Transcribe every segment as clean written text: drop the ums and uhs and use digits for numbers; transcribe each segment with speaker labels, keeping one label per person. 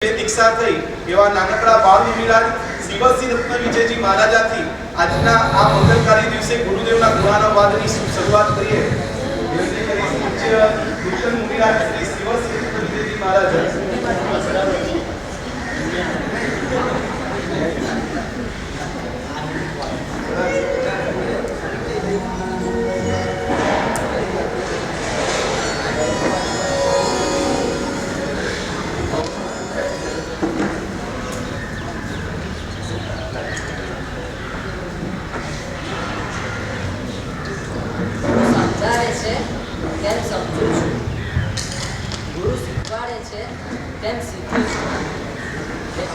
Speaker 1: दीक्षा थई एवा नानकड़ा बाल मिलाद शिवसिंह रत्न विजयजी महाराजाथी આજના આ મંગલકારી દિવસે ગુરુદેવના ગુણાના વાદની શરૂઆત કરીએ વિનંતી કરીશ પૂજ્ય કૃષ્ણ મુનિરાજ શ્રી શિવસિંહ રત્ન વિજયજી મહારાજ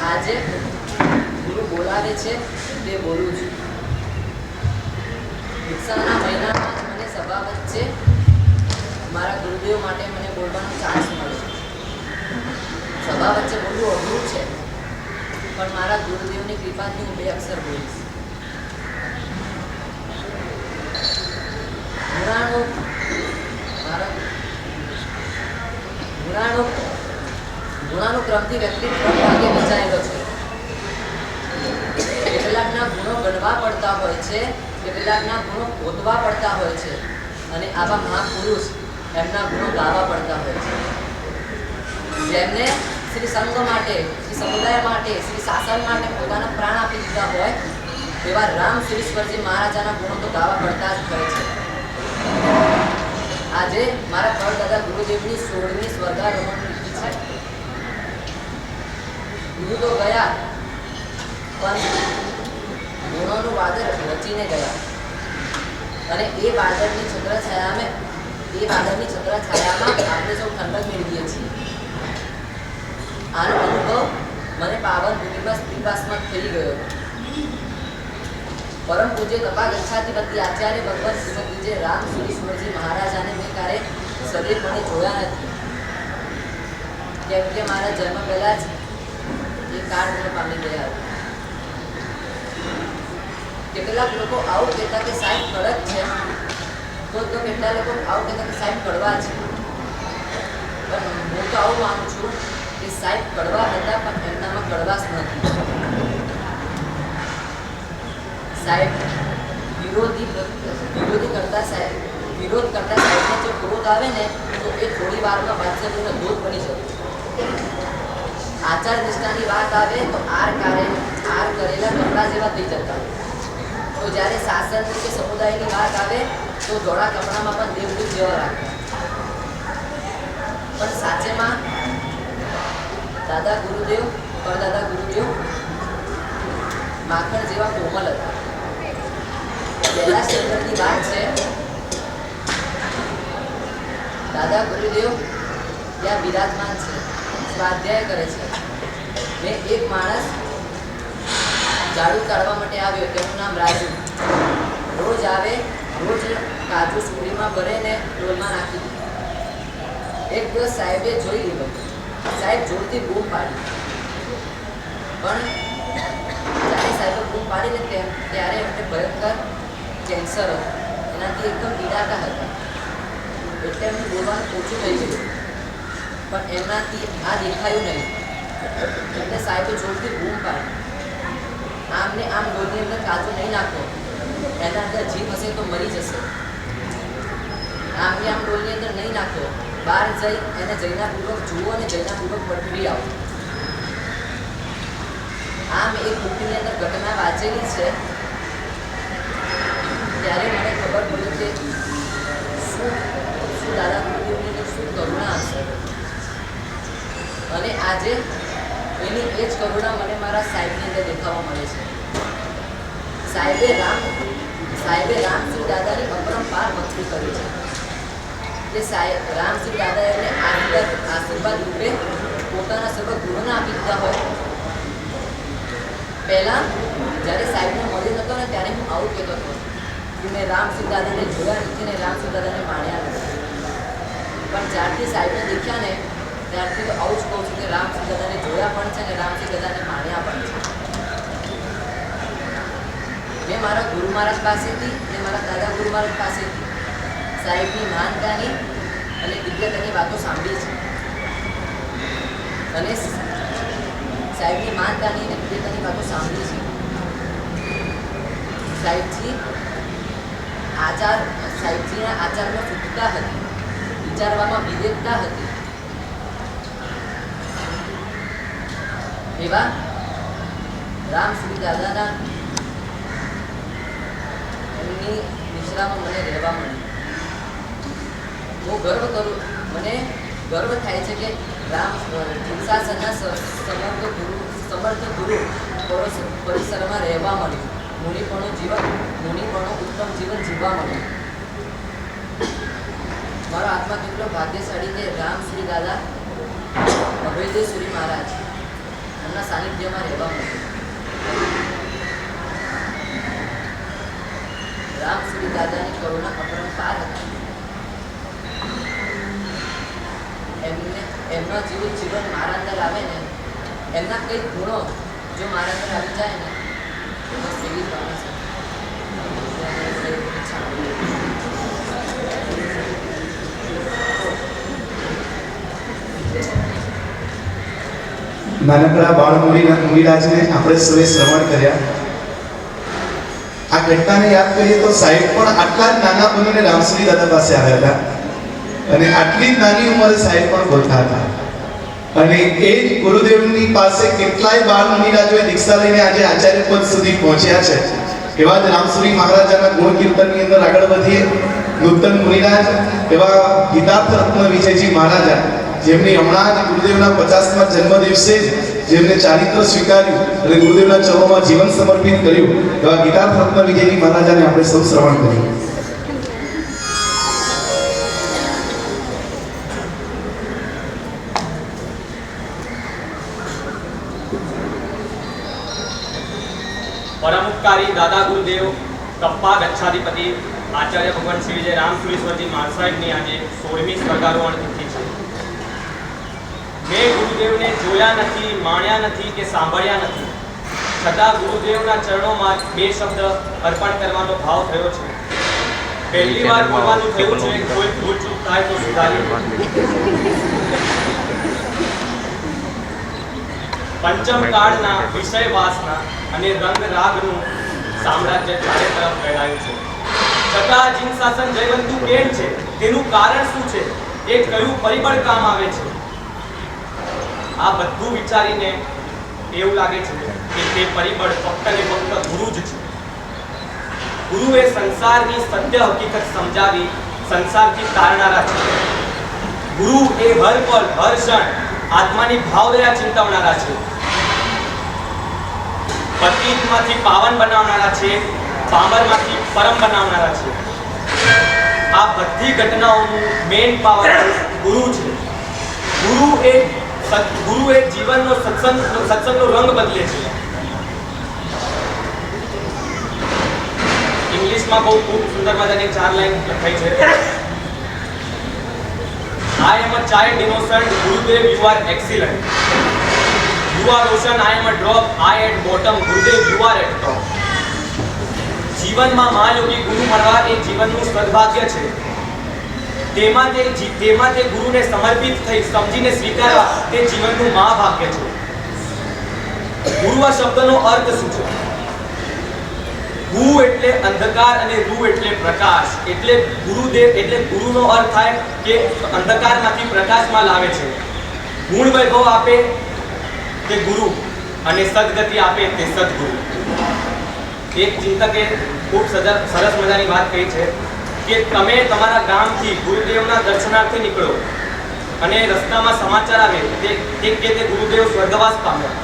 Speaker 2: आज गुरु बोलावे छे ते बोलू छुं। दीक्षाना महीनामां मने सभा वच्चे मारा गुरुदेव माटे मने बोलવાનો चांस मळ्यो। सभा वच्चे बोलવું અઘરું છે પણ મારા ગુરુદેવની કૃપાથી હું બે અક્ષર બોલીશ। गुणानुक्रमથી વ્યક્તિ ત્રણ ભાગે વહેંચાયેલો છે। કેટલાકના ગુણો ગણવા પડતા હોય છે, કેટલાકના ગુણો ગોતવા પડતા હોય છે અને આવા મહાપુરુષ એમના ગુણો ગાવા પડતા હોય છે। જેમને શ્રી સંઘ માટે, શ્રી સમુદાય માટે, શ્રી શાસન માટે પોતાના પ્રાણ આપી દીધા હોય એવા રામ સુરેશ્વરજી મહારાજાના ગુણો તો ગાવા પડતા જ હોય છે। આજે મારા પરદાદા ગુરુદેવની 16મી સ્વર્ગારોહણ તિથિ છે। गुरु तो गया पण गुणों वादळ रचीने गया અને એ વાદળની છત્રછાયામાં આપણે સૌ ઠંડક મેળવીએ છીએ। આનો અનુભવ મને પાવન ભૂમિમાં સ્ત્રીવાસમાં થઈ ગયો। પરમ પૂજ્ય તપા ગચ્છાધિપતિ આચાર્ય ભગવત શ્રીમદ વિજય રામ સુરેશ્વરજી મહારાજાને મેં ક્યારે સદીપણે જોયા નથી, કેમ કે મારા જન્મ પહેલા જ कार पामी गया। કેટલાક લોકો આવું કહેતા કે સાહેબ કડક છે, તો કેટલા લોકો આવું કહેતા કે સાહેબ કડવા છે, પણ હું તો આવું માનું છું કે સાહેબ કડવા હતા પણ એમનામાં કડવાશ નથી। સાહેબ વિરોધ કરતા સાહેબને જો ક્રોધ આવે ને તો એ થોડી વારમાં બાદશાહનો દૂધ બની શકે। आचार निष्ठानी बात आवे तो आर करेला कपड़ा जेवा थई जता, तो ज्यारे शासन के समुदाय की बात आवे तो जोड़ा कपड़ा में पण देवदूत जेवा राखे। पण साचे में दादा गुरुदेव परदादा गुरुदेव माखण जेवा कोमल हता। कैलाश चंद्र की बात है, दादा गुरुदेव या विराजमान है, स्वाध्याय करे छे। मैं एक माणस झाड़ू काढवा माटे आव्यो, तेनुं नाम राजू। रोज आवे, रोज काजू सुरीमां भरे ने डोलमां नाखी दे। एक दिवस साहेबे जोई लीधो, साहेब जोरथी बूम पाडी, पण જ્યારે સાહેબે બૂમ પાડીને ત્યારે એમને ભયંકર કેન્સર હતું, એનાથી એકદમ પીડાતા હતા, એટલે એમને બોલવાનું ઓછું થઈ ગયું, પણ એમનાથી આ દેખાયું નહીં, એટલે સાહેબે જોરથી બૂમ પાડી, આમને આમ ડોલની અંદર કાચું નહીં નાખો, એના અંદર જીભ હશે તો મરી જશે, આમને આમ ડોલની અંદર નહીં નાખો, બહાર જઈ એને જૈનાપૂર્વક જુઓ અને જૈનાપૂર્વક પટવી આવો। આમ એક બુકની અંદર ઘટના વાંચેલી છે, ત્યારે મને ખબર પડી કે શું દાદા ગુરુદેવની અંદર શું કરુણા હશે। અને આજે એની એ જ કરુણા મને મારા સાહેબની અંદર દેખાવા મળે છે। સાહેબે રામસિંહ દાદાની અપરંપાર ભક્તિ કરી છે કે રામસિંહ દાદા એમને આશીર્વાદ રૂપે પોતાના સર્વ ગુણોને આપી દીધા હોય। પહેલાં જ્યારે સાહેબને મળ્યો નહોતો ને ત્યારે હું આવું કહેતો હતો કે મેં રામસિંહ દાદાને જોયા નથી ને રામસિંહ દાદાને માણ્યા નથી, પણ જ્યારથી સાહેબને દેખ્યા ને ત્યારથી તો આવું જ કહું છું કે રામસિંહ દાદાને જોયા પણ છે અને રામસિંહ દાદાને માણ્યા પણ છે। મેં મારા ગુરુ મહારાજ પાસેથી અને મારા દાદા ગુરુ મહારાજ પાસેથી સાહેબની મહાનતાની અને દિવ્યતાની વાતો સાંભળી છે। અને સાહેબની માનતાની અને પ્રિયતાની વાતો સાંભળી છે. સાહેબજીના આચારમાં શુદ્ધતા હતી, વિચારવામાં વિવેકતા હતી. એવા રામસુરી દાદાના એમની નિશ્રામાં મને રહેવા મળ્યું. મને ગર્વ થાય છે કે રામ શિક્ષાસનના સમર્થ ગુરુ પરિસરમાં રહેવા મળ્યું. મુનિપણું ઉત્તમ જીવન જીવવા મળ્યું. મારો આત્મા કેટલો ભાગ્યશાળી કે રામશ્રી દાદા અભયદેવ સુરી મહારાજ એમના સાનિધ્યમાં રહેવા મળ્યું. રામશ્રી દાદાની કરુણા અપરંપાર હતી. એમનો જેવું જીવન મારા અંદર આવે ને, એમના કઈ ગુણો જો મારા અંદર આવી જાય ને તો બસ એવી જ વાત છે.
Speaker 1: નાનકડા બાળ મુનિરાજને આપણે સૌએ શ્રવણ કર્યા. આ ઘટનાને યાદ કરીએ તો સાહેબ પણ આટલા જ નાના બનીને રામશ્રી દાદા પાસે આવ્યા હતા અને આટલી જ નાની ઉંમરે સાહેબ પણ બોલતા હતા. અને એ જ ગુરુદેવની પાસે કેટલાય બાળ મુનિરાજોએ દીક્ષા લઈને આજે આચાર્ય પદ સુધી પહોંચ્યા છે. એવા જ રામસુરી મહારાજાના ગુણ કીર્તનની અંદર આગળ વધીએ. નૂતન મુનિરાજ એવા ગીતાર્થ રત્ન વિજયજી મહારાજા, જેમની હમણાં જ ગુરુદેવના 50મા જન્મ દિવસે જેમને ચારિત્ર સ્વીકાર્યું અને ગુરુદેવના ચરણોમાં જીવન સમર્પિત કર્યું, એવા ગીતાર્થ રત્ન વિજયજી મહારાજાને આપણે સૌ શ્રવણ કર્યું.
Speaker 3: પરમુપકારી દાદા ગુરુદેવ કપ્પા ગચ્છાધિપતિ આચાર્ય ભગવાન શ્રી વિજય રામસુરીશ્વરજી મહારાજ સાહેબની આજે 16મી સ્વર્ગારોહણ તિથિ છે. મેં ગુરુદેવને જોયા નથી, માણ્યા નથી કે સાંભળ્યા નથી, છતાં ગુરુદેવના ચરણોમાં 2 શબ્દ અર્પણ કરવાનો ભાવ થયો છે. પહેલી વાર બોલવાનું થયું છે, કોઈ ભૂલ ચૂક થાય તો સુધારી. પંચમ કાળના વિષય વાસના અને રંગ રાગનું સામ્રાજ્ય ચારે તરફ ફેલાયું છે. છતાં જીન શાસન જયવંતુ કેમ છે, તેનું કારણ શું છે, એ કયું પરિબળ કામ આવે છે, આ બધું વિચારીને એવું લાગે છે કે તે પરિબળ ફક્ત ને ફક્ત ગુરુ જ છે. ગુરુએ સંસારની સત્ય હકીકત સમજાવી સંસારથી તારનારા છે. ગુરુ એ હર પળ હર ક્ષણ આત્માની ભાવદયા ચિંતાવનારા છે. પતિતમાંથી પાવન બનાવનારા છે, પામરમાંથી પરમ બનાવનારા છે. આ બધી ઘટનાઓનું મેઇન પાવર ગુરુ છે. ગુરુ એ જીવનનો સત્સંગનો રંગ બદલે છે. ઇંગ્લિશમાં બહુ ખૂબ સુંદર મજાની 4 લાઈન લખાઈ છે. I am a child innocent, Gurudev you are excellent. You are ocean, I am a drop, I at bottom, Gurudev you are at top. જીવનમાં મહાયોગી ગુરુ મળવા એ જીવનનું સદભાગ્ય છે. તેમાં તે ગુરુને સમર્પિત થઈ સમજીને સ્વીકારવા તે જીવનનું મહાભાગ્ય છે. ગુરુ શબ્દનો અર્થ શું છે? ગુ એટલે અંધકાર અને રૂ એટલે પ્રકાશ. એટલે ગુરુદેવ એટલે ગુરુનો અર્થ થાય કે અંધકારમાંથી પ્રકાશમાં લાવે છે. ગુણ વૈભવ આપે તે ગુરુ અને સદગતિ આપે તે સદગુરુ. એક ચિંતકે ખૂબ સરસ મજાની વાત કહી છે કે તમે તમારા ગામથી ગુરુદેવના દર્શનાર્થે નીકળો અને રસ્તામાં સમાચાર આવે કે તે ગુરુદેવ સ્વર્ગવાસ પામ્યા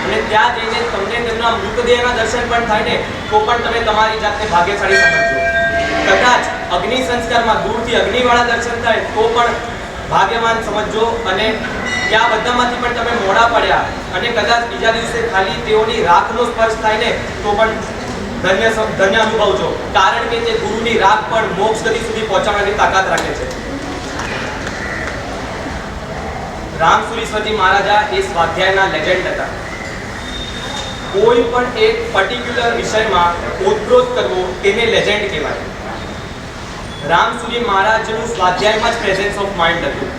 Speaker 3: અને ત્યાં જઈને તમને તેમના મૃતદેહના દર્શન પણ થાય ને તો પણ તમે તમારી જાતને ભાગ્યશાળી સમજજો. કદાચ અગ્નિ સંસ્કારમાં દૂરથી અગ્નિવાળા દર્શન થાય તો પણ ભાગ્યવાન સમજજો. અને ત્યાં બધામાંથી પણ તમે મોડા પડ્યા અને કદાચ બીજા દિવસે ખાલી તેઓની રાખનો સ્પર્શ થાય ને તો પણ ધન્ય અનુભવજો. કારણ કે તે ગુરુની રાખ પણ મોક્ષ ગતિ સુધી પહોંચાડવાની તાકાત રાખે છે. રામસુરીશ્વરજી મહારાજા એ સ્વાધ્યાયના લેજેન્ડ હતા. કોઈ પણ એક પર્ટિક્યુલર વિષયમાં ઓતપ્રોત કરવો તેને લેજેન્ડ કહેવાય. રામસુરી મહારાજનું સ્વાધ્યાયમાં જ પ્રેઝન્સ ઓફ માઇન્ડ હતું.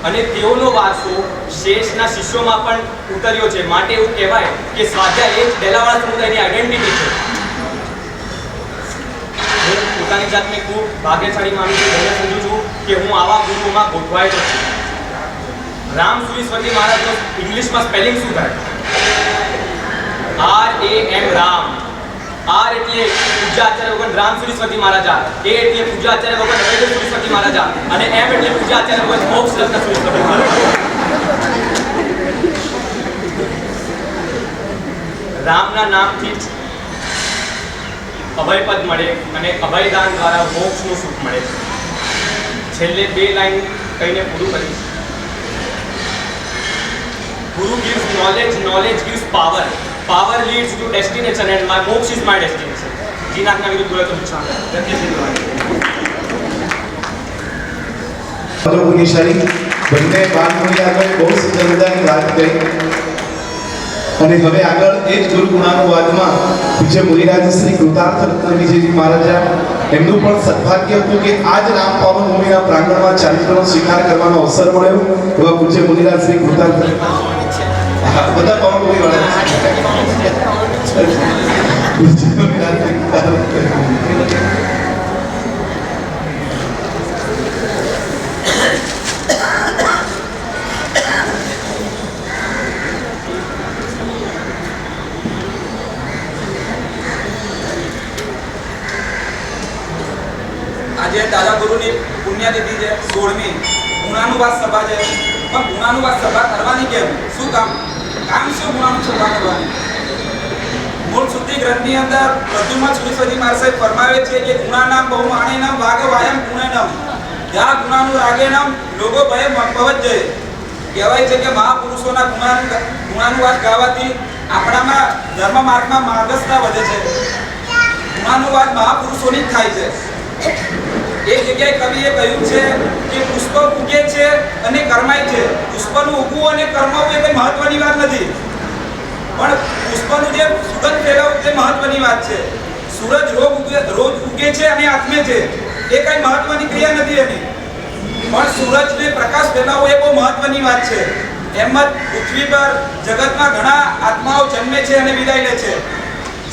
Speaker 3: અને તેઓનો વારસો શેષના શિષ્યોમાં પણ ઉતર્યો છે. માટે એવું કહેવાય કે સ્વાધ્યાય એ જ ડેલાવાળા સમુદાયની આઈડેન્ટિટી છે. હું પોતાની જાતને ખૂબ ભાગ્યશાળી માનું છું, ધન્ય સમજુ છું કે હું આવા ગુરુઓમાં ગોઠવાયેલો છું. રામ સુરી સ્વર્ગી મહારાજનો ઇંગ્લિશમાં સ્પેલિંગ શું થાય? RAM રામ. આર એટલે પૂજ્ય આચાર્ય ભગવાન રામ સુરી સ્વર્ગી મહારાજા, એ એટલે પૂજ્ય આચાર્ય ભગવાન નવેન્દ્ર સુરી સ્વર્ગી મહારાજા, અને એમ એટલે પૂજ્ય આચાર્ય ભગવાન મોક્ષ રત્ન સુરી સ્વર્ગી મહારાજા. રામના નામથી જ અભયપદ મળે અને અભયદાન દ્વારા મોક્ષનું સુખ મળે છે. છેલ્લે 2 લાઈન કહીને પૂરું કરીશ. Guru gives knowledge, knowledge gives power. Power leads to destination and my moksha is my destination. જીનાકના વિરુદ્ધ બોલે તો નુકસાન થાય.
Speaker 1: પુનિશાળી બંને બાળકોની આગળ બહુ સુંદર મજાની વાત કરી અને હવે આગળ એ જ ગુરુ ગુણાનુવાદમાં પૂજ્ય મુનિરાજ શ્રી કૃતાર્થ રત્ન વિજયજી મહારાજા એમનું પણ સદભાગ્ય હતું કે આજ રામ પાવન ભૂમિના પ્રાંગણમાં ચારિત્રનો સ્વીકાર કરવાનો અવસર મળ્યો. એવા પૂજ્ય મુનિરાજ શ્રી કૃતાર્થ બધા પાવન ભૂમિ વાળા
Speaker 4: આજે દાદા ગુરુની પુણ્યતિથિ છે 16મી ગુણાનુવાદ સભા છે. પણ ગુણાનુવાદ સભા કરવાની કેમ? શું કામ શું ગુણાનું સભા કરવાની? મૂળ શુદ્ધિ ગ્રંથની અંદર પ્રદ્યુમન સુરીશ્વરજી મહારાજ સાહેબ ફરમાવે છે કે ગુણાનામ બહુમાણેનમ વાગવાયમ ગુણેનમ યા ગુણાનું રાગેનમ લોગો ભય પવજ્જય. કહેવાય છે કે મહાપુરુષોના ગુણાનુવાદ ગાવાથી આપણામાં ધર્મ માર્ગમાં માર્ગસ્થતા વધે છે. ગુણાનુવાદ મહાપુરુષોની જ થાય છે. એક જગ્યાએ કવિએ કહ્યું છે કે પુષ્પ ઉગે છે અને કરમાય છે. પુષ્પનું ઉગવું અને કરમાવું એ કઈ મહત્વની વાત નથી, પણ પુષ્પનું જે સુગંધ ફેલાવવું તે મહત્વની વાત છે. સૂરજ રોજ ઉગે છે અને આથમે છે એ કઈ મહત્વની ક્રિયા નથી એની, પણ સૂરજને પ્રકાશ ફેલાવવો એ બહુ મહત્વની વાત છે. એમ જ પૃથ્વી પર જગતમાં ઘણા આત્માઓ જન્મે છે અને વિદાય લે છે.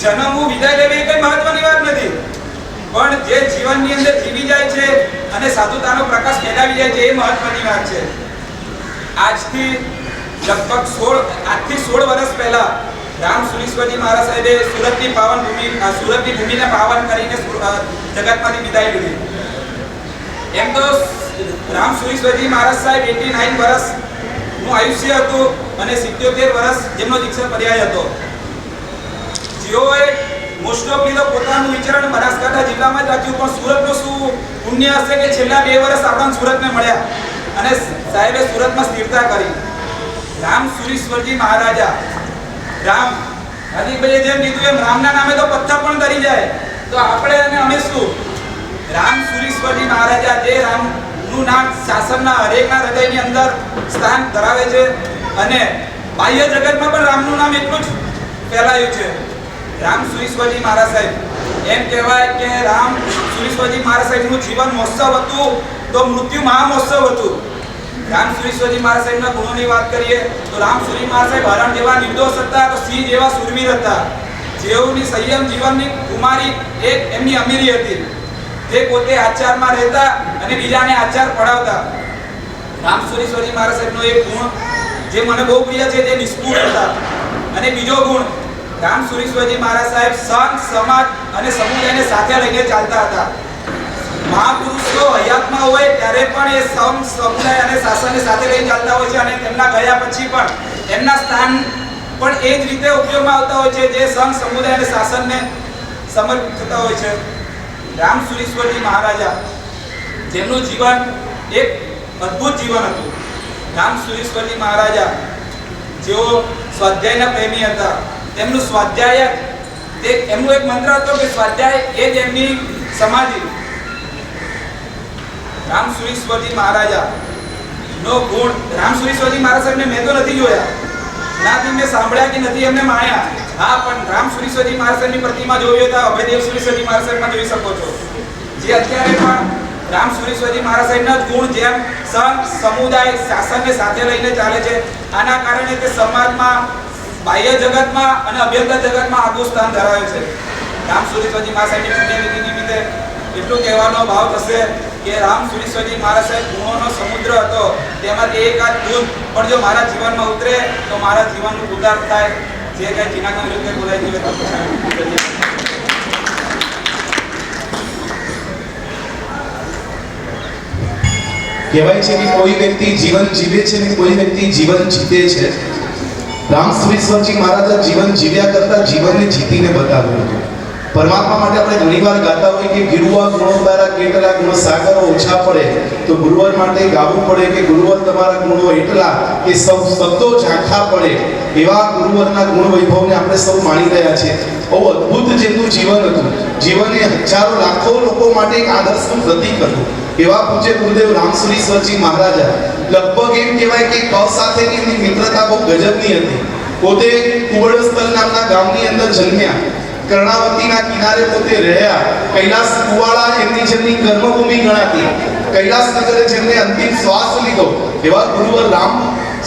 Speaker 4: જન્મવું વિદાય લેવી એ કઈ મહત્વની વાત નથી, પણ જે જીવનની અંદર જીવી જાય છે અને સાધુતાનો પ્રકાશ ફેલાવી જાય છે એ મહત્વની વાત છે. આજથી લગભગ 16 વર્ષ પહેલા રામ સુરીશ્વરજી મહારાજ સાહેબે સુરતની ભૂમિને પાવન કરીને જગતમાંથી વિદાય લીધી. એમ તો રામ સુરીશ્વરજી મહારાજ સાહેબ 89 વર્ષનું આયુષ્ય હતું અને 77 વર્ષ જેમનો દીક્ષા પર્યાય હતો. જેઓએ મોસ્ટ ઓફલી તો પોતાનું વિચરણ બનાસકાંઠા જિલ્લામાં જ રાખ્યું, પણ સુરતનું શું પુણ્ય હશે કે છેલ્લા 2 વર્ષ આપણને સુરતને મળ્યા અને સાહેબે સુરતમાં સ્થિરતા કરી. રામ સુરીશ્વરજી મહારાજા રામ હાર્દિકભાઈએ જેમ કીધું એમ રામના નામે તો પથ્થર પણ ધરી જાય, તો આપણે અને અમે શું? રામ સુરીશ્વરજી મહારાજા જે રામનું નામ શાસનના હરેકના હૃદયની અંદર સ્થાન ધરાવે છે અને બાહ્ય જગતમાં પણ રામનું નામ એટલું જ ફેલાયું છે. રામ સુરીશ્વરજી મહારાજ સાહેબ એમ કહેવાય કે રામ સુરીશ્વરજી મહારાજ સાહેબનું જીવન મહોત્સવ હતું તો મૃત્યુ મહામહોત્સવ હતું. રામ સુરીશ્વરજી મહારાજ સાહેબના ગુણોની વાત કરીએ તો રામ સુરી મહારાજ સાહેબ હરણ જેવા નિર્દોષ હતા તો સિંહ જેવા સુરવીર હતા. જેઓની સંયમ જીવનની કુમારી એક એમની અમીરી હતી. તે પોતે આચારમાં રહેતા અને બીજાને આચાર પડાવતા. રામ સુરીશ્વરજી મહારાજ સાહેબનો એક ગુણ જે મને બહુ પ્રિય છે તે નિષ્ઠુર હતા. અને બીજો ગુણ રામ સુરીશ્વરજી મહારાજ સાહેબ સંત સમાજ અને સમુદાયને સાથે લઈને ચાલતા હતા. મહાપુરુષો હયાતમાં હોય ત્યારે પણ એ સંત સમુદાય અને શાસનને સાથે લઈને ચાલતા હોય છે અને તેમના ગયા પછી પણ એમના સ્થાન પણ એ જ રીતે ઉપયોગમાં આવતા હોય છે જે સંત સમુદાય અને શાસનને સમર્પિત થતા હોય છે. રામ સુરીશ્વરજી મહારાજા જેમનું જીવન એક અદ્ભુત જીવન હતું. રામ સુરીશ્વરજી મહારાજા જેઓ સ્વાધ્યાયના પ્રેમી હતા. તેમનું સ્વાધ્યાય એમનું એક મંત્ર હતો કે સ્વાધ્યાય એ જ એમની સમાધિ. રામ સુરીશ્વરજી મહારાજા નો ગુણ રામ સુરીશ્વરજી મહારાજ સાહેબને મેં તો નથી જોયા, નાથી મેં સાંભળ્યા કે નથી એમને માણ્યા. હા, પણ રામ સુરીશ્વરજી મહારાજ સાહેબની પ્રતિમા જોઈ તો અભયદેવ સુરીશ્વરજી મહારાજ સાહેબમાં જોઈ શકો છો, જે અત્યારે પણ રામ સુરેશ્વરજી મહારાજ સાહેબના જ ગુણ જેમ સંઘ સમુદાય શાસનને સાથે લઈને ચાલે છે. આના કારણે તે સમાજમાં બાહ્ય જગતમાં અને અભ્યંતર જગતમાં આગવું સ્થાન ધરાવે છે. રામ સુરેશ્વરજી મહારાજ સાહેબની પુણ્યતિથિ નિમિત્તે એટલું કહેવાનો ભાવ થશે કે રામ સુરેશ્વરજી મહારાજ સાહેબ ગુણોનો સમુદ્ર હતો. તેમાંથી એકાદ બુંદ પણ જો મારા જીવનમાં ઉતરે તો મારા જીવનનું ઉદ્ધાર થાય. જે કઈ જીનાના વિરુદ્ધ બોલાઈ ગયું
Speaker 1: કહેવાય છે કે કોઈ વ્યક્તિ જીવન જીવે છે ને કોઈ વ્યક્તિ જીવન જીતે છે. રામ સુરેશ્વરજી મહારાજ જીવન જીવ્યા કરતા જીવનને જીતીને બતાવ્યું હતું. પરમાત્મા માટે આપણે ઘણીવાર ગાતા હોય કે ગિરુવા ગુણો દ્વારા કેટલા ગુણ સાગરો ઓછા પડે, તો ગુરુવર માટે ગાવું પડે કે ગુરુવર તમારા ગુણો એટલા કે સૌ શબ્દો ઝાંખા પડે. એવા ગુરુવરના ગુણ વૈભવને આપણે સૌ માણી રહ્યા છીએ. બહુ અદ્ભુત જેમનું જીવન હતું. જીવન એ હજારો લાખો લોકો માટે એક આદર્શનું પ્રતીક હતું. એવા પૂજ્ય ગુરુદેવ રામ સુરેશ્વરજી મહારાજા લગભગ એમ કહેવાય કે ક સાથેની એમની મિત્રતા બહુ ગજબની હતી. પોતે કુબડસ્થલ નામના ગામની અંદર જન્મ્યા, કર્ણાવતીના કિનારે પોતે રહ્યા. કૈલાસ કુવાડા એમની જેમની કર્મભૂમિ ગણાતી. કૈલાસનગરે જેમને અંતિમ શ્વાસ લીધો એવા ગુરુવર રામ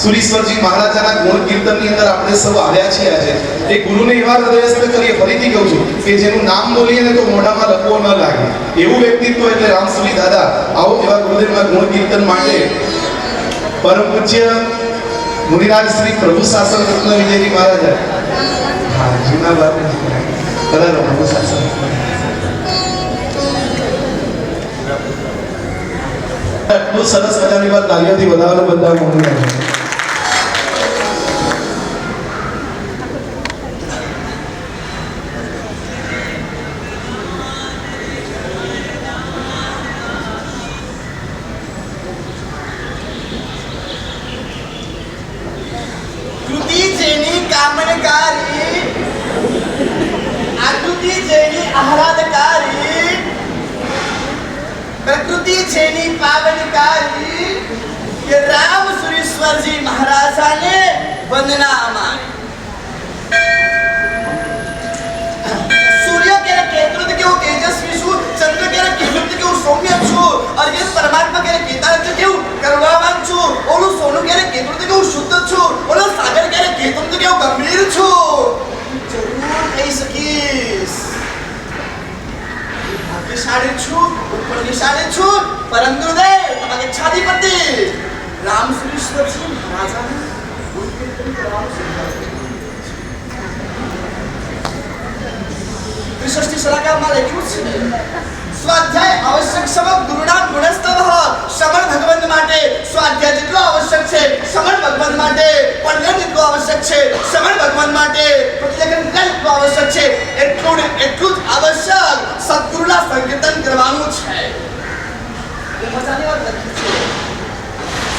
Speaker 1: સુરેશ્વરજી મહારાજાના ગુણ કીર્તનની અંદર આપણે સૌ આવ્યા છીએ. આજે એ ગુરુને એવા હૃદયસ્થ કરીએ, ફરીથી કહું છું કે જેનું નામ બોલીએ ને તો મોઢામાં લખવો ન લાગે એવું વ્યક્તિત્વ એટલે રામસુરી દાદા. આવો એવા ગુરુદેવના ગુણ કીર્તન માટે પરમ પૂજ્ય મુનિરાજ શ્રી પ્રભુ શાસન રત્ન વિજયજી મહારાજ. હા, જૂના વાત કરારો પ્રભુ શાસન. આટલું સરસ મજાની વાત તાલીઓથી વધારવાનું બધા મોડું.
Speaker 5: કૃતિ જેની કામનકારી, આકૃતિ જેની આહ્લાદકારી, પ્રકૃતિ જેની પાવનકારી, કે રામ સુરેશ્વરજી મહારાજાને વંદના અમારી. सूर्य के केंद्र के वो तेजस्वी छु, चंद्र के केंद्र के वो सौम्य छु, और ये परमात्मा के केंद्र के वो करुणावान छु, और वो सोनु के केंद्र के वो शुद्ध छु, और वो सागर के केंद्र के वो गंभीर छु. जरूर कही सकीस भाग्यशाળી છું, ભાગ્યશાળી છું, પરંતુ દે તમારે છાદીપતિ રામ સુરેશ્વરજી મહારાજાને ગુરુકીર્તન કરવાનું શીખવાડ્યું. त्रिषष्टि शलाकाમાં લખ્યું છે, સ્વાધ્યાય આવશ્યક સમય ગુરુના ગુણસ્તવ. શ્રવણ ભગવંત માટે સ્વાધ્યાય જેટલો આવશ્યક છે, શ્રવણ ભગવંત માટે પઠન જેટલો આવશ્યક છે, શ્રવણ ભગવંત માટે પ્રતિલેખન જેટલો આવશ્યક છે, એટલું જ આવશ્યક સદગુરુના સંકીર્તન કરવાનું છે. એ મજાની વાત લખી છે.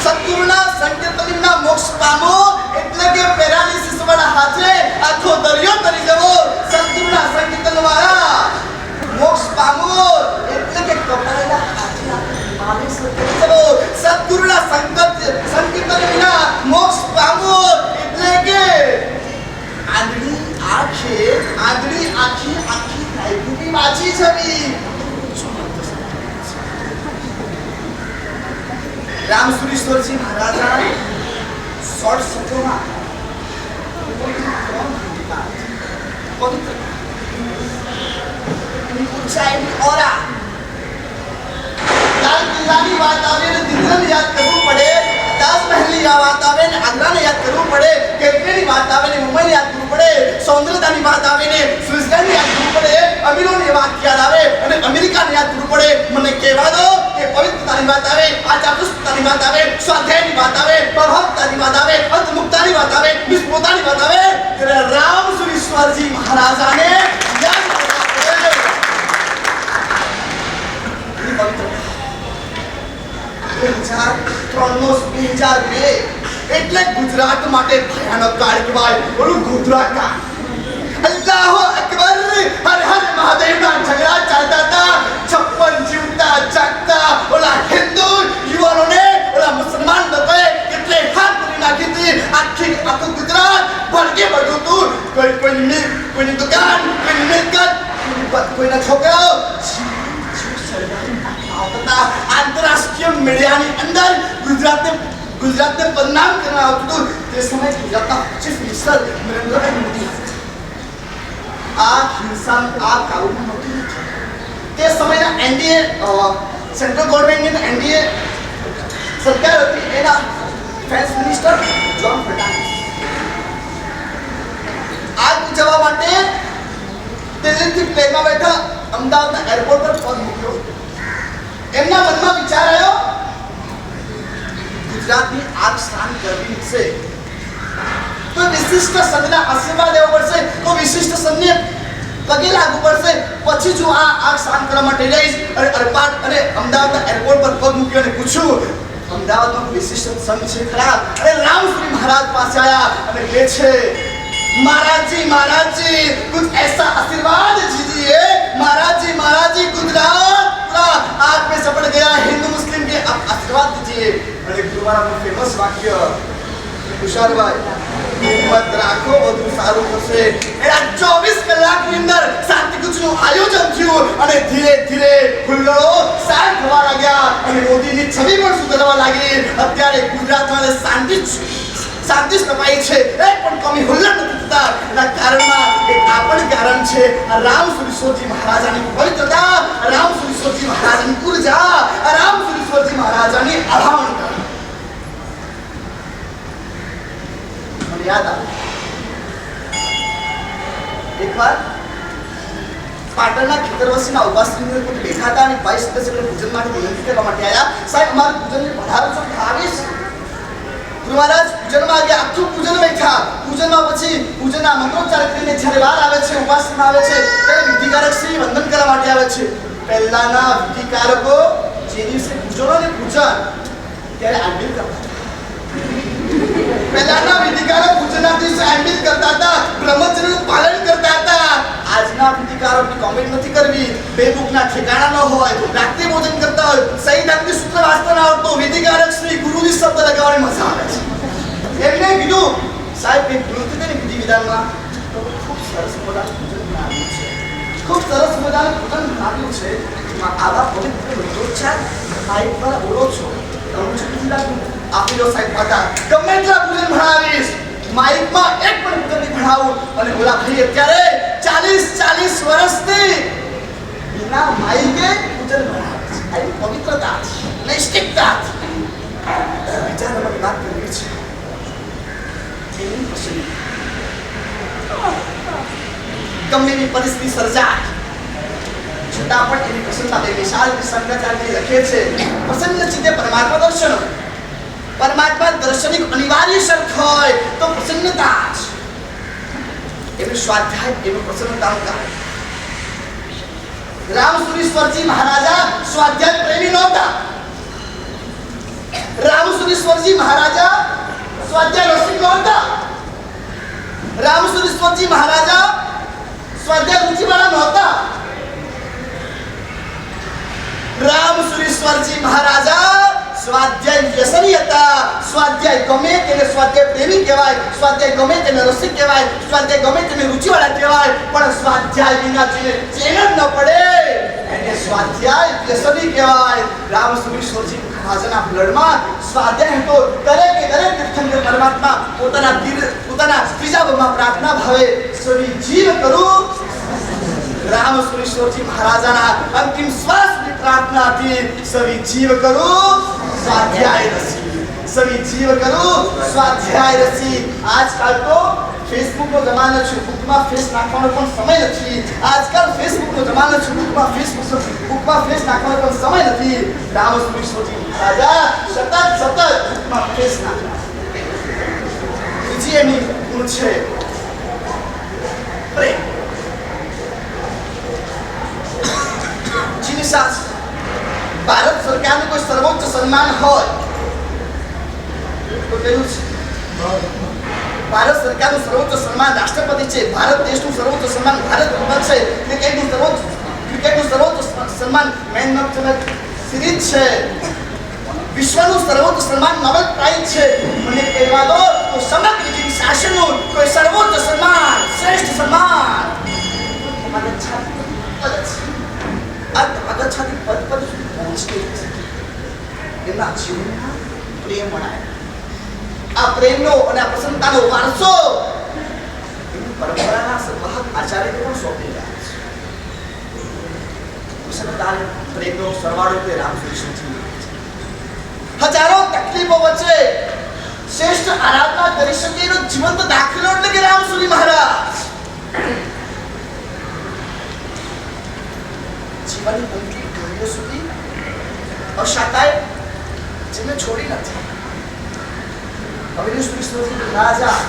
Speaker 5: સદગુરુના સંકીર્તનના મોક્ષ પામો એટલે કે પેરાલિસિસ વાળા હાથે આખો દરિયો તરી જવો. સદગુરુના સંકીર્તન વાળા મોક્ષ પામો એટલે કે કપાયેલા હાથે માલિશ કરી જવો. સદગુરુના સંકીર્તન વિના મોક્ષ પામો એટલે કે આંધળી આંખી લાઈબ્રેરી વાંચી જવી. રામ સુરેશ્વરજી મહારાજા શોર્ટ શબ્દોમાં પવિત્ર ઊંચાઈની ઓરા. લાલ કિલ્લાની વાત આવે ને દિલ્હીને યાદ કરવું પડે, તાજમહેલની વાત આવે ને આગ્રાને યાદ કરવું પડે, કેટરીની વાત આવે ને મુંબઈને યાદ કરવું પડે, સૌંદર્યતાની વાત આવે ને સ્વિટ્ઝરલેન્ડ યાદ કરવું પડે, અમીરોની વાત યાદ આવે અને અમેરિકાને યાદ કરવું પડે. મને કહેવા દો કે પવિત્રતાની વાત આવે, આચારપુષ્પતાની વાત આવે, સ્વાધ્યાયની વાત આવે, પ્રભાવતાની વાત આવે, અંતર્મુક્તાની વાત આવે, નિષ્પોતાની વાત આવે, ત્યારે રામ સુરેશ્વરજી મહારાજાને યાદ કરવા પડે. એટલે ગુજરાત માટે ભયાનક કાળ કહેવાય. બોલું ગુજરાત કા અલ્લાહુ અકબર, હર હર મહાદેવના ઝઘડા ચાલતા હતા. 56 જીવતા જાગતા ઓલા હિન્દુ યુવાનોને ઓલા મુસલમાન લોકોએ કેટલે હાથ કરી નાખી હતી. આખું ગુજરાત ભડકે પડતું હતું. કોઈની દુકાન, કોઈની મિલકત, કોઈના છોકરાઓ આવતા આંતરરાષ્ટ્રીય મીડિયાની અંદર ગુજરાતને બદનામ કરવા આવતું હતું. તે સમયે ગુજરાતના ચીફ મિનિસ્ટર નરેન્દ્રભાઈ મોદી આ હિંસા આ કાબૂમાં નહોતી. તે સમયના એનડીએ સેન્ટ્રલ ગવર્મેન્ટની એનડીએ સરકાર હતી. એના ડિફેન્સ મિનિસ્ટર જ્હોન ફર્નાન્ડિસ આગ બુઝાવવા માટે દિલ્હીથી પ્લેનમાં બેઠા અમદાવાદના એરપોર્ટ પર પગ મૂક્યો. એમના મનમાં વિચાર આવ્યો ગુજરાતની આગ શાંત કરવી છે તો વિશિષ્ટ સંતના આશીર્વાદ લેવો પડશે, તો વિશિષ્ટ સંતને પગે લાગવું પડશે, પછી જો આ આગ શાંત કરવા માટે જઈશ. અને અરપાટ અને અમદાવાદના એરપોર્ટ પર પગ મૂક્યો અને પૂછ્યું અમદાવાદમાં વિશિષ્ટ સંત છે ખરા? અને રામશ્રી મહારાજ પાસે આયા અને કહે છે महाराज जी कुछ ऐसा आशीर्वाद दीजिए महाराज जी गुजरात पूरा आग में सपट गया हिंदू मुस्लिम के आप आशीर्वाद दीजिए. અને ગુરુમારાનું ફેમસ વાક્ય તુષારભાઈ હિંમત રાખો બધું સારું થશે. એના 24 કલાકની અંદર શાંતિકૂચનું આયોજન થયું અને ધીરે ધીરે હુલ્લડો શાંત થવા લાગ્યા અને મોદીની છબી પણ સુધરવા લાગી. અત્યારે ગુજરાતમાં શાંતિ સ્થપાઈ છે, એક પણ કમી હુલ્લડ નથી થતા. એના કારણમાં એક આ પણ કારણ છે આ રામસુરીશ્વરજી મહારાજાની પવિત્રતા, રામસુરીશ્વરજી મહારાજાની ઉર્જા, રામસુરીશ્વરજી મહારાજાની અભાવણતા. મને યાદ આવે એકવાર પાટણના ખેતરવાસીના ઉપાસની કોઈ બેઠા હતા અને ભાઈ સદસ્ય પૂજન માટે વિનંતી કરવા માટે આવ્યા. સાહેબ અમારું પૂજનને વધારો છો આવીશ. ગુરુ મહારાજ પૂજનમાં આવ્યા, આખું પૂજન બેઠા. પૂજનમાં પછી પૂજનના મંત્રોચ્ચાર કરીને જ્યારે વાર આવે છે, ઉપાસના આવે છે, ત્યારે વિધિકારક શ્રી વંદન કરવા માટે આવે છે. પહેલાના વિધિકારકો જે દિવસે પૂજનો ને પૂજન ત્યારે આંબિલ કરતા. પહેલાના વિધિકારક પૂજનના દિવસે આંબિલ કરતા હતા, બ્રહ્મચર્યનું પાલન કરતા હતા. આજના વિધિકારકની કોમેન્ટ નથી કરવી. બે બુકના ઠેકાણા ન હોય, રાત્રે ભોજન કરતા હોય, સહી દાંતની સૂત્ર વાંચતા ન આવડતો, વિધિકારક શ્રી ગુરુની શબ્દ લગાવવાની મજા આવે છે. એમને કીધું સાહેબ કંઈક ભૂલ થઈ ને વિધિ વિધાનમાં તો ખૂબ સરસ મજાનું પૂજન બનાવ્યું છે, ખૂબ સરસ મજાનું પૂજન બનાવ્યું છે. આવા પવિત્ર મંત્રોચ્ચાર સાહેબ પર બોલો છો આપી દો સાહેબ માતા. ગમે એટલા પૂજન ભણાવીશ, માઇકમાં એક પણ પૂજન નહીં ભણાવું. અને ઓલા ભાઈ અત્યારે 40 વર્ષથી बिना माइके पूजन भणावे છે. આ પવિત્રતા છે, નૈષ્ઠિકતા છે. વિચાર મને વાત કરવી છે એની પસંદ ગમે એવી પરિસ્થિતિ સર્જાય છતાં પણ એની પ્રસન્નતા બે વિશાલ શંકરાચાર્ય લખે છે પ્રસન્ન ચિત્તે પરમાત્મા દર્શન. પરમાત્મા દર્શનિક અનિવાર્ય શરત હોય તો પ્રસન્નતા છે. એનું સ્વાધ્યાય એનું પ્રસન્નતાનું કારણ. રામસુરીશ્વરજી મહારાજા સ્વાધ્યાય પ્રેમી નહોતા. રામસુરીશ્વરજી મહારાજા સ્વાધ્યાય રસિક નહોતા. રામસુરીશ્વરજી મહારાજા સ્વાધ્યાય રૂચિવાળા નહોતા. રામસુરીશ્વરજી મહારાજા સ્વાધ્યાય વ્યસની હતા. સ્વાધ્યાય ગમે તેને સ્વાધ્યાય પ્રેમી કહેવાય, સ્વાધ્યાય ગમે તેને રસિક કહેવાય, સ્વાધ્યાય ગમે તેને રૂચિવાળા કહેવાય, પણ સ્વાધ્યાય વિના જેને ચેન જ ન પડે એને સ્વાધ્યાય વ્યસની કહેવાય. રામસુરીશ્વરજી મહારાજાના બ્લડમાં સ્વાધ્યાય હતો. દરેક તીર્થંકર પરમાત્મા પોતાના ત્રીજા ભાવમાં પ્રાર્થના ભાવે સવી જીવ કરું. રામસુરીશ્વરજી મહારાજાના અંતિમ શ્વાસની પ્રાર્થના હતી સવી જીવ કરું સ્વાધ્યાય રસી. સવી જીવ કરું સ્વાધ્યાય રસી. આજકાલ તો ફેસબુકનો જમાનો છે, બુકમાં ફેસ નાખવાનો પણ સમય નથી. આજકાલ ફેસબુકનો જમાનો છે, બુકમાં ફેસ નાખવાનો પણ સમય નથી. રામસુરીશ્વરજી મહારાજા સતત બુકમાં ફેસ નાખતા. બીજી એમની ગુણ છે પ્રેમ. જેની સાથે ભારત સરકારનું કોઈ સર્વોચ્ચ સન્માન હોય તો કયું છે? ભારત સરકારનું સર્વોચ્ચ સન્માન રાષ્ટ્રપતિ છે. ભારત દેશનું સર્વોચ્ચ સન્માન ભારત રત્ન છે. ક્રિકેટનું સર્વોચ્ચ સન્માન મેન ઓફ ધ સિરીઝ છે. વિશ્વનું સર્વોચ્ચ સન્માન નોબેલ પ્રાઇઝ છે. મને કહેવા દો તો સમગ્ર જીવ શાસનનું કોઈ સર્વોચ્ચ સન્માન, શ્રેષ્ઠ સન્માન આ છાતી પદ સુધી પહોંચતી પ્રેમનો અને આ પ્રસન્નતાનો વારસો પરંપરાના સંવાહક આચાર્યને પણ સોંપી રહ્યા છે. પ્રસન્નતા અને પ્રેમનો સરવાળો તે રામસુરી સંજીવની છે. હજારો તકલીફો વચ્ચે શ્રેષ્ઠ આરાધના કરી શકે એનો જીવંત દાખલો એટલે કે રામસુરી મહારાજ. જીવનની અંતિમ ઘડીઓ સુધી અશાતાએ જેને છોડી નથી. અવિનાશ કૃષ્ણજી રાજા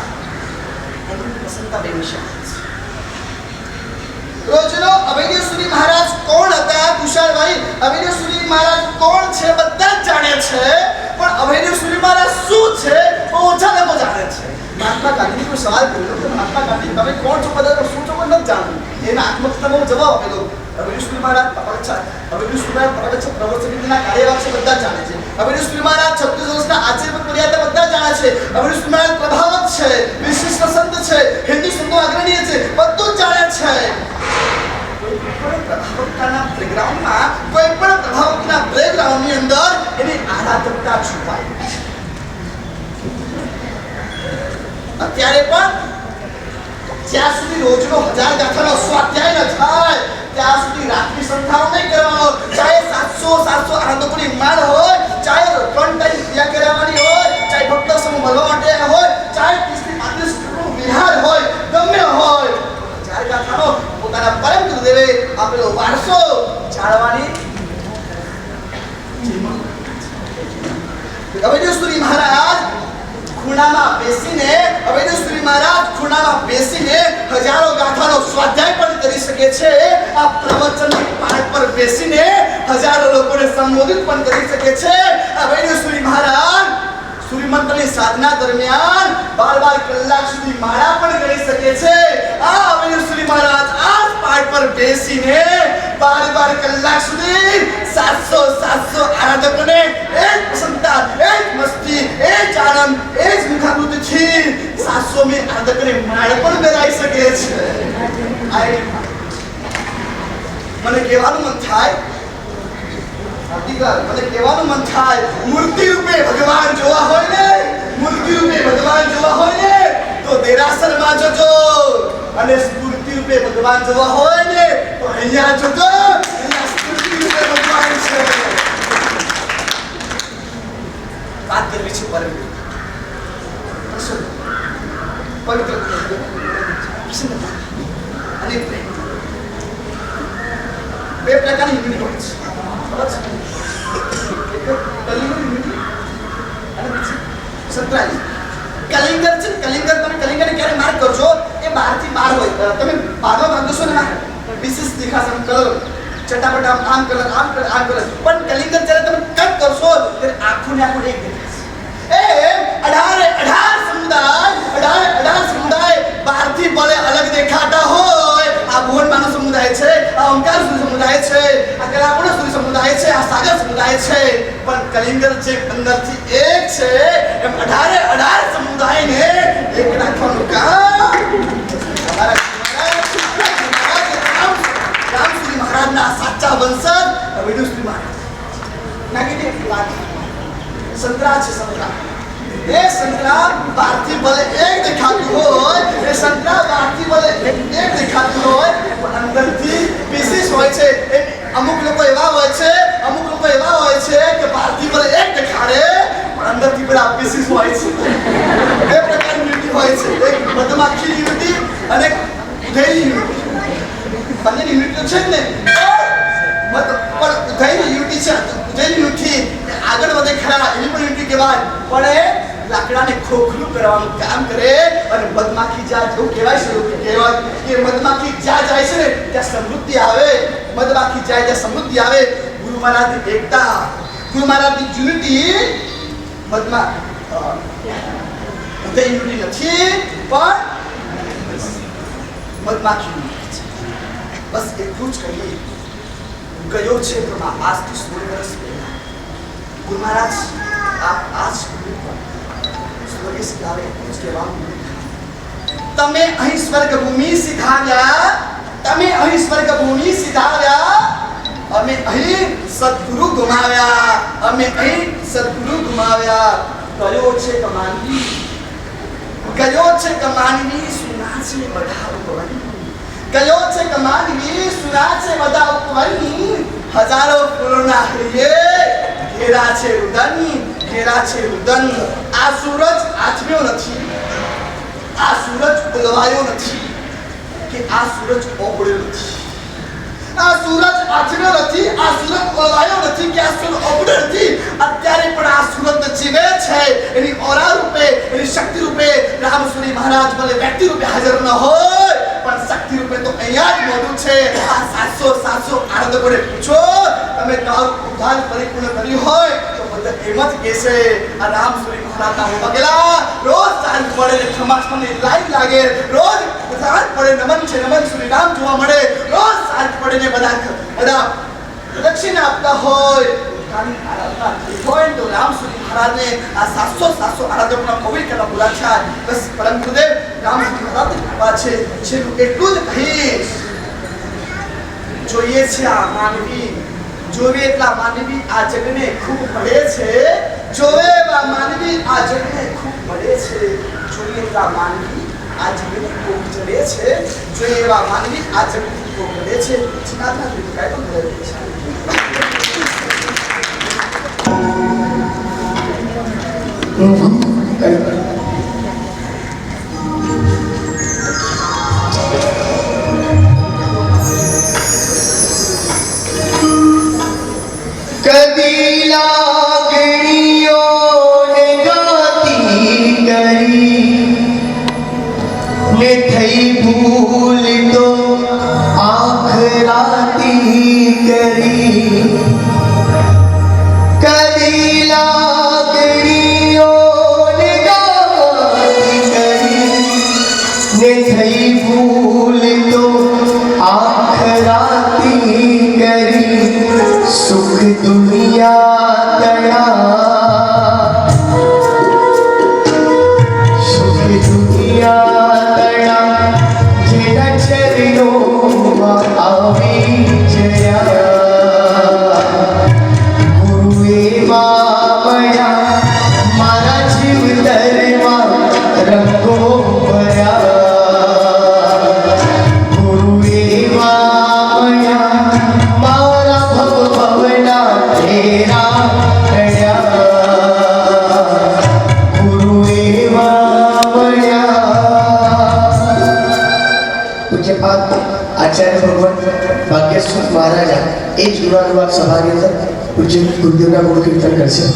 Speaker 5: એમની પ્રસન્નતા બેમિશાલ છે. રોજનો અવિનાશજી મહારાજ કોણ હતા તુષારભાઈ? અવિનાશજી મહારાજ કોણ છે બધા જ જાણે છે, પણ અવિનાશજી મહારાજ શું છે બહુ ઓછા લોકો જાણે છે. મહાત્મા ગાંધીજી કોઈ સવાલ કર્યો કે મહાત્મા ગાંધી તમે કોણ છો બધા શું છો પણ નથી જાણવું. એના આત્મકથાનો જવાબ આપેલો. અવિનાશજી મહારાજ અવિનાશજી મહારાજ પ્રવચનના કાર્યવાહ છે બધા જાણે છે. અવિનાશજી મહારાજ 36 વર્ષના આચાર્ય પદ રહ્યા બધા જાણે છે. અવિનાશજી મહારાજ પ્રભાવક છે, વિશિષ્ટ સંત છે, હિન્દુ સંતો અગ્રણીય છે, બધું જાણે છે. કોઈ પણ પ્રભાવકના બેકગ્રાઉન્ડની અંદર એની આરાધકતા છુપાયેલી છે. અત્યારે પણ જ્યાં સુધી રોજનો 1000 ગાથાનો સ્વાધ્યાય ન થાય ત્યાં સુધી રાત્રિ સંધ્યાઓ નહીં કરવાનો. ચાહે 700 આરાધકોની માળ હોય, ચાહે 3 ટાઈમ ક્રિયા કરાવવાની હોય, ચાહે ભક્ત સમૂહ મળવા માટે હોય, ચાહે 30 થી 35 નું વિહાર હોય, ગમે હોય, 1000 ગાથાનો પોતાના પરમ ગુરુદેવે આપેલો વારસો જાળવવાની અવિનાશજી મહારાજ ખૂણામાં બેસીને હજારો ગાથાનો સ્વાધ્યાય પણ કરી શકે છે. આ પ્રવચનની પાઠ પર બેસીને હજારો લોકોને સંબોધિત પણ કરી શકે છે. અવિનાશજી મહારાજ સૂર્યમંત્રની સાધના દરમિયાન 12 કલાક સુધી માળા પણ કરી શકે છે. આ અવિનાશજી મહારાજ આ પાઠ પર બેસીને 12 કલાક સુધી 700 આરાધકોને એક પ્રસન્નતા, એક મસ્તી, એક આનંદ, એક મુખાકૃતિથી 700મી આરાધકોને માળ પણ કરાવી શકે છે. મને કહેવાનું મન થાય મૂર્તિ રૂપે ભગવાન જોવા હોય ને તો દેરાસરમાં જજો, અને સ્ફૂર્તિ રૂપે ભગવાન જોવા હોય ને તો અહીંયા જજો. અહીંયા સ્ફૂર્તિ રૂપે ભગવાન છે. વાત કરવી છે પવિત્ર અને પ્રેમ. બે પ્રકારની યુનિટી હોય છે. ખબર છે? કલિંગર યુનિટી અને બીજી સંતરાજી. કલિંગર છે. તમે કલિંગરને ક્યારે માર્ક કરજો એ 12 થી 12 હોય. તમે 12 ભાગ દોશો ને વિશેષ દેખાશે કલર ચટાપટ આમ કલર પણ કલિંગર જ્યારે તમે કટ કરશો ત્યારે આખું ને આખું એક દેખાશે. એ 18 સમુદાય 12 થી ભલે અલગ દેખાતા હોય, આ ભુવન માનવ સમુદાય છે, આ ઓમકાર સૂર્ય સમુદાય છે, આ કલાપુર સૂર્ય સમુદાય છે, આ સાગર સમુદાય છે, પણ કલિંગર જે 15 થી 1 છે એમ 18 સમુદાયને એક રાખવાનું કામ રામસુરી મહારાજના સાચા વંશજ અવિનાશજી મહારાજ. નાગીની વાત સંતરા છે. એ સંતરા 12 થી ભલે એક દેખાતું હોય, પણ અંદરથી વિશેષ હોય છે. અમુક લોકો એવા હોય છે કે 12 થી ભલે એક દેખાડે પણ અંદરથી બધા વિશેષ હોય છે. બે પ્રકારની યુનિટી હોય છે. એક મધમાખી યુનિટી અને ઉધઈની યુનિટી. બંનેની યુનિટી છે જ ને, પણ ઉધઈની યુનિટી છે. ઉધઈની યુનિટી આગળ વધે ખરા એની પણ યુનિટી કહેવાય, પણ એ લાકડાને ખોખલું કરવાનું કામ કરે. અને મધમાખી જ્યાં જેવું કહેવાય કે મધમાખી જ્યાં જાય છે ને ત્યાં સમૃદ્ધિ આવે. ગુરુ મહારાજની એકતા, ગુરુ મહારાજની યુનિટી ઉદય યુનિટી નથી, પણ મધમાખી યુનિટી છે. બસ એટલું જ કહીએ. ગયો છે પણ આજથી 16 વર્ષ પહેલા ગુરુ મહારાજ આજ તમે અહીં સ્વર્ગભૂમિ સિધાવ્યા, અમે અહીં સદગુરુ ગુમાવ્યા. કયો છે કમાનવી ગયો છે કમાનવી સુના છે બધા ઉપવન ગયો છે કમાનવી સુના છે બધા ઉપવન હજારો ફૂલોના હૈયે ઘેરા છે રુદન ઘેરા છે રુદન આ સૂરજ આથમ્યો નથી આ સૂરજ ઉલવાયો નથી કે આ સૂરજ ઓગળ્યો નથી આ સૂરજ આથમ્યો નથી આ સૂરજ ઓલવાયો નથી કે આ સૂરજ ઓગળ્યો નથી અત્યારે પણ આ સૂરજ જીવે છે એની ઓરા રૂપે એની શક્તિ રૂપે રામસુરી મહારાજ ભલે વ્યક્તિ રૂપે હાજર ન હોય પણ શક્તિ રૂપે તો અહીંયા જ મોડું છે આ 700 આનંદ કોને પૂછો તમે તારું ઉદ્ધાર પરિપૂર્ણ કર્યું હોય તો બધા એમ જ કહેશે આ રામસુરી મહારાજના હું બગેલા રોજ સાંજ પડે ને ખમાસની લાઈન લાગે રોજ સાંજ પડે નમન છે નમન શ્રી રામ જોવા મળે રોજ સાંજ પડે ને બધા દક્ષિણા આપતા હોય કાની આરાધના થઈ હોય તો રામસુરી મહારાજને આ 700 આરાધકોના કોવિલ કરવા બોલાવ્યા બસ પરમ ગુરુદેવ રામસુરી મહારાજની કૃપા છે છેલ્લું એટલું જ કહીશ જોઈએ છે આ માનવી જોવે એટલા માનવી આ જગને ખૂબ મળે છે જોવે એવા માનવી આ જગને ખૂબ મળે છે જોઈએ એટલા માનવી આ જગને ખૂબ ચડે છે જોઈએ એવા માનવી આ જગને ખૂબ મળે છે ચિંતા નથી કાઈ પણ મળે છે
Speaker 6: કદી લાગણીઓ ને ગાતી કરી ને થઈ ભૂલ તો આખરાતી કરી કદી લાગણીઓ ને ગાતી કરી ને થઈ ભૂલ તો આખરાતી કરી સુખ દુનિયા તણા સુખ દુનિયા તણા જેના ચરણોમાં આવી જયા ગુરુએ માયા મારા જીવતરમાં રંગો ભર્યા ગુરુએ માયા મારા ભવના તેરા રહ્યા ગુરુએ પૂજ્યપાદ આચાર્ય ભગવાન ભાગ્યસ્વરૂપ મહારાજા એ જ ગુરુવાદ સભાની અંદર પૂજ્ય ગુરુદેવના ગુણ કીર્તન કરશે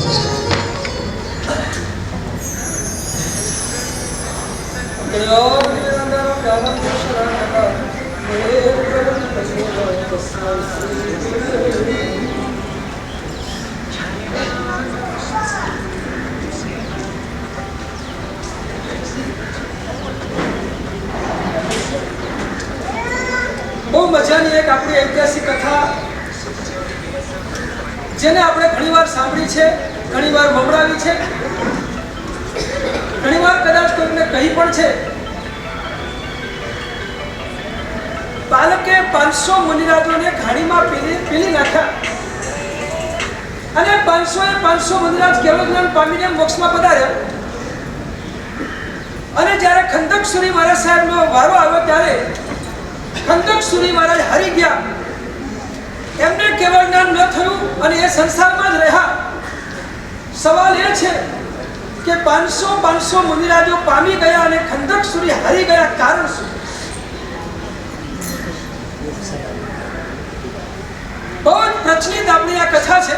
Speaker 7: બહુ મજાની એક આપણી ઐતિહાસિક કથા જેને આપણે ઘણીવાર સાંભળી છે ઘણીવાર મમરાવી છે ઘણીવાર કદાચ કોઈને કહી પણ છે બાલકે 500 મુનિરાજોને ખાણીમાં પીલી નાખ્યા અને 500 મુનિરાજ કેવળ જ્ઞાન પામીને મોક્ષમાં પધાર્યા અને જ્યારે ખંડક સુરી મહારાજ સાહેબનો વારો આવ્યો ત્યારે ખંડક સુરી મહારાજ હારી ગયા એમને કેવળ જ્ઞાન ન થયું અને એ સંસારમાં જ રહ્યા સવાલ એ છે કે 500 મુનિરાજો પામી ગયા અને ખંડક સુરી હારી ગયા કારણ શું બહુ જ પ્રચલિત આપણી આ કથા છે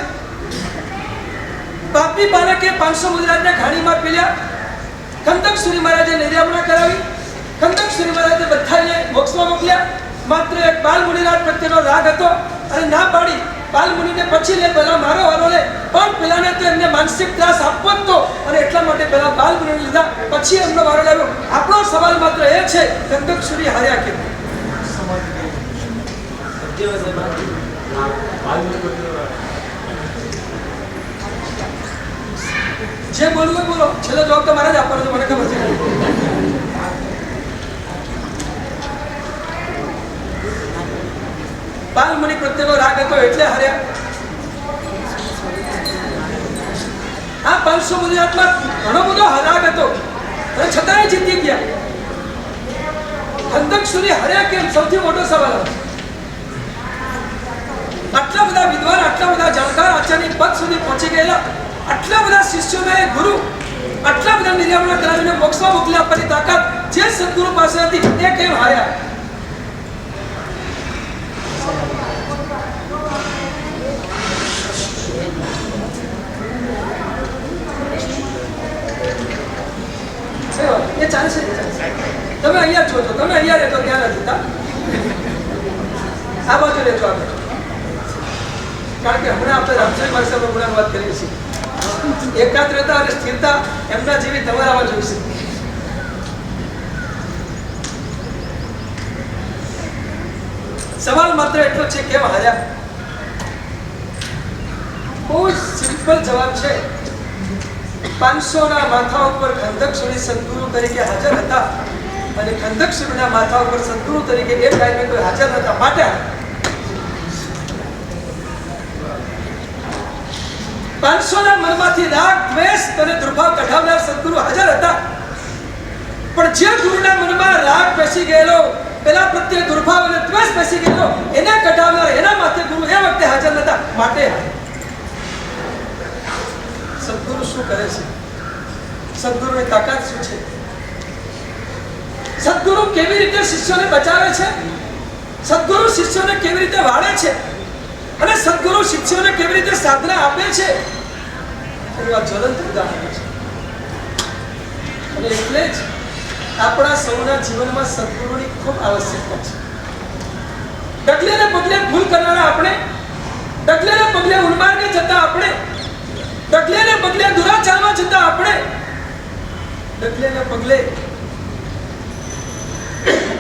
Speaker 7: પાપી બાળકે 500 મુનિરાજને ખાણીમાં પીલ્યા ખંડક સુરી મહારાજે નિર્યામણા કરાવી ખંડક સુરી મહારાજે બધાને મોક્ષમાં મોકલ્યા માત્ર એક બાલ મુનિરાજ પ્રત્યેનો રાગ હતો અને ના પાડી બાલ મુનિને પછી લે પહેલા મારો વારો લે પણ પેલાને તો એમને માનસિક ત્રાસ આપવો જ તો અને એટલા માટે પહેલા બાલ મુનિને લીધા પછી એમનો વારો લાવ્યો આપણો સવાલ માત્ર એ છે ખંડક સુરી હાર્યા કેમ જે બોલવું બોલો છેલ્લો જવાબ તો મારે જ આપવાનો છે મને ખબર છે બાલ મુનિ પ્રત્યેનો રાગ હતો એટલે હાર્યા આ 500 મુનિરાજમાં ઘણો બધો રાગ હતો અને છતાંય જીતી ગયા. ખંદક સુરી હાર્યા કેમ? સૌથી મોટો સવાલ હતો. આટલા બધા વિદ્વાન, આટલા બધા જાણકાર, આચાર્ય પદ સુધી પહોંચી ગયેલા, આટલા બધા શિષ્યોને ગુરુ, આટલા બધા નિર્યામણ કરાવીને મોક્ષમાં મોકલી આપવાની તાકાત જે સદગુરુ પાસે હતી, એ કેમ હાર્યા? એ ચાલશે. તમે અહીંયા છો તો તમે અહીંયા રહેતો ત્યાં નથી તા આ બાજુ રહેજો આપણે, કારણ કે હમણાં આપણે રામચંદ્ર માર્ગ ગુણાની વાત કરીએ છીએ. એકાગ્રતા અને સ્થિરતા એમના જેવી તમારામાં જોઈશે. સવાલ માત્ર એટલો છે, કેમ હાર્યા? બહુ સિમ્પલ જવાબ છે. 500 ના માથા ઉપર ખંદક સુરી સદગુરુ તરીકે હાજર હતા અને ખંદક સુરીના માથા ઉપર સદગુરુ તરીકે એ ટાઈમે કોઈ હાજર નતા, માટે 500 ના મનમાંથી રાગ, દ્વેષ અને દુર્ભાવ કઢાવનાર સદગુરુ હાજર હતા. પણ જે ગુરુના મનમાં રાગ બેસી ગયેલો, પેલા પ્રત્યે દુર્ભાવ અને દ્વેષ બેસી ગયેલો, એને કઢાવનાર એના માથે ગુરુ એ વખતે હાજર નતા, માટે સદગુરુ શું કરે છે? સદગુરુની તાકાત શું છે? સદગુરુ કેવી રીતે શિષ્યોને બચાવે છે? સદગુરુ શિષ્યોને કેવી રીતે વાળે છે? અને સદગુરુ શિષ્યોને કેવી રીતે સાધના આપે છે? એનું આ જ્વલંત ઉદાહરણ છે. અને એટલે જ આપણા સૌના જીવનમાં સદગુરુની ખૂબ આવશ્યકતા છે. ડગલે ને પગલે ભૂલ કરનારા આપણે, ડગલે ને પગલે ઉન્માર્ગે જતા આપણે, ડગલે ને પગલે દુરાચારમાં જતા આપણે, ડગલે ને પગલે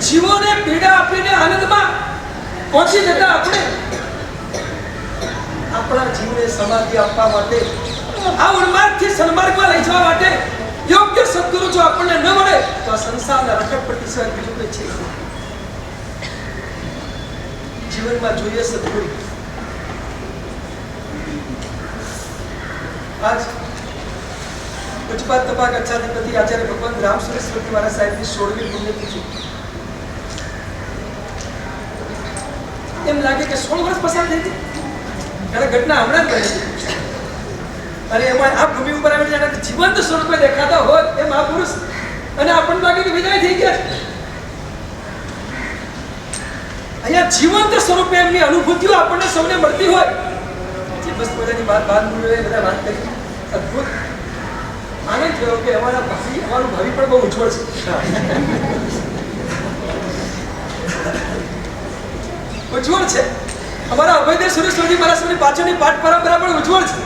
Speaker 7: જીવોને પીડા આપીને આનંદમાં પહોંચી જતા આપણે, આપણા જીવને સમાધિ આપવા માટે, આ ઉન્માર્ગથી સન્માર્ગમાં લઈ જવા માટે યોગ્ય સદગુરુ જો આપણને ન મળે તો આ સંસારના રખડપટ્ટી સિવાય બીજું કંઈ છે. જીવનમાં જોઈએ સદગુરુ. આજ પૂજપાત તપા ગચ્છાધિપતિ આચાર્ય ભગવાન રામ સુરેશ્વરજી મહારાજ સાહેબની 16મી પુણ્યતિથિ. એમ લાગે કે 16 વર્ષ પસાર થઈ ગઈ, ત્યારે ઘટના હમણાં જ બની. અને એમાં આ ભૂમિ ઉપર આવીને જાણે જીવંત સ્વરૂપે દેખાતા હોય એ મહાપુરુષ, અને આપણને લાગે કે વિદાય થઈ ગયા. અહીંયા જીવંત સ્વરૂપે એમની અનુભૂતિઓ આપણને સૌને મળતી હોય. બસ બધાની વાત મૂળવે બધા વાત કરી. અદ્ભુત આનંદ થયો કે અમારું ભાવિ પણ બહુ ઉજ્જવળ છે. ઉજ્જવળ છે. અમારા અભયદેવ સુરેશ્વરજી મહારાજની પાછળની પાઠ પરંપરા પણ ઉજ્જવળ છે.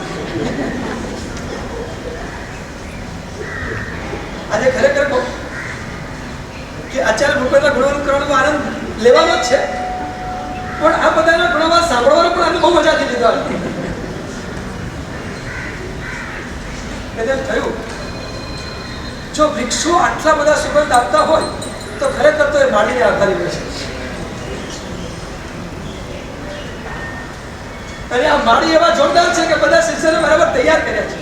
Speaker 7: આજે ખરેખર કહું કે આચાર્ય ભૂપેન્દ્ર ગુણવંત કરવાનો આનંદ લેવાનો જ છે, પણ આ બધાના ગુણવાદ સાંભળવાનો પણ આજે બહુ મજાથી લીધો. એને થયું જો વૃક્ષો આટલા બધા સુગંધ આપતા હોય તો ખરેખર તો એ માળીને આભારી હોય છે. અને આ માળી એવા જોરદાર છે કે બધા શિષ્યોને બરાબર તૈયાર કર્યા છે.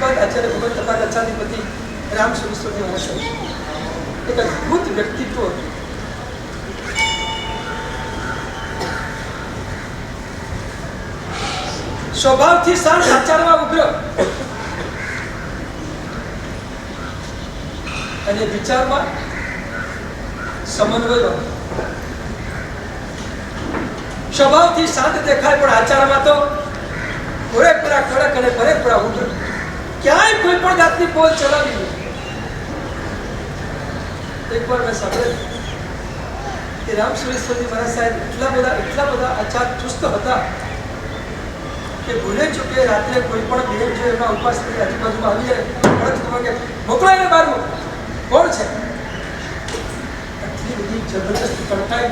Speaker 7: આચાર્ય ભગવત તપા ગચ્છાધિપતિ રામ સુરેશ્વરજી મહારાજ એક અદ્ભુત વ્યક્તિત્વ હતું. સ્વભાવથી શાંત, આચારમાં ઉગ્ર અને વિચારમાં સમન્વય. સ્વભાવથી શાંત દેખાય પણ આચારમાં તો પૂરેપૂરા કડક અને પૂરેપૂરા ઉગ્ર. ક્યાંય કોઈ પણ જાતની પોલ ચલાવી નહીં. એકવાર મેં સાંભળ્યું કે રામ સુરેશ્વરજી મહારાજ સાહેબ એટલા બધા આચાર ચુસ્ત હતા કે ભૂલે ચૂકે રાત્રે કોઈ પણ બેન જો એમના ઉપવાસ કરી આજુબાજુમાં આવી જાય કે મોકલો એને બહાર, કોણ છે? આટલી બધી જબરદસ્ત કડકાઈ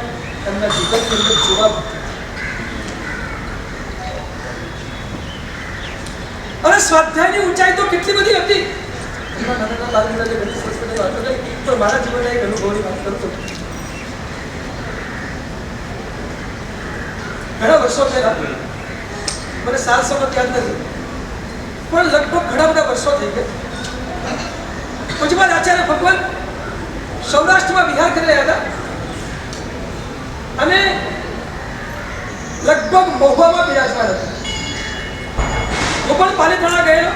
Speaker 7: એમના જીવનની અંદર જોવા મળતી. અને સ્વાધ્યાયની ઊંચાઈ તો કેટલી બધી હતી. નાના બાળકોને ઘણી સરસ બધી વાતો કરી, પણ મારા જીવનના એક અનુભવની વાત કરતો. ઘણા વર્ષો પહેલા, મને સાલ સમય યાદ નથી, પણ લગભગ ઘણા બધા વર્ષો થઈ ગયા. પછી બાદ આચાર્ય ભગવાન સૌરાષ્ટ્રમાં વિહાર કરી રહ્યા હતા અને લગભગ મહુવામાં બિરાજમાન હતા. હું પણ પાલીતાણા ગયેલો,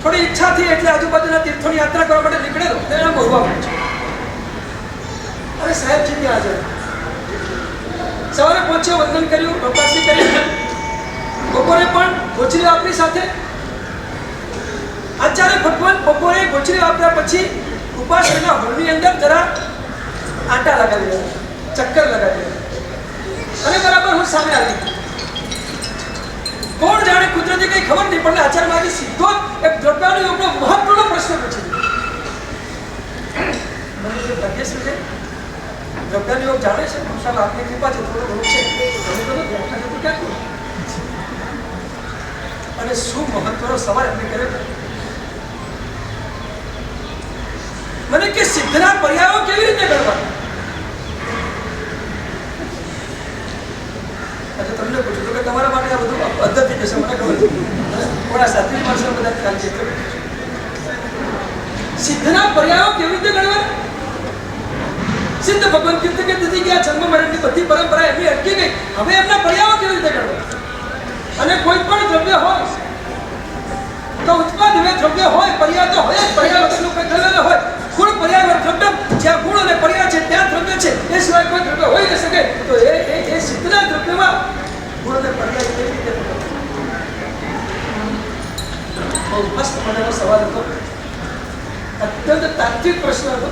Speaker 7: થોડી ઈચ્છા થઈ એટલે આજુબાજુના તીર્થોની યાત્રા કરવા માટે નીકળેલો. તેના મહુવામાં અને સાહેબજી ત્યાં હાજર. સવારે પહોંચ્યો, વંદન કર્યું, નૌકાસી કરી, બપોરે પણ ગોચરી આપણી સાથે. આચાર્ય ભગવાન બપોરે ગોચરી આપ્યા પછી ઉપાસના હોલની અંદર જરા આંટા લગાવી રહ્યા, ચક્કર લગાવી રહ્યા અને બરાબર હું સામે આવી. કોણ જાણે કુદરતી કઈ ખબર નહીં પણ આચાર્ય માજી સીધો એક દ્રવ્યાનુયોગનો મહત્વનો પ્રશ્ન પૂછી દીધો. મને જે ભાગ્યશ્રી છે દ્રવ્યાનુયોગ જાણે છે, માશાલ્લાહ આપની કૃપા છે, થોડું ઘણું છે, ઘણું બધું ધ્યાન રાખવું ક્યાં અને શું મહત્વનો સવાલ એમને કર્યો. મને કે સિદ્ધના પર્યાયો કેવી રીતે કરવા? આજે તમને પૂછ્યું કે તમારા માટે આ બધું પદ્ધતિ જશે, મને ખબર છે પણ આ સાત્વિક માણસો બધા ખ્યાલ છે. સિદ્ધના પર્યાયો કેવી રીતે ગણવા? સિદ્ધ ભગવાન કીર્તિ કે દીધી ગયા જન્મ મરણની બધી પરંપરા એમની અટકી ગઈ. હવે એમના પર્યાયો કેવી રીતે ગણવા? અને કોઈ પણ દ્રવ્ય હોય તો ઉત્પાદન દ્રવ્ય હોય, પર્યાય તો હોય જ. પર્યાય વગરનું કોઈ દ્રવ્ય હોય. ગુણ પર્યાય દ્રવ્ય, જ્યાં ગુણ અને પર્યાય છે ત્યાં દ્રવ્ય છે, એ સિવાય કોઈ દ્રવ્ય હોઈ ન શકે. તો એ સિદ્ધના દ્રવ્યમાં ગુણ અને પર્યાય કેવી રીતે? બહુ મસ્ત મજાનો સવાલ હતો, અત્યંત તાત્વિક પ્રશ્ન હતો.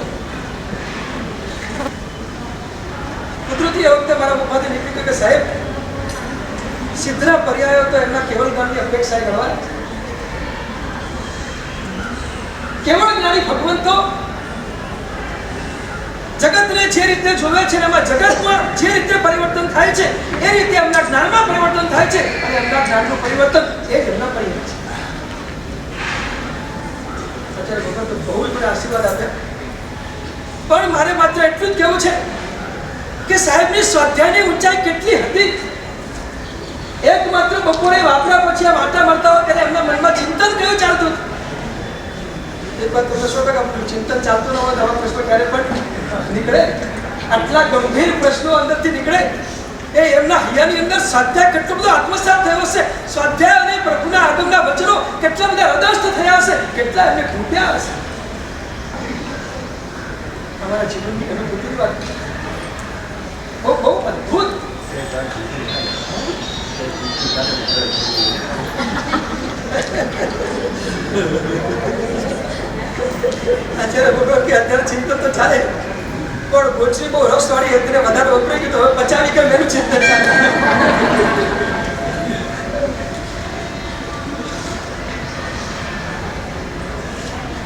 Speaker 7: કુદરતી આ વખતે મારા મુખમાંથી નીકળ્યું કે સાહેબ સિદ્ધના પર્યાયો તો એમના કેવલ જ્ઞાનની અપેક્ષાએ ગણવા. કેવળ જ્ઞાની ભગવંતો જગતને જે રીતે જોવે છે એમાં જગતમાં જે રીતે પરિવર્તન થાય છે એ રીતે એમના જ્ઞાનમાં પરિવર્તન થાય છે અને એમના જ્ઞાનનું પરિવર્તન એ જ એમના પર્યાય છે. અત્યારે ભગવંતો બહુ જ મને આશીર્વાદ આપ્યા, પણ મારે માત્ર એટલું જ કહેવું છે કે સાહેબની સ્વાધ્યાયની ઊંચાઈ કેટલી હતી. એક માત્ર બપોરે વાપર્યા પછી આ વાટા મારતા હોય ત્યારે એમના મનમાં ચિંતન કયું ચાલતું હતું? એક વાત તમને 100% ચિંતન ચાલતું ન હોય આવા પ્રશ્નો ક્યારે પણ નીકળે? આટલા ગંભીર પ્રશ્નો અંદરથી નીકળે એ એમના હૈયાની અંદર સ્વાધ્યાય કેટલો બધો આત્મસાત થયો હશે, સ્વાધ્યાય અને પ્રભુના આગમના વચનો કેટલા બધા હૃદયસ્થ થયા હશે, કેટલા એમને ઘૂંટ્યા હશે. અમારા જીવનની અનુભૂતિની વાત બહુ બહુ અદ્ભુત. અત્યારે ચિંતન તો ચાલે પણ ગોચરી બહુ રસવાળી હતી, વધારે વપરાઈ ગયું તો હવે પચાવી કે મેરું ચિંતન ચાલે.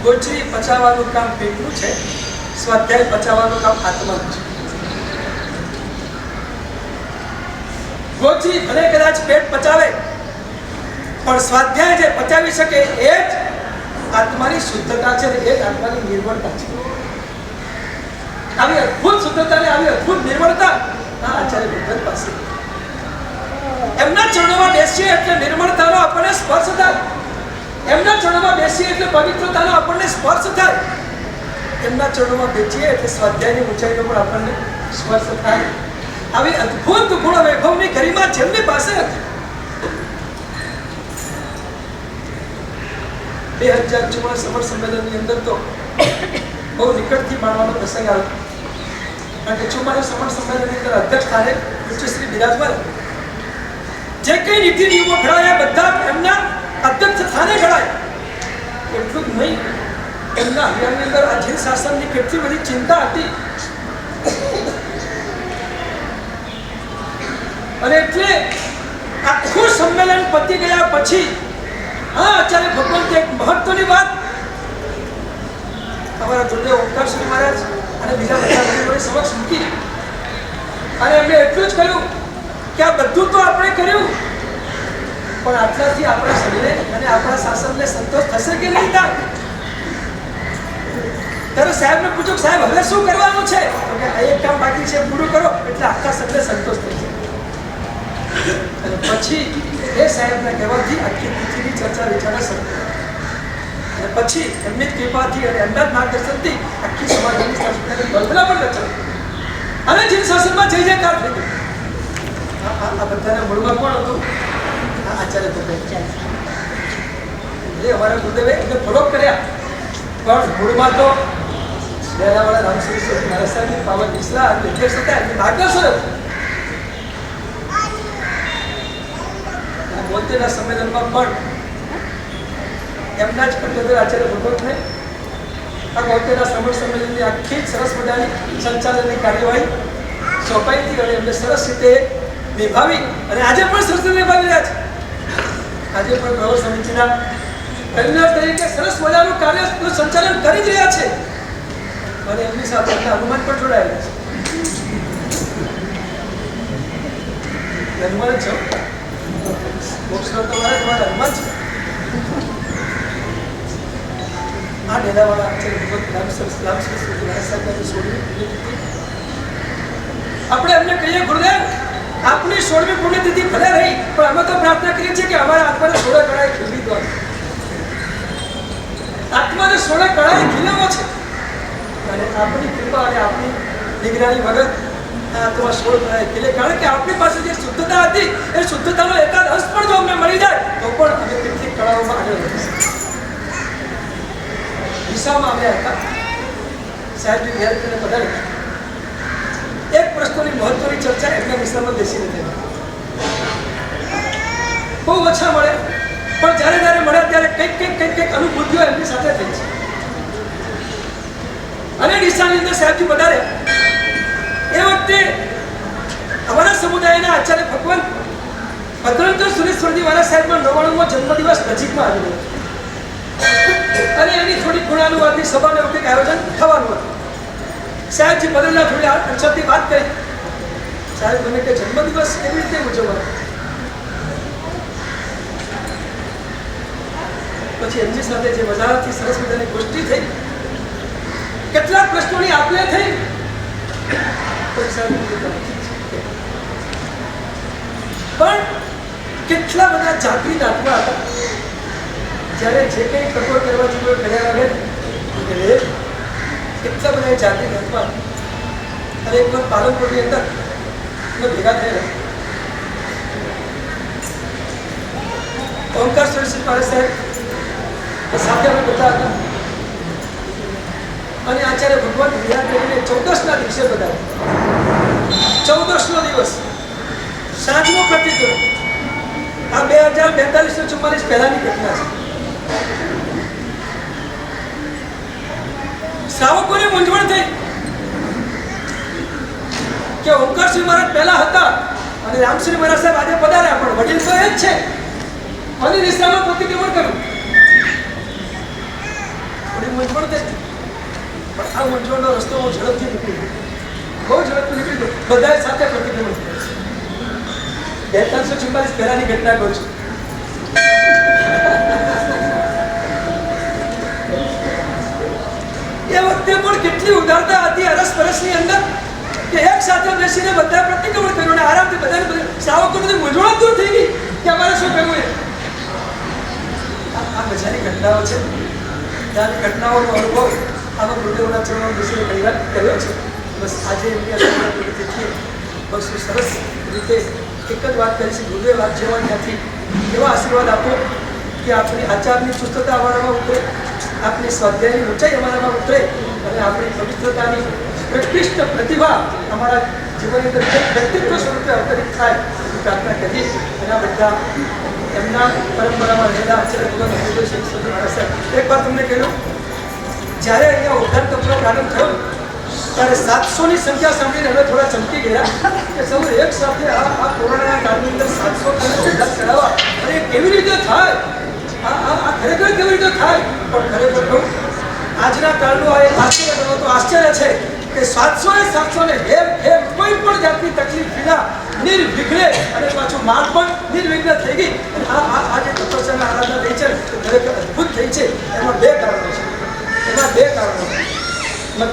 Speaker 7: ગોચરી પચાવવાનું કામ પેટનું છે, સ્વાધ્યાય પચાવવાનું કામ આત્માનું છે. ગોચરી ભલે કદાચ પેટ પચાવે પણ સ્વાધ્યાય જે પચાવી શકે એ જ આત્માની શુદ્ધતા છે, એ જ આત્માની નિર્મળતા છે. આવી અદ્ભુત શુદ્ધતા ને આવી અદ્ભુત નિર્મળતા આચાર્ય ભગવત પાસે. એમના ચરણોમાં બેસીએ એટલે નિર્મળતાનો આપણને સ્પર્શ થાય. એમના ચરણોમાં બેસીએ એટલે પવિત્રતાનો આપણને સ્પર્શ થાય. એમના ચરણોમાં બેસીએ એટલે સ્વાધ્યાયની ઊંચાઈનો પણ આપણને સ્પર્શ થાય. આવી અદ્ભુત ગુણ વૈભવની ગરિમા જેમની પાસે હતી. 2014 સમર સંમેલનની અંદર તો બહુ નિકટથી માણવાનો પ્રસંગ આવ્યો, કારણ કે 44 સમર સંમેલનની અંદર અધ્યક્ષ સ્થાને ઉચ્ચશ્રી બિરાજમાન. જે કઈ નીતિ નિયમો ઘડાયા બધા એમના અધ્યક્ષ સ્થાને ઘડાયા. એટલું જ નહીં, એમના હૈયાની અંદર આ જીન શાસનની કેટલી બધી ચિંતા હતી. અને એટલે આખું સંમેલન પતી ગયા પછી આચાર્ય ભગવાન એક મહત્વની વાત અમારા ગુરુદેવ ઓમકાર શ્રી મહારાજ અને બીજા બધા ગુરુઓની સમક્ષ મૂકી અને એમણે એટલું જ કહ્યું કે આ બધું તો આપણે કર્યું પણ આટલાથી આપણા શરીરે અને આપણા શાસનને સંતોષ થશે કે નહીં થાય? ત્યારે સાહેબને પૂછ્યું સાહેબ હવે શું કરવાનું છે? તો કે એક કામ બાકી છે, પૂરું કરો એટલે આખા શરીરે સંતોષ થઈ જાય. અને પછી એ સાહેબના કહેવાથી આખી તિથિની ચર્ચા વિચારણા શરૂ કરી. અને પછી એમની જ કૃપાથી અને એમના જ માર્ગદર્શનથી આખી સમાજની સંસ્કૃતિની કલ્પના પણ રચાઈ. અને જીન શાસનમાં જય જયકાર થઈ ગયો. આ બધાના મૂળમાં કોણ હતું? આ આચાર્ય ભગવાન. એ અમારા ગુરુદેવે એમને ફોલો કર્યા, પણ મૂળમાં તો ડેરાવાળા રામશ્રી નરસાની પાવન મિશ્રા અને અધ્યક્ષ હતા, એમની માર્ગદર્શન હતું. અને 72ના સંમેલનમાં પણ એમના જ પંડિત આચાર્ય ભગવતને આ 72ના સંમેલનની આખી સરસ મજાની સંચાલનની કાર્યવાહી સોંપાઈ હતી અને એમને સરસ રીતે નિભાવી અને આજે પણ સરસ રીતે નિભાવી રહ્યા છે. આજે પણ પ્રવર સમિતિના કન્વીનર તરીકે સરસ મજાનું કાર્યનું સંચાલન કરી જ રહ્યા છે અને એમની સાથે એમના હનુમાન પણ જોડાયેલા છે. હનુમાન જ છો, મોક્ષનો તમારા હનુમાન છે. આ ડેરાવાળા આચાર્ય ભગવત આપણે એમને કહીએ ગુરુદેવ આપની 16મી પુણ્યતિથિ ભલે રહી, પણ અમે તો પ્રાર્થના કરીએ છીએ કે અમારા આત્માને 16 કળાએ ખીલવી દો. આત્માને 16 કળાએ ખીલવો છે અને આપની કૃપા અને આપની નિગરાની વગર આ આત્મા 16 કળાએ ખીલે. કારણ કે આપની પાસે જે શુદ્ધતા હતી એ શુદ્ધતાનો એકાદ અંશ પણ જો અમને મળી જાય તો પણ અમે કેટલીક કળાઓમાં આગળ વધીશું. દિશામાં આવ્યા હતા સાહેબની ઘેર કરીને પધાર્યા. એક પ્રશ્નની મહત્વની ચર્ચા એમના વિષયમાં બેસીને થઈ. બહુ ઓછા મળે, પણ જ્યારે જ્યારે મળ્યા ત્યારે કંઈક અનુભૂતિઓ એમની સાથે થઈ છે. અને ડીસાની અંદર સાહેબજી પધાર્યા એ વખતે અમારા સમુદાયના આચાર્ય ભગવાન ભદ્રંતર સુરેશ્વરજી વાળા સાહેબનો 99મો જન્મદિવસ નજીકમાં આવેલો હતો અને એની થોડી ગુણાનુવાદની સભાને કંઈક આયોજન થવાનું હતું. સાહેબજી બદલના થોડી અક્ષરથી વાત કરી. સાહેબ મને કે જન્મદિવસ કેવી રીતે ઉજવવાનો? પછી એમની સાથે જે વજારતથી સરસ મજાની ગોષ્ઠી થઈ, કેટલાક પ્રશ્નોની આપલે થઈ. પછી સાહેબ પણ કેટલા બધા જાગૃત આત્મા હતા. જ્યારે જે કંઈ કઠોર કરવા જેવું કર્યા વગર કેટલા બધા જાગૃત આત્મા અને એક વાર પાલનપુરની અંદર ભેગા થયેલા. ઓમકાર સુરેશ્વર પારેખ સાહેબ સાથે અમે બધા હતા અને આચાર્ય ભગવાન વિહાર કરીને 14ના દિવસે બધા 14નો દિવસ સાંજનો પ્રતિક્રમ. આ 2042-44 પહેલાની ઘટના છે. શ્રાવકોને મૂંઝવણ થઈ કે ઓમકારસિંહ મહારાજ પહેલા હતા અને રામસિંહ મહારાજ સાહેબ આજે પધાર્યા, પણ વડીલ તો એ જ છે. અને દિશામાં પ્રતિક્રમણ કર્યું. થોડી મૂંઝવણ થઈ, પણ આ મૂંઝવણનો રસ્તો બહુ ઝડપથી નીકળી ગયો. બહુ ઝડપથી નીકળી ગયો. બધાએ સાથે પ્રતિક્રમણ કર્યું. 4344 પહેલાની ઘટના કહું છું. એ વખતે પણ કેટલી ઉદારતા હતી અરસપરસની અંદર કે એક સાથે બેસીને બધા પ્રતિક્રમણ કર્યું અને આરામથી બધાને શ્રાવકોની મૂંઝવણ દૂર થઈ ગઈ કે અમારે શું કરવું. આ મજાની ઘટનાઓ છે. ત્યાંની ઘટનાઓનો અનુભવ આમાં ગુરુદેવના ચરણોમાં બેસીને પરિવાર કર્યો છે. બસ આજે એમની બસ સરસ રીતે એક જ વાત કરી છે. ગુરુદેવ આપ જેવા ત્યાંથી એવા આશીર્વાદ આપો કે આપણી આચારની ચુસ્તતા અમારામાં ઉતરે, આપની સ્વાધ્યાયની ઊંચાઈ અમારામાં ઉતરે અને આપણી પવિત્રતાની પ્રતિષ્ઠ પ્રતિભા અમારા જીવનની અંદર વ્યક્તિત્વ સ્વરૂપે અવતરિત થાય એવી પ્રાર્થના કરી. અને આ બધા એમના પરંપરામાં રહેલા આચાર્ય ભગવાન એક વાર તમને કહ્યું, જ્યારે અહીંયા ઉદ્ધાર તંત્ર પ્રારંભ થયો ત્યારે 700ની સંખ્યા સાંભળીને હવે થોડા ચમકી ગયા કે સૌ એક સાથે આ કોરોનાના કાળની અંદર 700 કરાવવા અને કેવી રીતે થાય, આ ખરેખર કેવી રીતે થાય. પણ ખરેખર કહું આજના કાળનું આ એક આશ્ચર્ય તો આશ્ચર્ય છે કે 700 ને કોઈ પણ જાતની તકલીફ વિના નિર્વિઘ્ને અને પાછું માર્ગ પણ નિર્વિઘ્ન થઈ ગઈ. આ જે તપસ્યાના આરાધના થઈ છે ખરેખર અદભુત થઈ છે. એમાં બે કારણો છે.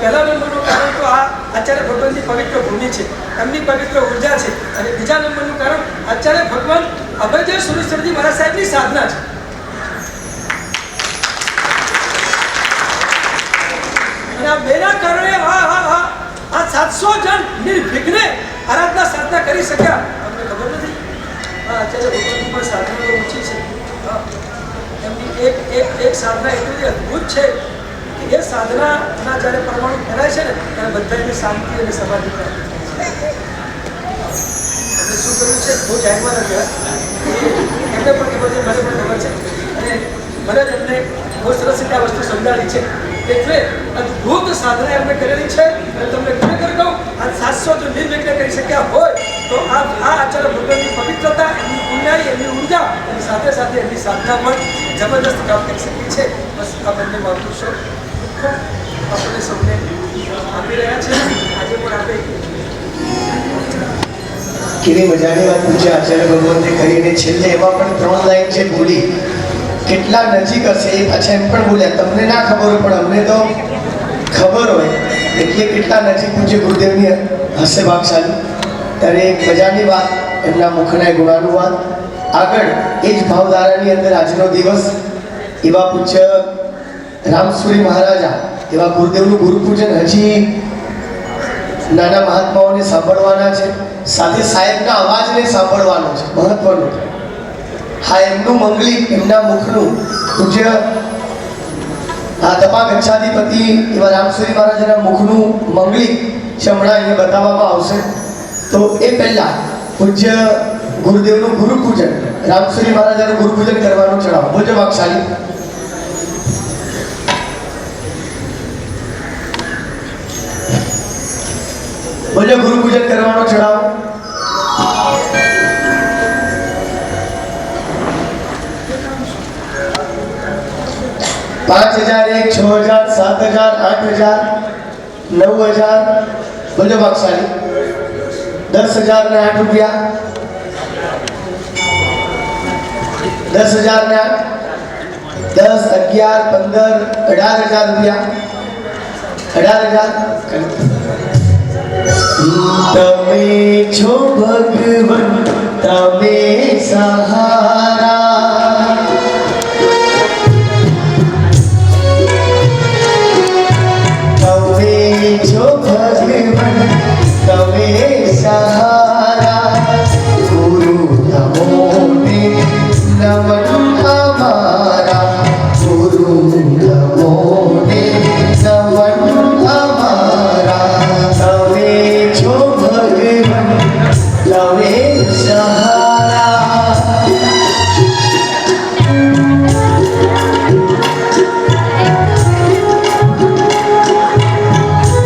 Speaker 7: પહેલા નંબરનું કારણ તો આ આચાર્ય ભગવાનની પવિત્ર ભૂમિ છે, એમની પવિત્ર ઉર્જા છે. અને બીજા નંબરનું કારણ આચાર્ય ભગવાન અભયદેવ સુરેશ્વરજી મહારાજ સાહેબની સાધના છે. અને આ બેના કારણે આ 700 જણ નિર્વિઘ્ને આરાધના સાધના કરી શક્યા. તમને ખબર નથી? આચાર્ય ભગવાનની પણ સાધના ઊંચી છે. એમની એક સાધના એટલી અદ્ભુત છે કે એ સાધનાના જ્યારે પરમાણુ ફેરાય છે ને ત્યારે બધાને શાંતિ અને સમાધિ પ્રાપ્ત થાય છે. એમને શું કર્યું છે બહુ જાહેરમાં ન કહેવાય. એમને પણ ખબર છે, મને પણ ખબર છે, અને મને જ એમને બહુ સરસ રીતે આ વસ્તુ સમજાવી છે. એટલે અદ્ભુત સાધના એમને કરેલી છે. અને તમને ખરેખર કહું, આ 700 જો નિર્વિઘ્ન કરી શક્યા હોય તો આ આચાર્ય ભગવાનની પવિત્રતા, એમની પુણ્યારી, એમની ઉર્જા અને સાથે સાથે એમની સાધના પણ જબરદસ્ત કામ કરી શકી છે. બસ આ બંને મહાપુરુષો આપણને સૌને આપી રહ્યા છે. આજે પણ આપણે
Speaker 6: કેવી મજાની વાત પૂછે આચાર્ય ભગવંતે કરીને છેલ્લે એમાં પણ 3 લાઈન છે બોલી. કેટલા નજીક હશે એ પાછા એમ પણ બોલ્યા, તમને ના ખબર હોય પણ અમને તો ખબર હોય, એટલે કેટલા નજીક પૂછે ગુરુદેવની હશે ભાગશાળી. ત્યારે એક મજાની વાત એમના મુખના ગુણાનુવાદ. આગળ એ જ ભાવધારાની અંદર આજનો દિવસ એવા પૂજ્ય રામસુરી મહારાજા, એવા ગુરુદેવનું ગુરુપૂજન હજી નાના મહાત્માઓને સાંભળવાના છે. સાથે સાહેબના અવાજને સાંભળવાનો છે, મહત્વનું. હા, એમનું મંગલિક, એમના મુખનું પૂજ્ય આ તપા ગચ્છાધિપતિ એવા રામસુરી મહારાજના મુખનું મંગલિક છે, હમણાં એને બતાવવામાં આવશે. તો એ પહેલા પૂજ્ય ગુરુદેવનું ગુરુપૂજન, રામસુરી મહારાજાનું ગુરુપૂજન કરવાનું ચડાવો. બોજો ભાગશાળી. બોલો ગુરુપૂજન કરવાનો ચડાવો. ₹5000, 6000, 7000, 8000, 9000. બોલો ભાગશાળી. 10000 ને 8 રૂપિયા. 10000 ને 8, 10, 11, 15, 18000 રૂપિયા. 18000. તમે છો ભગવન, તમે સહારા. તમે છો ભગવન, તમે સહારા. ગુરુ નમોને નમન અમારા. ગુરુ નમોને નમન અમારા. તમે છો ભગવન, તમે સહારા.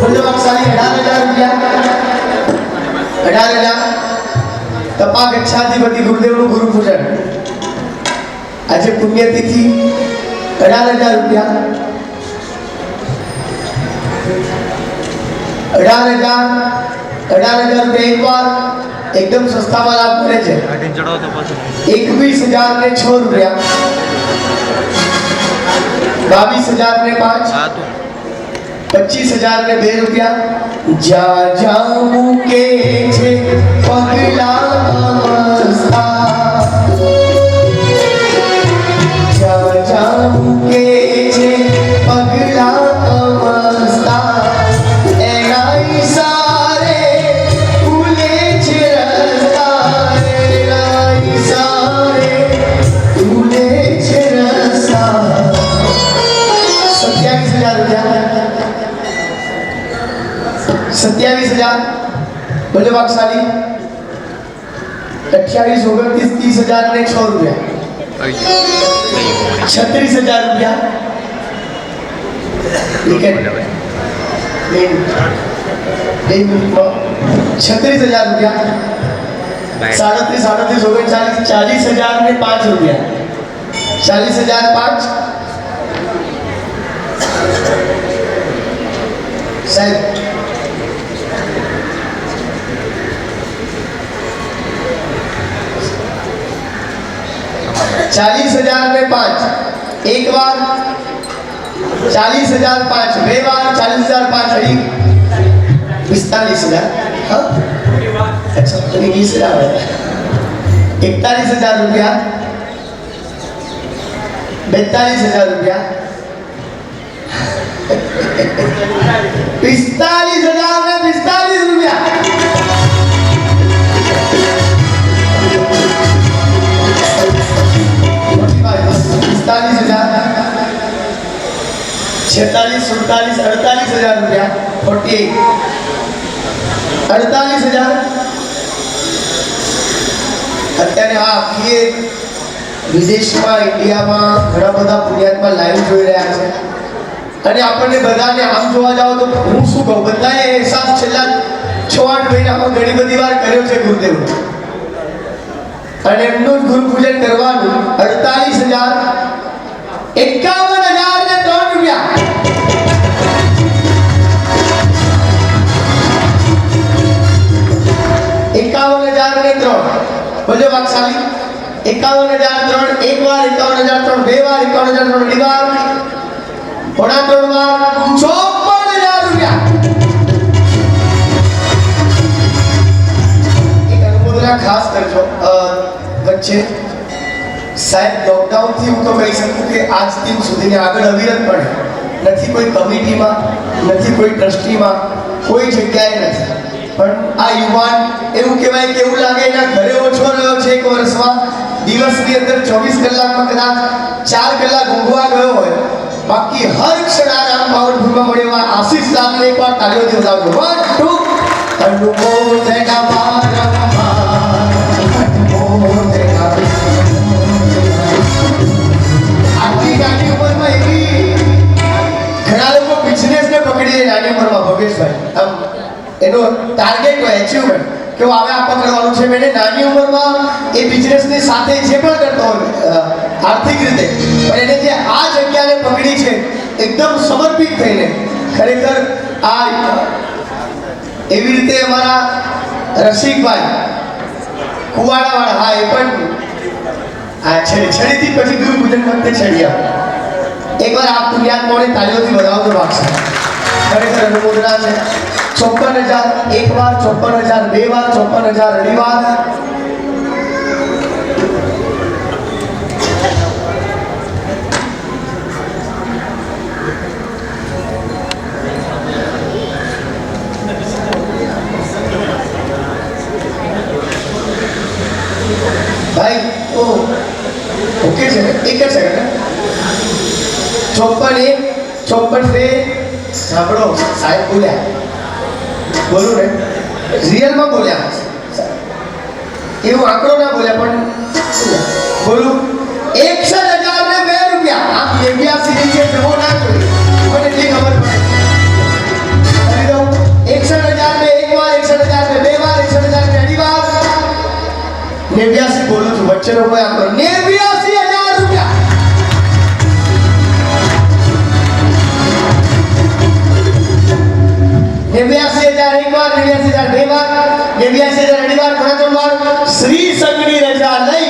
Speaker 6: બોલો ભાગશાળી. 18,000. તપા ગચ્છાધિપતિ ગુરુદેવનું ગુરુપૂજન. આજે પુણ્યતિથિ. 18,000 રૂપિયા. 18,000 રૂપિયા એક વાર એકદમ સસ્તામાં લાભ મળે છે. 21,000 ને 6 રૂપિયા. 22,000 ને 5, 25,000 ને 2 રૂપિયા. જા જા મૂકે છે પગલા અવસ્થા. જા જા મૂકે છે પગલા અવસ્થા. એના ઈશારે ખુલે છે રસ્તા. એના ઈશારે ખુલે છે રસ્તા. 27,000 રૂપિયા. 27,000. બોલો ભાગશાળી. 28, 29, 30,000 ને 6 રૂપિયા. 36,000 રૂપિયા. 36,000 રૂપિયા. 37, 39, 40,000 ને 5 રૂપિયા. 40,000 5. સાહેબ 40,000 ને 5. એક વાર 40,000 5. બે વાર 40,000 5. 45,000. हाँ अच्छा तो 20,000 है. 41,000 રૂપિયા, 42,000 રૂપિયા, 45,045 રૂપિયા. ₹45,000, 46, 47, 48,000 રૂપિયા, 48, 48,000. અત્યારે આ આખી વિદેશમાં ઇન્ડિયામાં ઘણા બધા પુણ્યાત્મા લાઈવ જોઈ રહ્યા છે અને આપણને બધાને આમ જોવા જાવ તો હું શું કહું, બધાએ અહેસાસ છેલ્લા 6-8 મહિનામાં ઘણી બધી વાર કર્યો છે ગુરુદેવ અને એમનું જ ગુરુ પૂજન કરવાનું. 48,000, 51,003 રૂપિયા. 51,003 બોલો વાકશાલી. 51,003 એક વાર, 51,003 બે વાર, 51,003 અઢી વાર, પોણા 3 વાર, 54,000 રૂપિયા. એક અનુમોદના ખાસ કરજો. વચ્ચે સાહેબ લોકડાઉન થી હું તો કહી શકું કે આજ દિન સુધી આગળ અવિરતપણે નથી કોઈ કમિટીમાં, નથી કોઈ ટ્રસ્ટીમાં, કોઈ જગ્યાએ નથી, પણ આ યુવાન એવું કહેવાય કે એવું લાગે એના ઘરે ઓછો રહ્યો છે એક વર્ષમાં. દિવસની અંદર 24 કલાકમાં કદાચ 4 કલાક ઊંઘવા ગયો હોય, બાકી હર ક્ષણ આ રામ પાવનપુરમાં મળે એવા આશીષ લાભને એકવાર તાળીઓથી વધાવજો. 1 2 અનુમોદના વારંવાર, અનુમોદના. આટલી નાની ઉંમરમાં એવી ઘણા લોકો બિઝનેસને પકડી લે નાની ઉંમરમાં. ભવેશભાઈ આમ એનો ટાર્ગેટ હોય, અચીવમેન્ટ કે હવે આ પકડવાનું છે. મેં નાની ઉંમરમાં એ બિઝનેસની સાથે જે પણ કરતો હોય આર્થિક રીતે, પણ એને જે આ જગ્યાને પકડી છે એકદમ સમર્પિત થઈને, ખરેખર આ એવી રીતે અમારા રસિકભાઈ કુવાડાવાળા, હા એ પણ આ છડીથી પછી ગુરુ પૂજન વખતે છડી આપ એકવાર આ પુણ્યાત્માઓને તાળીઓથી વધાવજો વાગશે. ખરેખર અનુમોદના છે. 54,000 એક વાર, 54,000 બે વાર, 54,000 અઢી વાર. ભાઈ ઓકે છે ને? એક જ સેકન્ડ. 54 1, 54 2. સાંભળો, સાહેબ બોલ્યા, બોલું ને રિયલમાં બોલ્યા, એવું આંકડો ના બોલ્યા પણ બોલું. 61,002 રૂપિયા. આમ 82 છે જવો ના જોઈએ, મને એટલી ખબર પડે. 61,002 એક વાર, 61,002 બે વાર, 61,002 અઢી વાર, 89 બોલું છું, વચ્ચેનો કોઈ આંકડો. 89,000 રૂપિયા. નેવ્યાસી હજાર એક વાર, 89,000 બે વાર, 89,000 અઢી વાર, પોણા 3 વાર. શ્રી સંઘની રજા લઈ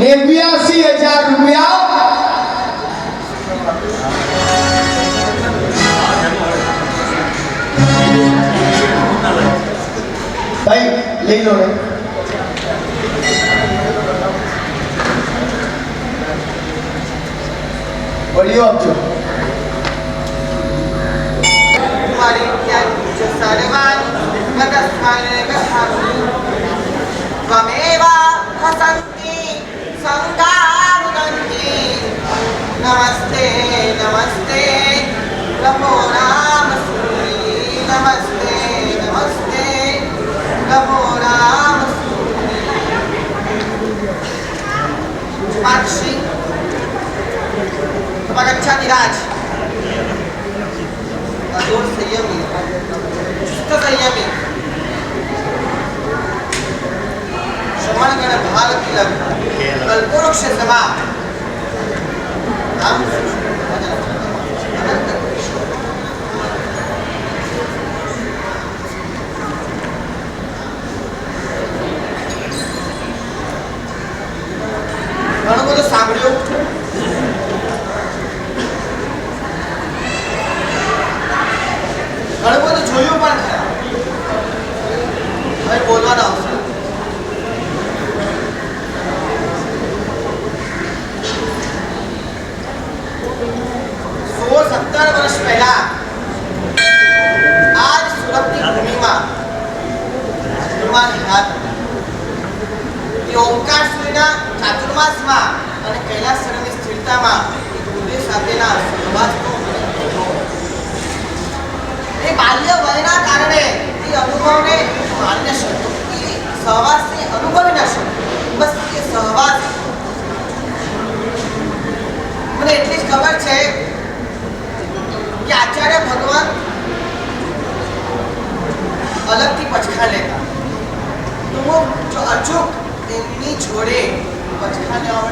Speaker 6: 89,000 રૂપિયા. ભાઈ લઈ લો ને. વળીઓ આપજો.
Speaker 8: त्वमेव हसन्ति संगारुदन्ति नमस्ते नमस्ते नमो रामसूरि नमस्ते नमस्ते नमो रामसूरि मार्षि अपगच्छति राज अदूर संयमी चित्त संयमी श्रवणगण भाल तिलक कल्पवृक्ष सभा नाम ઘણું બધું સાંભળ્યું, ઘણું બધું જોયું પણ ખરા. હવે બોલવાનો અવસર પહેલા આજ સુરતની ભૂમિમાં હનુમાન હાથ એ ઓમકાર સૂર્યના ચાતુર્માસમાં અને કૈલાસરની સ્થિરતામાં ગુરુદેવ સાથેના સહવાસનો એ બાલ્ય વયના કારણે એ અનુભવને માન્ય શકતો એ સહવાસને અનુભવી ન શકતો બસ એ સહવાસ મને એટલી જ ખબર છે કે આચાર્ય ભગવાન અલગથી પચખા લેતા તો હું જો અચૂક એમની જોડે પચખા લેવા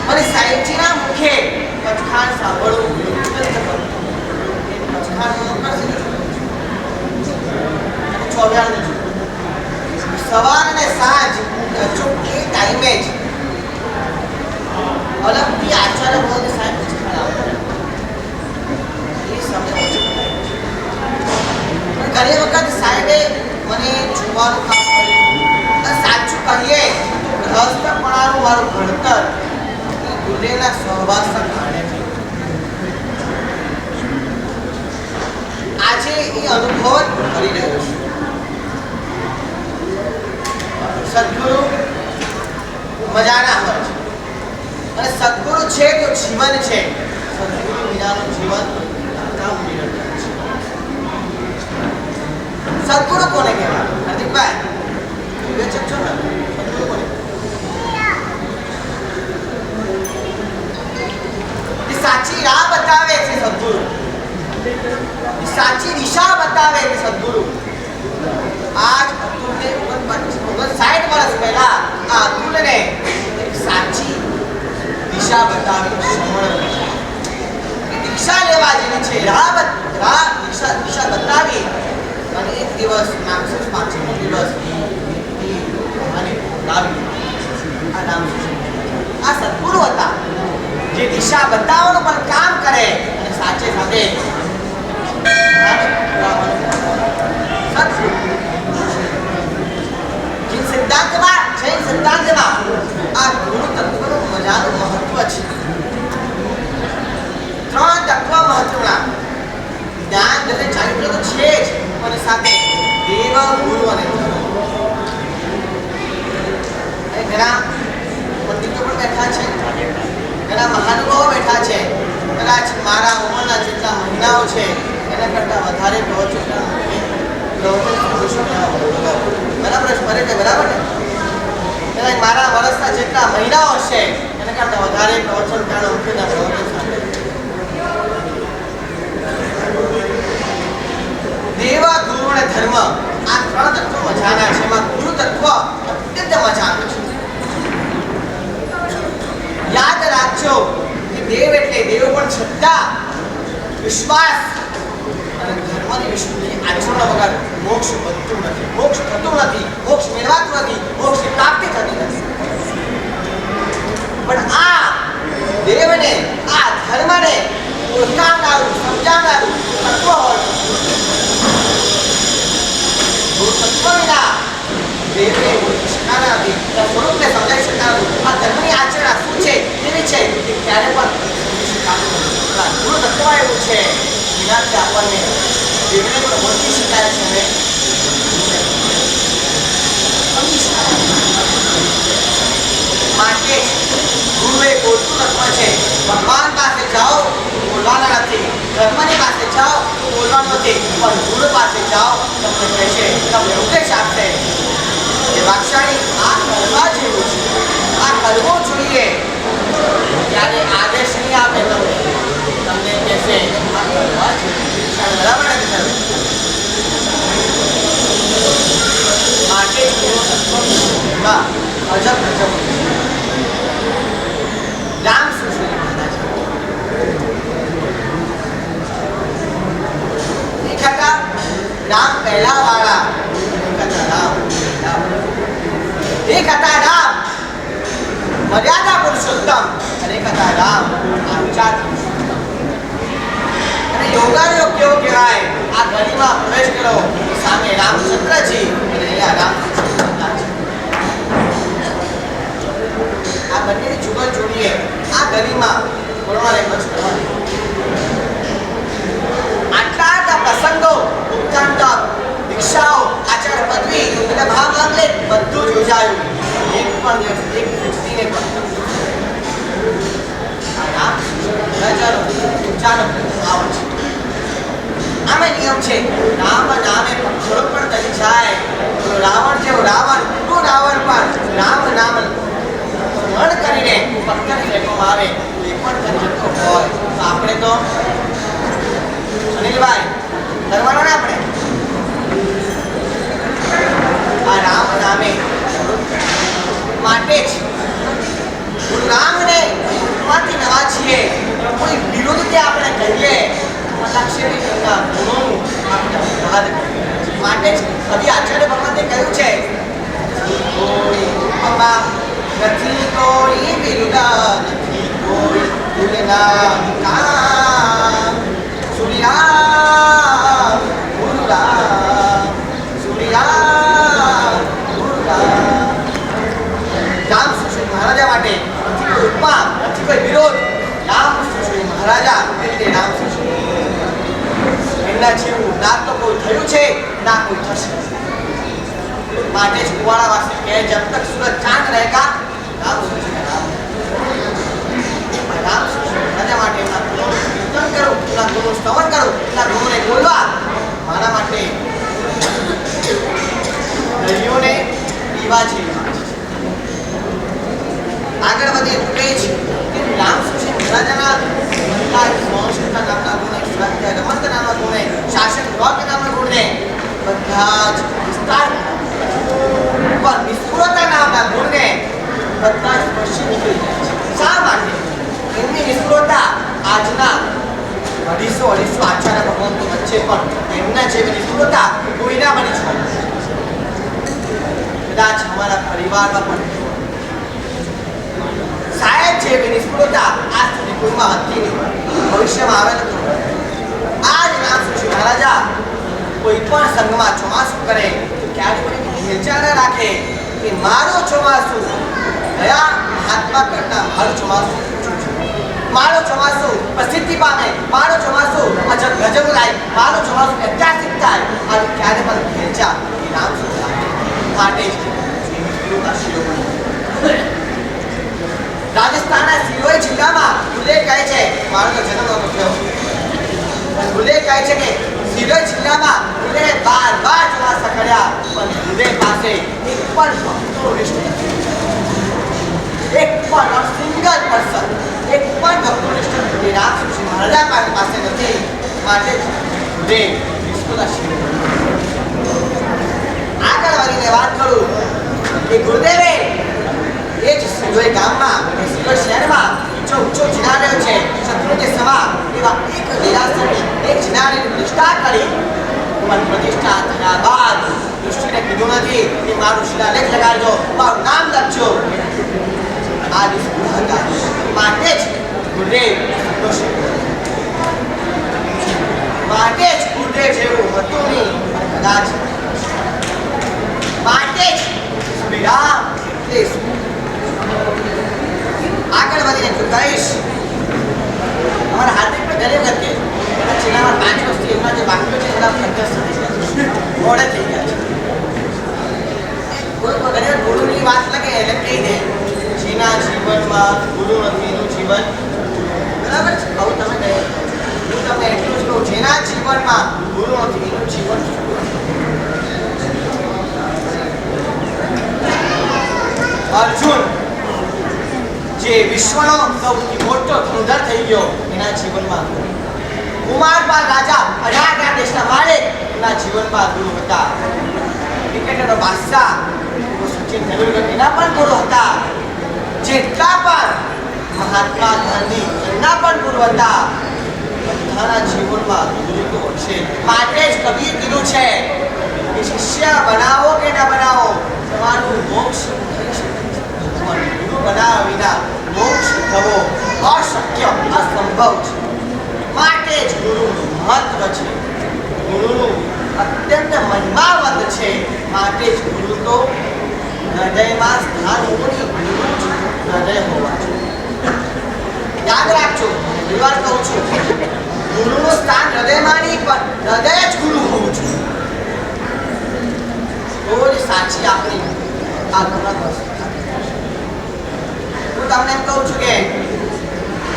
Speaker 8: માટે સાહેબજીના મુખે પચખા સાંભળવું સવાર અને સાંજ અચૂક એ ટાઈમે જ અલગથી આચાર્ય ભગવાન સાહેબ પચખા લાવતા એ સમય ઘણી વખત સાહેબે મને જોવાનું કામ કર્યું સાચું કહીએ તો ગ્રહસ્થપણાનું મારું ભણતર એ ગુરુદેવના સહવાસના કારણે આજે એ અનુભવ જ કરી રહ્યો છું સદગુરુ મજાના હોય છે અને સદગુરુ છે તો જીવન છે સદગુરુ વિનાનું જીવન સદગુરુ કોને કહેવાય હાર્દિકભાઈ વિવેચક છો ને સદગુરુ કોને એ સાચી રાહ બતાવે છે સદગુરુ સાચી દિશા બતાવે છે સદગુરુ આજ અતુલને 59 વર્ષ પહેલા આ અતુલને એક સાચી દિશા બતાવી દીક્ષા લેવા જેવી છે દિશા બતાવી અને એક દિવસ માગસર પાંચમો દિવસ અને આ સદગુરુ હતા જે દિશા બતાવવાનું પણ કામ કરે અને સાચે સાથે જૈન સિદ્ધાંતમાં આ ગુરુ તત્વનું મજાનું મહત્વ છે 3 તત્વ મહત્વના જ્ઞાન અને ચારિત્ર્ય તો છે જ અને સાથે દેવ ગુરુ અને ઘણા પંડિતો પણ બેઠા છે ઘણા મહાનુભાવો બેઠા છે કદાચ મારા ઉંમરના જેટલા મહિનાઓ છે એના કરતાં વધારે પ્રવચન બરાબર છે બરાબર ને મારા વર્ષના જેટલા મહિનાઓ છે એના કરતાં વધારે પ્રવચન કાળ મુખ્યના પ્રવચન સાથે દેવ ગુરુ અને ધર્મ આ 3 તત્વો મજાના છે એમાં ગુરુ તત્વ અત્યંત મજાનું છે યાદ રાખજો કે દેવ એટલે દેવ પણ શ્રદ્ધા વિશ્વાસ અને ધર્મની વિશુદ્ધિ આચરણ વગર મોક્ષ બનતું નથી મોક્ષ થતું નથી મોક્ષ મેળવાતું નથી મોક્ષની પ્રાપ્તિ થતી નથી પણ આ દેવને આ ધર્મને ઓળખાવનારું સમજાવનારું તત્વ હોય તત્વ વિના દેવને ઓળખી શકતા નથી સ્વરૂપને સમજાવી શકતા નથી આ ધર્મની આચરણા શું છે કેવી છે તે ક્યારે પણ સમજી શકાતું નથી ગુરુ તત્વ એવું છે જેનાથી આપણને દેવને પણ ઓળખી શકાય છે અને સમજી શકાય માટે ગુરુ એ બોલતું તત્વ છે ભગવાન પાસે જાઓ બોલવાના નથી ધર્મની પાસે જાઓ બોલવાનું નથી પણ ગુરુ પાસે જાઓ તમને કહેશે તમને ઉપદેશ આપશે એ વાક્ષાણી આ કરવા જેવું છે આ કરવું જોઈએ ત્યારે આદેશ નહીં આપે તમને કહેશે આ કરવા જેવું બરાબર નથી માટે જ ગુરુ તત્વમાં અજબ ગજબ રામ સુશ્રી એક હતા રામ પહેલા વાળા એક હતા રામ મર્યાદા પુરુષોત્તમ અને એક હતા રામ આચાર અને યોગાયોગ કેવો કહેવાય આ ગલીમાં પ્રવેશ કરો સામે રામચંદ્રજી અને અહીંયા રામ આ બંનેની જુગલ જોડીએ આ ગલીમાં બોલવાને બસ કરવાની બજાયું એક પણ દિવસ એક વ્યક્તિને પણ આ નામ નજર ઉચ્ચારણ આવ છે આમે નિયમ છે નામ નામે પક્ષરો પણ તરી જાય તો રાવણ જેવો રાવણ તો રાવણ પણ રામ નામ સ્મરણ કરીને પથ્થર ફેંકવામાં આવે તો એ પણ કરી શકતો હોય તો આપણે તો અનિલભાઈ કરવાનો ને આપણે આ રામ નામે માટે જ ગુરુ રામને માંથી નવાજીએ કોઈ વિરોધ આપણે કહીએ લક્ષ્મી ગંગા ગુણોનું આપણે અપરાધ કરીએ માટે જ કવિ આચાર્ય ભગવતે કહ્યું છે કોઈ બાબા નથી કોઈ વિરુદ્ધ નથી કોઈ ભૂલના કામ સૂર્યા ગુરુરામ સૂર્યા ગુરુરામ રામ સુશ્રી મહારાજા માટે નથી કોઈ ઉપમા નથી કોઈ વિરોધ રામ સુશ્રી મહારાજા એટલે રામ સુશ્રી એમના જેવું ના તો કોઈ થયું છે ના કોઈ થશે માટે જ કુવાડા વાસી કહે જબ તક સૂરજ ચાંદ રહેગા રામ સુશ્રી રામ સુશ્રી મહારાજા માટે એમના ગુણોનું કીર્તન કરું એમના ગુણોનું સ્તવન કરું એમના ગુણોને બોલવા મારા માટે દરિયોને પીવા જેવી આગળ વધે કહે છે કે રામ સુશ્રી મહારાજાના સંસ્કૃત નામના ગુણે સ્વાધ્યાય રમત નામના ગુણે શાસન રોગ નામના ગુણે બધા જ વિસ્તાર પર નિષ્ફળતા નામના ગુણને બધા જ સ્પર્શી નીકળી જાય છે શા માટે એમની નિષ્ફળતા આજના અઢીસો આચાર્ય ભગવંતો વચ્ચે પણ એમના જેવી નિષ્ફળતા કોઈના બની છે કદાચ અમારા પરિવારમાં પણ શાયદ જેવી નિષ્ફળતા આજ સુધી કોઈમાં હતી નહીં ભવિષ્યમાં આવે નથી આજ રામ સુશ્રી મહારાજા કોઈ પણ સંઘમાં ચોમાસું કરે તો ક્યારે પણ ઘેરચા ન રાખે કે મારું ચોમાસું કયા મહાત્મા કરતા મારું ચોમાસું મારું ચોમાસું પ્રસિદ્ધિ પામે મારું ચોમાસું અજબ ગજબ લાય મારું ચોમાસું ઐતિહાસિક થાય અને ક્યારે પણ ઘેરચા એ રામ સુશ્રી માટે જ રાજસ્થાનના સિરોહી જિલ્લામાં ગુલે કહે છે મારો તો જન્મ થયો ગુલે કહે છે કે સિરોહી જિલ્લામાં ગુલે 12 ચોમાસા કર્યા પણ ગુલે પાસે એક પણ ભક્તો નિષ્ઠ એક પણ સિંગલ પર્સન એક પણ ભક્તો નિષ્ઠ એ રામ સુશ્રી મહારાજા પાસે નથી માટે ગુલે વિશ્વના આગળ વધીને વાત કરું કે ગુરુદેવે એ જ સિરોહી ગામમાં સિરોહી શહેરમાં ઊંચો જિનાલય છે શત્રુંજય સમા એવા એક દેરાસરની એક જિનાલયની પ્રતિષ્ઠા કરી પણ પ્રતિષ્ઠા થયા બાદ દૃષ્ટિને કીધું નથી કે મારું શિલાલેખ લગાડજો મારું નામ લખજો આ નિષ્ફળ હતા માટે જ ગુરુદેવ માટે જ ગુરુદેવ જેવું હતું નહીં કદાચ માટે જ શ્રી રામ એટલે આગળ વધીને જો કહીશ અમારા હાર્દિક ઘરે કરકે છેલ્લા 5 વર્ષથી એમના જે વાક્યો છે એના પ્રત્યક્ષ થઈ ગયા છે મોડે થઈ ગયા છે કોઈ ઘરે ગુરુની વાત લગે એટલે કહી દે જેના જીવનમાં ગુરુ નથી એનું જીવન બરાબર છે કહું તમે કહે હું તમને એટલું જ કહું જેના જીવનમાં ગુરુ નથી એનું જીવન અર્જુન જે વિશ્વનો સૌથી મોટો ધનુર્ધર થઈ ગયો એના જીવનમાં કુમારપાલ રાજા 18 દેશના માલિક એના જીવનમાં ગુરુ હતા ક્રિકેટરનો બાદશાહ સચિન તેંડુલકર એના પણ ગુરુ હતા જેટલા પણ મહાત્મા ગાંધી એના પણ ગુરુ હતા બધાના જીવનમાં ગુરુ તો છે માટે જ કવિએ કીધું છે કે શિષ્ય બનાવો કે ન બનાવો તમારું મોક્ષ થઈ શકે ગુરુ બનાવ્યા વિના મોક્ષ થવો અશક્ય અસંભવ છે માટે જ ગુરુનું મહત્વ છે ગુરુનું અત્યંત મહિમાવંત છે માટે જ ગુરુ તો હૃદયમાં સ્થાન હોવું હૃદય હોવા યાદ રાખજો ઘણી વાર કહું છું ગુરુનું સ્થાન હૃદયમાં નહીં પણ હૃદય જ ગુરુ હોવું જોઈએ તો જ સાચી આપણી આ ઘણા વર્ષો હું તમને એમ કહું છું કે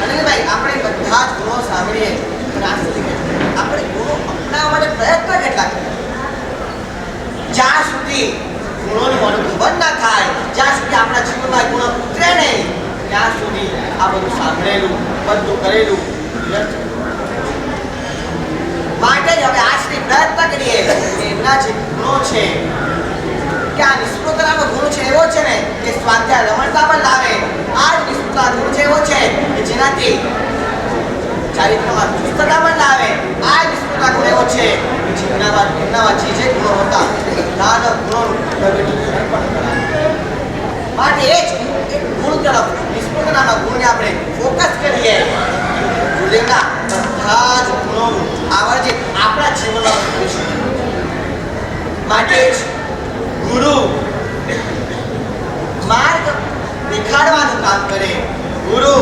Speaker 8: અનિલભાઈ આપણે બધા જ ગુણો સાંભળીએ પણ આજ સુધી આપણે ગુણો અપનાવવા માટે પ્રયત્ન કેટલા કરીએ જ્યાં સુધી ગુણોનું અનુભવ ના થાય જ્યાં સુધી આપણા જીવનમાં ગુણો ઉતરે નહીં ત્યાં સુધી આ બધું સાંભળેલું બધું કરેલું વ્યર્થ માટે જ હવે આજથી પ્રયત્ન કરીએ કે એમના જે ગુણો છે કે આ નિષ્ફળતાનો ગુણ છે એવો છે ને કે સ્વાધ્યાય રમણતા પણ લાવે આ જ નિષ્ફળતા ગુણ છે એવો છે કે જેનાથી ચારિત્રમાં ચુસ્તતા પણ લાવે આ જ નિષ્ફળતા ગુણ એવો છે કે જેમનામાં જે ગુણો હતા બધાના ગુણોનું પ્રગટીકરણ પણ કરાવે માટે એ જ એક ગુણ તરફ નિષ્ફળતાના ગુણને આપણે ફોકસ કરીએ ગુરુદેવના બધા જ ગુણોનું આવડે આપણા જીવનમાં કરીશું માટે જ ગુરુ માર્ગ દેખાડવાનું કામ કરે ગુરુ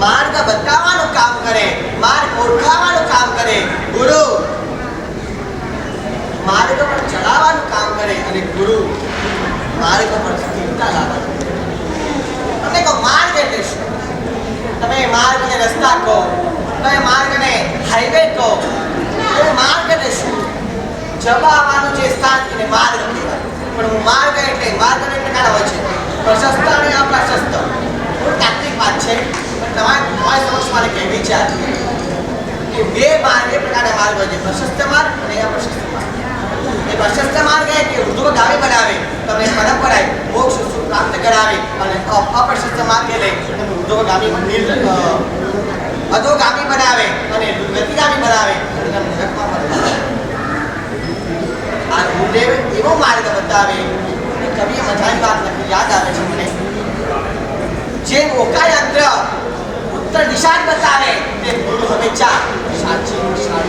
Speaker 8: માર્ગ બતાવવાનું કામ કરે માર્ગ ઓળખાવવાનું કામ કરે ગુરુ માર્ગ પર ચલાવવાનું કામ કરે અને ગુરુ માર્ગ પર સ્થિરતા લાવવાનું તમને કહો માર્ગ એટલે શું તમે માર્ગને રસ્તા કહો તમે માર્ગને હાઈવે કહો તમે માર્ગ એટલે શું જવા આવવાનું જે સ્થાન એને માર્ગ કહેવાય પણ માર્ગ એટલે પ્રકાર હોય છે પ્રશસ્ત અને અપ્રશસ્ત થોડું તાત્વિક વાત છે પણ તમારી સમક્ષ મારે કહેવી છે કે બે માર્ગ એ પ્રકારના માર્ગ હોય છે પ્રશસ્ત માર્ગ અને અપ્રશસ્ત માર્ગ એ પ્રશસ્ત માર્ગ એ કે ઉર્ધ્વગામી બનાવે તમને પરંપરાએ મોક્ષ સુખ પ્રાપ્ત કરાવે અને અપ્રશસ્ત માર્ગ એટલે તમને ઉર્ધ્વગામી અધોગામી બનાવે અને ગતિગામી બનાવે અને તમને નરકમાં બનાવે આ ગુરુદેવ એવો માર્ગ બતાવે કવિએ મજાની વાત લખી યાદ આવે છે મને જે ઓકાયંત્ર ઉત્તર દિશા બતાવે તે ગુરુ હંમેશા સાચી દિશા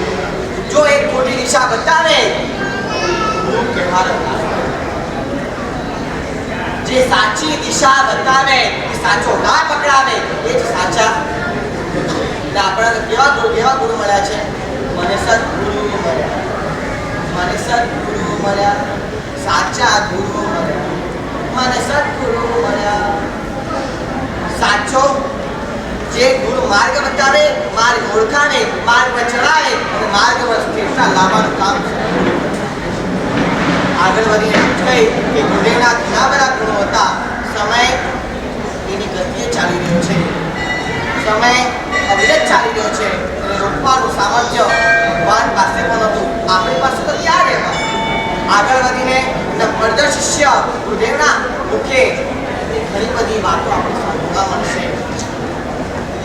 Speaker 8: જો એક ખોટી દિશા બતાવે ગુરુ કહેવાનો જે સાચી દિશા બતાવે એ સાચો ના પકડાવે એ જ સાચા આપણા કેવા ગુરુ મળ્યા છે મને સદગુરુ મળ્યા મને સદગુરુ મળ્યા સાચા ગુરુ મળ્યા મને સદગુરુ મળ્યા સાચો જે ગુરુ માર્ગ બતાવે માર્ગ ઓળખાવે માર્ગ પર ચડાવે અને માર્ગ પર સ્થિરતા લાવવાનું કામ છે આગળ વધીને કહી કે ગુરુદેવના ઘણા બધા ગુણો હતા સમય એની ગતિએ ચાલી રહ્યો છે સમય અવિરત ચાલી રહ્યો છે અને રોકવાનું સામર્થ્ય ભગવાન પાસે પણ હતું આપણી પાસે તો ક્યાં રહેવા આગળ વધીને પડદર શિષ્ય ગુરુદેવના મુખે ઘણી બધી વાતો આપણે સાંભળવા મળશે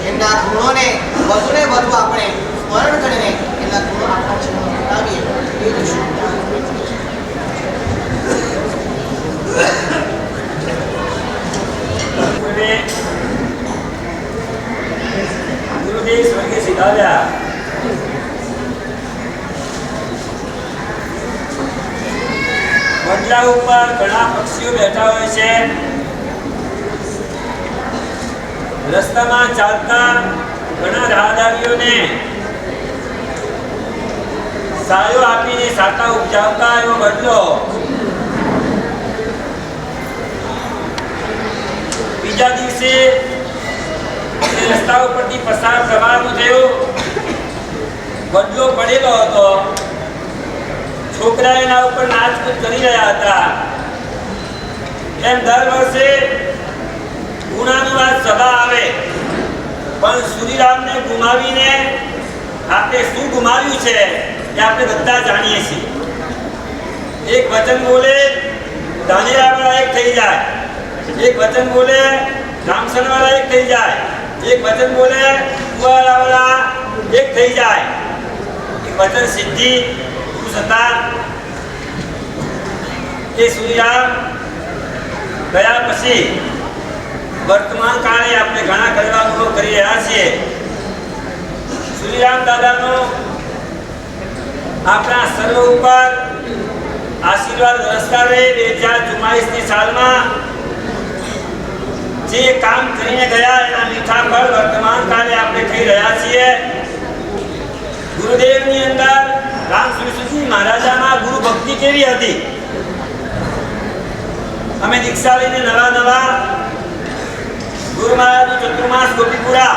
Speaker 8: એમના ગુણોને વધુને વધુ આપણે સ્મરણ કરીને એમના ગુણો આપણા જીવનમાં ઉતારીએ એ જ
Speaker 9: ગુરુદેવ સ્વર્ગે સિધાવ્યા વડલા ઉપર ઘણા પક્ષીઓ બેઠા હોય છે રસ્તામાં ચાલતા ઘણા રાહદારીઓને સાયો આપીને સાતા ઉપજાવતા એવો બદલો બીજા દિવસે રસ્તા ઉપરથી પસાર થવાનું થયું બદલો પડેલો હતો છોકરા એના ઉપર નાચકૂદ કરી રહ્યા હતા એમ દર વર્ષે ગુણાનુવાદ સભા આવે પણ સુરીરામને ગુમાવીને આપણે શું ગુમાવ્યું છે એ આપણે બધા જાણીએ છીએ એક વચન બોલે ધાનેરાવાળા એક થઈ જાય એક વચન બોલે રામસરવાળા એક થઈ જાય એક વચન બોલે કુવાડાવાળા એક થઈ જાય એક વચન સિદ્ધિ હતા એ સુરીરામ ગયા પછી વર્તમાન કાળે આપણે ઘણા કડવા અનુભવ કરી રહ્યા છીએ સુરીરામ દાદાનો આપણા સર્વ ઉપર આશીર્વાદ વરસતા રહે 2044ની સાલમાં જે કામ કરીને ગયા એના મીઠા ફળ વર્તમાન કાળે આપણે ખાઈ રહ્યા છીએ ગુરુદેવની અંદર રામ સુરસુજી મહારાજામાં ગુરુ ભક્તિ કેવી હતી અમે દીક્ષા લઈને નવા ગુરુ મહારાજનું ચતુર્માસ ગોપીપુરા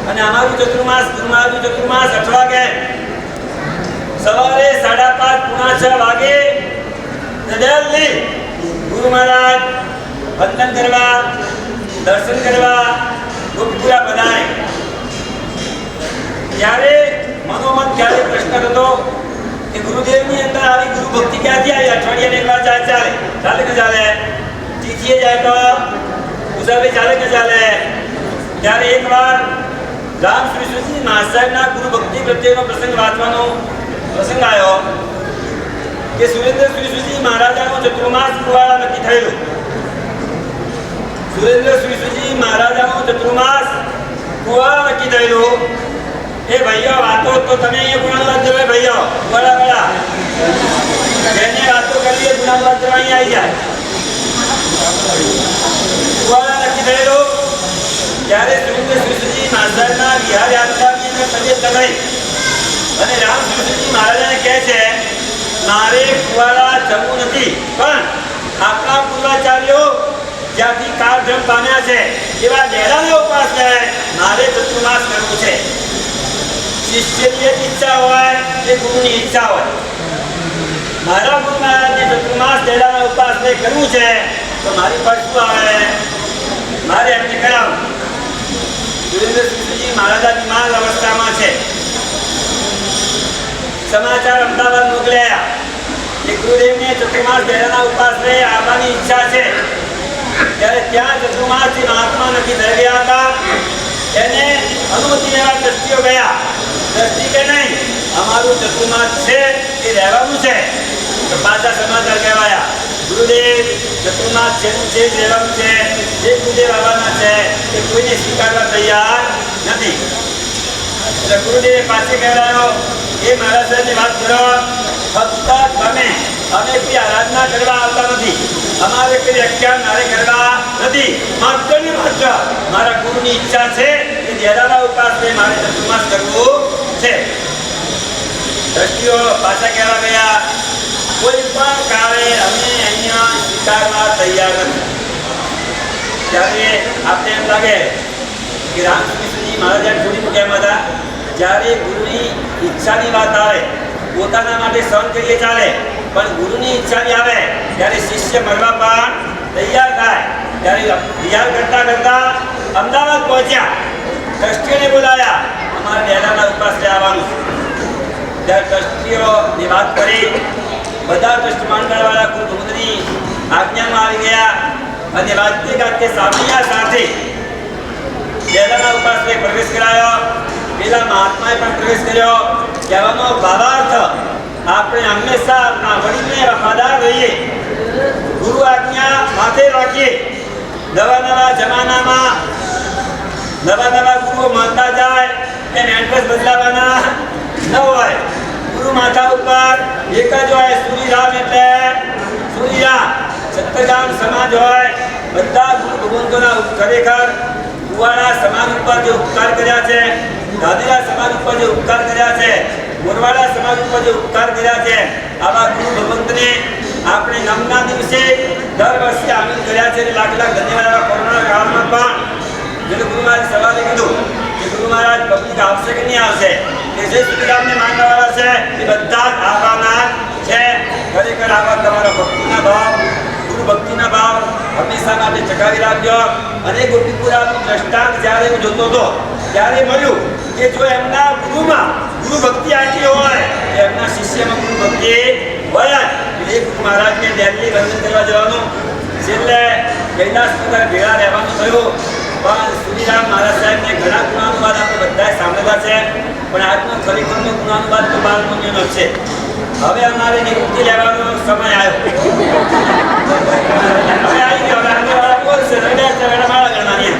Speaker 9: અને અમારું ચતુર્માસ ગુરુ મહારાજનું ચતુર્માસ 8 વાગે સવારે 5:30 પોણા 6 વાગે જલ્દી ગુરુ મહારાજ વંદન કરવા દર્શન કરવા ગોપીપુરા પધારે. ત્યારે મનોમન ક્યારે પ્રશ્ન હતો કે ગુરુદેવની અંદર આવી ગુરુ ભક્તિ ક્યાંથી આવી? અઠવાડિયાને એક વાર ચાલે કે ચાલે? તિથિએ જાય તો ઉત્સવે ચાલે કે ચાલે? ત્યારે એકવાર રામ શ્રી સુજી મહાસાહેબના ગુરુ ભક્તિ પ્રત્યેનો પ્રસંગ વાંચવાનો પ્રસંગ આવ્યો કે સુરેન્દ્ર શ્રી સુજી મહારાજાનો ચતુર્માસ કુવાડા નક્કી થયેલું. સુરેન્દ્ર શ્રી સુજી મહારાજાનો ચતુર્માસ કુવાડા નક્કી થયેલું. એ ભાઈઓ વાતો તો તમે અહીંયા ગુણાનુવાદ કરવા ભાઈઓ બરાબર જેને વાતો કરીએ ગુણાનુવાદ કરવા અહીંયા આવી જાય. કુવાડા નક્કી થયેલું. ત્યારે સુરેન્દ્ર શ્રી સુજી મહારાજના વિહાર યાત્રાની અંદર તબિયત લગાઈ અને રામ શ્રી સુજી મહારાજાને કહે છે મારે કુવાડા જવું નથી, પણ આપણા પૂર્વાચાર્યો જ્યાંથી કાળધર્મ પામ્યા છે એવા ડેરાના ઉપાસને મારે ચતુર્માસ કરવું છે. શિષ્યની એક ઈચ્છા હોય એ ગુરુની ઈચ્છા હોય. મારા ગુરુ મહારાજને ચતુર્માસ ડેરાના ઉપાસને કરવું છે તો મારી પર શું આવે? મારે એમને કરાવું. સુરેન્દ્ર સુજી મહારાજા બીમાર અવસ્થામાં છે. સમાચાર અમદાવાદ મોકલ્યા કે ગુરુદેવને ચતુર્માસ ડેરાના ઉપાસને આવવાની ઈચ્છા છે. ત્યારે ત્યાં ચતુર્માસથી મહાત્મા નક્કી થઈ ગયા હતા. એને અનુમતિ લેવા દ્રષ્ટિઓ ગયા. દ્રષ્ટિ કે નહીં અમારું ચતુર્માસ છે એ રહેવાનું છે. તો પાછા સમાચાર કહેવાયા ગુરુદેવ ચતુર્માસ જેનું છે રહેવાનું છે. જે ગુરુદેવ આવવાના છે એ કોઈને સ્વીકારવા તૈયાર નથી. એટલે ગુરુદેવે પાસે કહેવાયો એ મહારાજ સાહેબની વાત કરો, ફક્ત તમે અમે કોઈ આરાધના કરવા આવતા નથી, અમારે કોઈ વ્યાખ્યાન મારે કરવા નથી, માત્ર ને માત્ર મારા ગુરુની ઈચ્છા છે કે ડેરાના ઉપાસને મારે ચતુર્માસ કરવું છે. દ્રષ્ટિઓ પાછા કહેવા ગયા કોઈ પણ કાળે અમે અહીંયા સ્વીકારવા તૈયાર નથી. ત્યારે આપણે એમ લાગે કે રામકૃષ્ણજી મહારાજ થોડી મૂક્યા હતા. જ્યારે ગુરુની ઈચ્છાની વાત આવે પોતાના માટે સહન કરીએ ચાલે, પણ ગુરુની ઈચ્છાની આવે ત્યારે શિષ્ય મરવા પણ તૈયાર થાય. ત્યારે વિહાર કરતા અમદાવાદ પહોંચ્યા. ટ્રસ્ટીઓને બોલાયા અમારા ડેરાના ઉપાસને આવવાનું. ત્યારે ટ્રસ્ટીઓની વાત કરી બધા ટ્રસ્ટ મંડળવાળા ગુરુની આજ્ઞામાં આવી ગયા અને વાજતે ગાજતે સામિયા સાથે ડેરાના ઉપાસને પ્રવેશ કરાયો. પેલા મહાત્માએ પણ પ્રવેશ કર્યો. કહેવાનો ભાવાર્થ આપણે હંમેશા આપણા વડીલને વફાદાર રહીએ, ગુરુ આજ્ઞા માથે રાખીએ. નવા જમાનામાં નવા ગુરુઓ માનતા જાય એમ એડ્રેસ બદલાવાના ન હોય. ગુરુ માથા ઉપર એક જ હોય, સૂર્યરામ એટલે સૂર્યરામ. સત્તગામ સમાજ હોય, બધા ગુરુ ભગવંતોના ખરેખર કુવાડા સમાજ ઉપર જે ઉપકાર કર્યા છે, ગાંધીલા સમાજ ઉપર જે ઉપકાર કર્યા છે, મોરવાડા સમાજ ઉપર જે ઉપકાર કર્યા છે, આવા ગુરુ ભગવંતને આપણે નમના દિવસે દર વર્ષે આમિલ કર્યા છે. લાખ ધન્યવાદ. કોરોના કાળમાં પણ જેને ગુરુ મહારાજ સવારે કીધું કે ગુરુ મહારાજ પબ્લિક આવશે કે નહીં આવશે, કે જે સુખરામને માનવાવાળા છે એ બધા જ આવવાના છે. ખરેખર આવા તમારા ભક્તિના ભાવ, ગુરુ ભક્તિના ભાવ હંમેશા માટે ચકાવી રાખજો. અને ગોપીપુરાનું દ્રષ્ટાંત જ્યારે હું જોતો હતો ત્યારે મળ્યું કે જો એમના ગુરુમાં ગુરુ ભક્તિ આટલી હોય, એમના શિષ્યમાં ગુરુ ભક્તિ હોય જ. એ ગુરુ મહારાજને દિલ્હી વંદન કરવા જવાનું, છેલ્લે કૈલાસ પર ભેળા રહેવાનું થયું. પણ સુરીરામ મહારાજ સાહેબને ઘણા ગુણાનુવાદ આપણે બધાએ સાંભળેલા છે, પણ આજનો ખરેખરનો ગુણાનુવાદ તો 12 મહિનાનો છે. હવે અમારે નિવૃત્તિ લેવાનો સમય આવ્યો. હવે આવી ગયો. હવે આગળવાળા બોલશે માળા ગણવાની.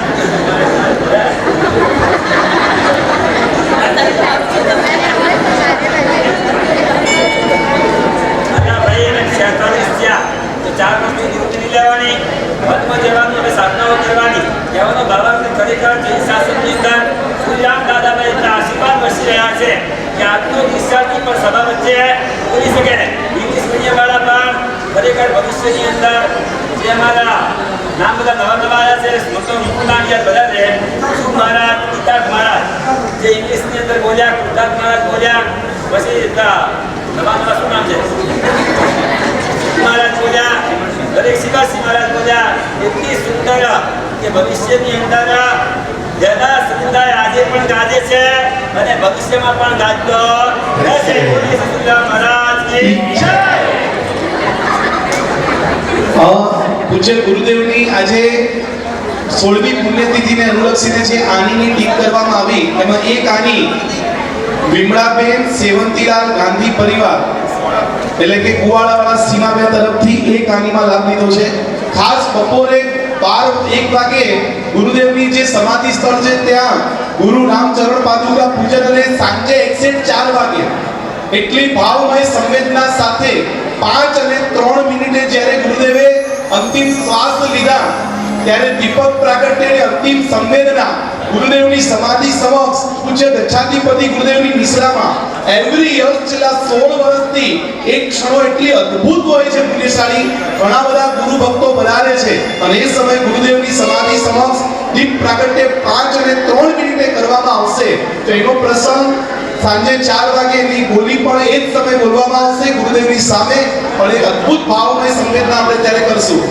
Speaker 9: ભાઈ એને 46 થયા તો 4 વર્ષની નિવૃત્તિ નહીં લેવાની, વનમાં જવાનું અને સાધનાઓ કરવાની. કહેવાનો ભાવાર્થ ખરેખર જૈન શાસનની અંદર શ્રીરામ દાદાના એટલા આશીર્વાદ વસી રહ્યા છે કે આજનો ડિસ્ચાર્જની પણ સભા વચ્ચે બોલી શકે. ઇંગ્લિશ મીડિયમ વાળા પણ ખરેખર ભવિષ્યની અંદર જે અમારા નામ બધા નવા નવા આવ્યા છે મતલબ મુકુલાંડિયા બધા છે શુભ મહારાજ કૃતાર્થ મહારાજ જે ઇંગ્લિશની અંદર બોલ્યા કૃતાર્થ મહારાજ બોલ્યા પછી નવા નવા શું નામ છે મહારાજ બોલ્યા દરેક શિવાસી મહારાજ બોલ્યા એટલી સુંદર કે ભવિષ્યની અંદર જેના સમુદાય આજે પણ ગાજે છે અને ભવિષ્યમાં પણ ગાજતો રહેશે. બોલીએ સતુલાલ મહારાજની જય.
Speaker 1: પૂજ્ય ગુરુદેવની આજે 16મી પુણ્યતિથિને અનુલક્ષીને જે આનીની ટીક કરવામાં આવી એમાં એક આની વિમળાબેન સેવંતીલાલ ગાંધી પરિવાર એટલે કે કુવાડાવાળા સીમાબેન તરફથી એક આનીમાં લાભ લીધો છે. ખાસ બપોરે 1 વાગે ગુરુદેવની જે સમાધિ સ્થળ છે ત્યાં ગુરુ રામચરણ પાદુકા પૂજન અને સાંજે એક્ઝેક્ટ 4 વાગે એટલી ભાવમય સંવેદના સાથે 5 અને 3 મિનિટે જ્યારે ગુરુદેવે અંતિમ શ્વાસ લીધા ત્યારે દીપક પ્રાગટ્યની અંતિમ સંવેદના ગુરુદેવની સમાધિ સમક્ષ પૂજ્ય દક્ષાધિપતિ ગુરુદેવની નિશ્રામાં એવરી યર છેલ્લા 16 વર્ષથી એક ક્ષણો એટલી અદ્ભુત હોય છે પુણ્યશાળી. ઘણા બધા ગુરુ ભક્તો પધારે છે અને એ સમયે ગુરુદેવની સમાધિ સમક્ષ દીપ પ્રાગટ્ય 5 અને 3 મિનિટે કરવામાં આવશે તો એનો પ્રસંગ સાંજે 4 વાગે એની બોલી પણ એ જ સમય બોલવામાં આવશે ગુરુદેવની સામે. પણ એક અદ્ભુત ભાવમય સંવેદના આપણે ત્યારે કરશું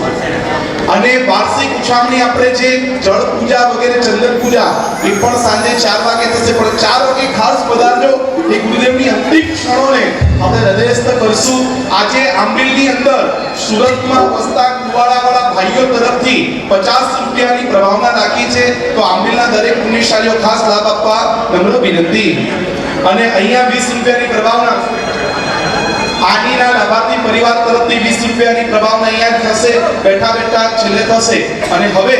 Speaker 1: અને વાર્ષિક ઉછામણી આપણે જે જળ પૂજા વગેરે ચંદન પૂજા એ પણ સાંજે 4 વાગે થશે. પણ 4 વાગે ખાસ પધારજો એ ગુરુદેવની અંતિમ ક્ષણોને આપણે હૃદયસ્થ કરશું. આજે આંબિલની અંદર સુરતમાં વસતા કુવાડાવાળા ભાઈઓ તરફથી 50 રૂપિયાની પ્રભાવના રાખી છે તો આંબિલના દરેક પુણ્યશાળીઓ ખાસ લાભ આપવા નમ્ર વિનંતી. અને અહીંયા 20 રૂપિયાની પ્રભાવના આનીના લાભાર્થી પરિવાર તરફથી 20 રૂપિયાની પ્રભાવના અહીંયા થશે બેઠા બેઠા છેલ્લે થશે. અને હવે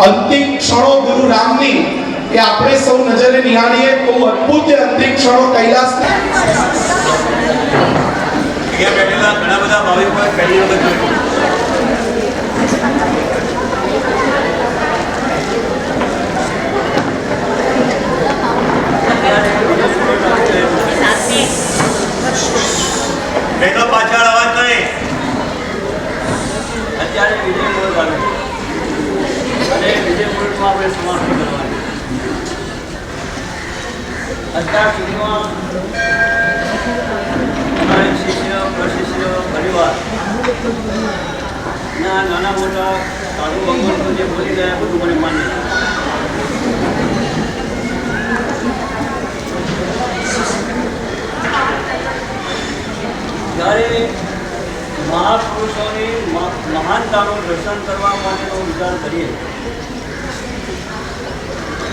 Speaker 1: અંતિમ ક્ષણો ગુરુ રામની એ આપણે સૌ નજરે નિહાળીએ બહુ અદ્ભુત અંતિમ ક્ષણો કૈલાસ
Speaker 9: અહીંયા બેઠેલા ઘણા બધા ભાવિકોએ પહેલી વખત જોયું. બેઠો પાછળ અવાજ નહીં. અત્યારે વિજય મુહૂર્ત આવે અને વિજય મુહૂર્તમાં આપણે સમાપ્તિ કરવાની. અત્યાર સુધીમાં અમારી શિષ્ય પ્રશિષ્ય પરિવાર ના નાના મોટા સાધુ ભગવાન જે બોલી ગયા બધું મને માન્ય. જ્યારે મહાપુરુષોની મહાનતાનું દર્શન કરવા માટેનો વિચાર કરીએ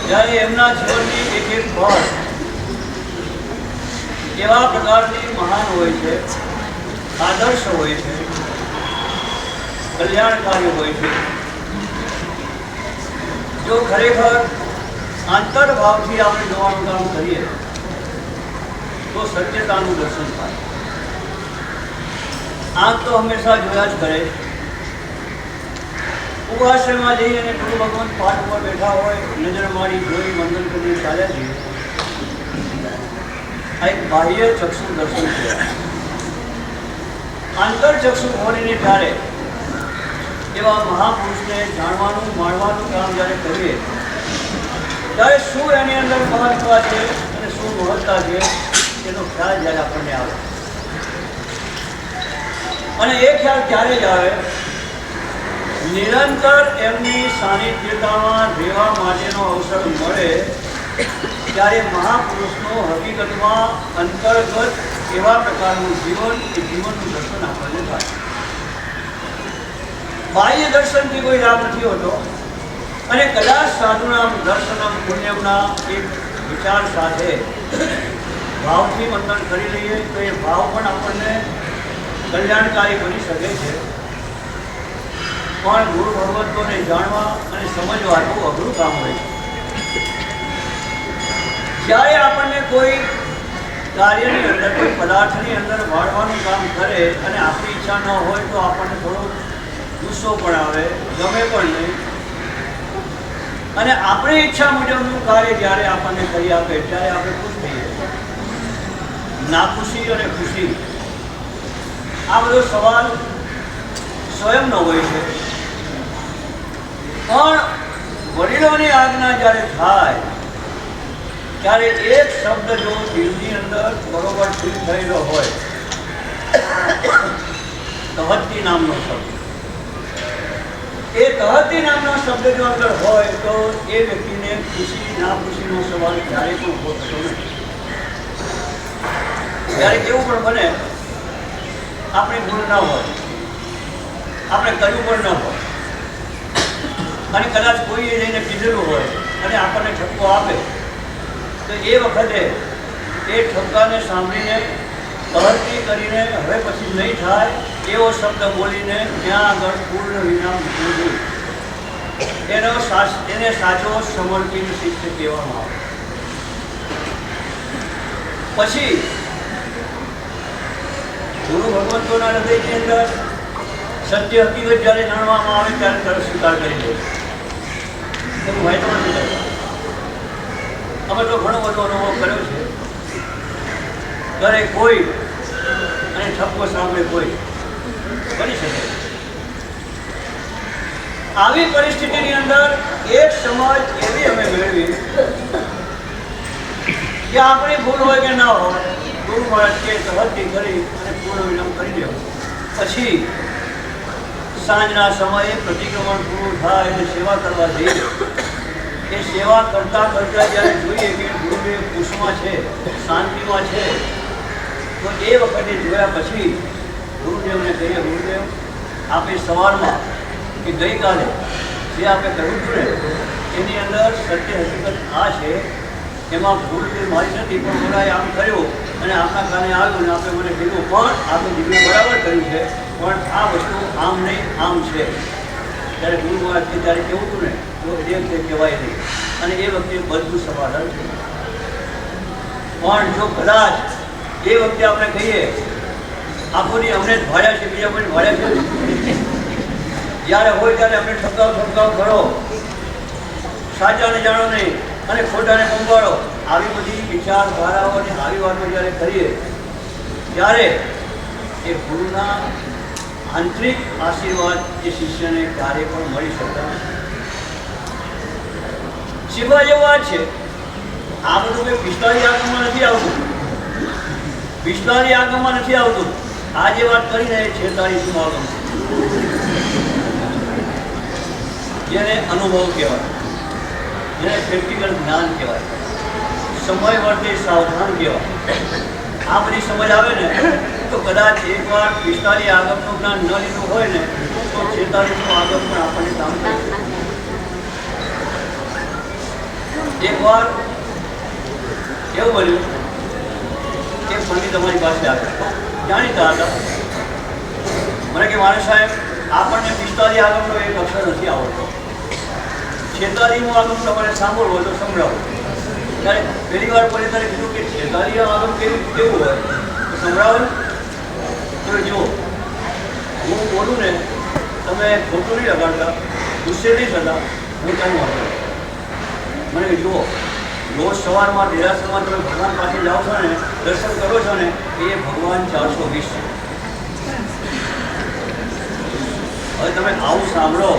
Speaker 9: ત્યારે એમના જીવનની એક એક પળ એવા પ્રકારની મહાન હોય છે, આદર્શ હોય છે, કલ્યાણકારી હોય છે. જો ખરેખર આંતરભાવથી આપણે જોવાનું કામ કરીએ તો સત્યતાનું દર્શન થાય. આમ તો હંમેશા જોયા જ કરે. ઉપાશ્રયમાં જઈ અને ગુરુ ભગવાન પાઠ ઉપર બેઠા હોય, નજર મારી જોઈ વંદન કરી ચાલ્યા જઈએ. આ એક બાહ્ય ચક્ષુ દર્શન છે. આંતર ચક્ષુ ખોલીને ત્યારે એવા મહાપુરુષને જાણવાનું માણવાનું કામ જ્યારે કરીએ ત્યારે શું એની અંદર મહત્વ છે અને શું મહત્તા છે એનો ખ્યાલ જ્યારે આપણને આવે. અને એ ખ્યાલ ત્યારે જ આવે નિરંતર એમની સાનિધ્યતામાં રહેવા માટેનો અવસર મળે ત્યારે મહાપુરુષનો હકીકતમાં અંતર્ગત એવા પ્રકારનું જીવન એ જીવનનું દર્શન આપણને થાય. બાહ્ય દર્શનથી કોઈ લાભ નથી હોતો અને કદાચ સાધુનામ દર્શનમ પુણ્યમના એક વિચાર સાથે ભાવથી મંથન કરી લઈએ તો એ ભાવ પણ આપણને કલ્યાણકારી બની શકે છે. પણ ગુરુ ભગવંતોને જાણવા અને સમજવા બહુ અઘરું કામ હોય છે. જ્યારે આપણને કોઈ કાર્યની અંદર કોઈ પદાર્થની અંદર વાળવાનું કામ કરે અને આપણી ઈચ્છા ન હોય તો આપણને થોડો ગુસ્સો પણ આવે, ગમે પણ નહીં. અને આપણી ઈચ્છા મુજબનું કાર્ય જ્યારે આપણને કરી આપે ત્યારે આપણે ખુશ થઈએ. નાખુશી અને ખુશી આ બધો સવાલ સ્વયંનો હોય છે, પણ વડીલોની આજ્ઞા જ્યારે થાય ત્યારે એક શબ્દ જો દિલની અંદર બરોબર ફીલ થયેલો હોય, તહતી નામનો શબ્દ, એ તહતી નામનો શબ્દ જો અંદર હોય તો એ વ્યક્તિને ખુશી ના ખુશીનો સવાલ ક્યારેય પણ ઉભો થતો નથી. ત્યારે કેવું પણ બને, આપણી ભૂલ ના હોય, આપણે કર્યું પણ ન હોય, અને કદાચ કોઈએ જઈને કીધેલું હોય અને આપણને ઠપકો આપે તો એ વખતે એ ઠપકાને સાંભળીને તહતી કરીને હવે પછી નહીં થાય એવો શબ્દ બોલીને ત્યાં આગળ પૂર્ણ વિરામ મૂકવું જોઈએ. એને સાચો સમર્પિત શિષ્ય કહેવામાં આવે. પછી ગુરુ ભગવંતોના હૃદયની અંદર સત્ય હકીકત જ્યારે જાણવામાં આવે ત્યારે તરત સ્વીકાર કરી દે. એવું હોય તો નથી થતું. અમે તો ઘણો બધો અનુભવ કર્યો છે. ઘરે કોઈ અને ઠપકો સાંભળે કોઈ બની શકે. આવી પરિસ્થિતિની અંદર એક સમાજ એવી અમે મેળવી કે આપણી ભૂલ હોય કે ના હોય, ગુરુ મહારાજ કે હત્તી કરી અને પૂર્ણ વિરામ કરી દો. પછી સાંજના સમયે પ્રતિક્રમણ પૂરું થાય અને સેવા કરવા જઈએ. એ સેવા કરતા કરતા જ્યારે જોઈએ કે ગુરુદેવ ખુશમાં છે, શાંતિમાં છે, તો એ વખતે જોયા પછી ગુરુદેવને કહીએ, ગુરુદેવ આપે સવારમાં કે ગઈકાલે જે આપણે કહ્યું હતું ને એની અંદર સત્ય હકીકત આ છે, એમાં ભૂલ મારી નથી, પણ બોલાએ આમ કર્યું અને આપણા કાને આવ્યું ને આપણે મને કીધું પણ આપણે જીવને બરાબર કર્યું છે, પણ આ વસ્તુ આમ નહીં આમ છે. ત્યારે ગુરુ મહારાજ ત્યારે કેવું હતું ને તો એ વખતે કહેવાય નહીં, અને એ વખતે બધું સમાધાન છે. પણ જો કદાચ એ વખતે આપણે કહીએ આખોની અમને જ ભાડ્યા છે, બીજા કોઈ ભાડ્યા છે, જ્યારે હોય ત્યારે અમને ઠપકાવ કરો, સાચાને જાણો નહીં અને ખોટાને પંપાડો, આવી બધી વિચારધારાઓ અને આવી વાતો જ્યારે કરીએ ત્યારે એ ગુરુના આંતરિક આશીર્વાદ એ શિષ્યને ક્યારેય પણ મળી શકતા નથી. શીખવા જેવું વાત છે. આ બધું કંઈ પિસ્તાળી આગમમાં નથી આવતું, પિસ્તાળી આગમમાં નથી આવતું. આ જે વાત કરીને એ 46મું આગમ છે, જેને અનુભવ કહેવાય, જેને પ્રેક્ટિકલ જ્ઞાન કહેવાય, સમય વર્તે સાવધાન કહેવાય. આ બધી સમજ આવે ને તો કદાચ એકવાર 45 આગમનું જ્ઞાન ન લીધું હોય ને તો 46મું આગમ પણ આપણને કામ કરે. એકવાર એવું બન્યું કે પંડિત અમારી પાસે આવ્યા, જાણીતા હતા. મને કે મારે સાહેબ આપણને 45 આગમનો એક અક્ષર નથી આવડતો, 46મું આગમ તમારે સાંભળવું હોય તો સંભળાવો. ત્યારે પહેલી વાર પડે ત્યારે કીધું કે 46 આગમ કેવું હોય તો સંભળાવો. તો જુઓ, હું બોલું ને તમે ખોટું નહીં લગાડતા, ગુસ્સે નહીં થતા, હું કાંઈ વાંધો. મને જુઓ, રોજ સવારમાં દેરાસરમાં તમે ભગવાન પાસે જાઓ છો ને, દર્શન કરો છો ને, એ ભગવાન 420 છે. હવે તમે આવું સાંભળો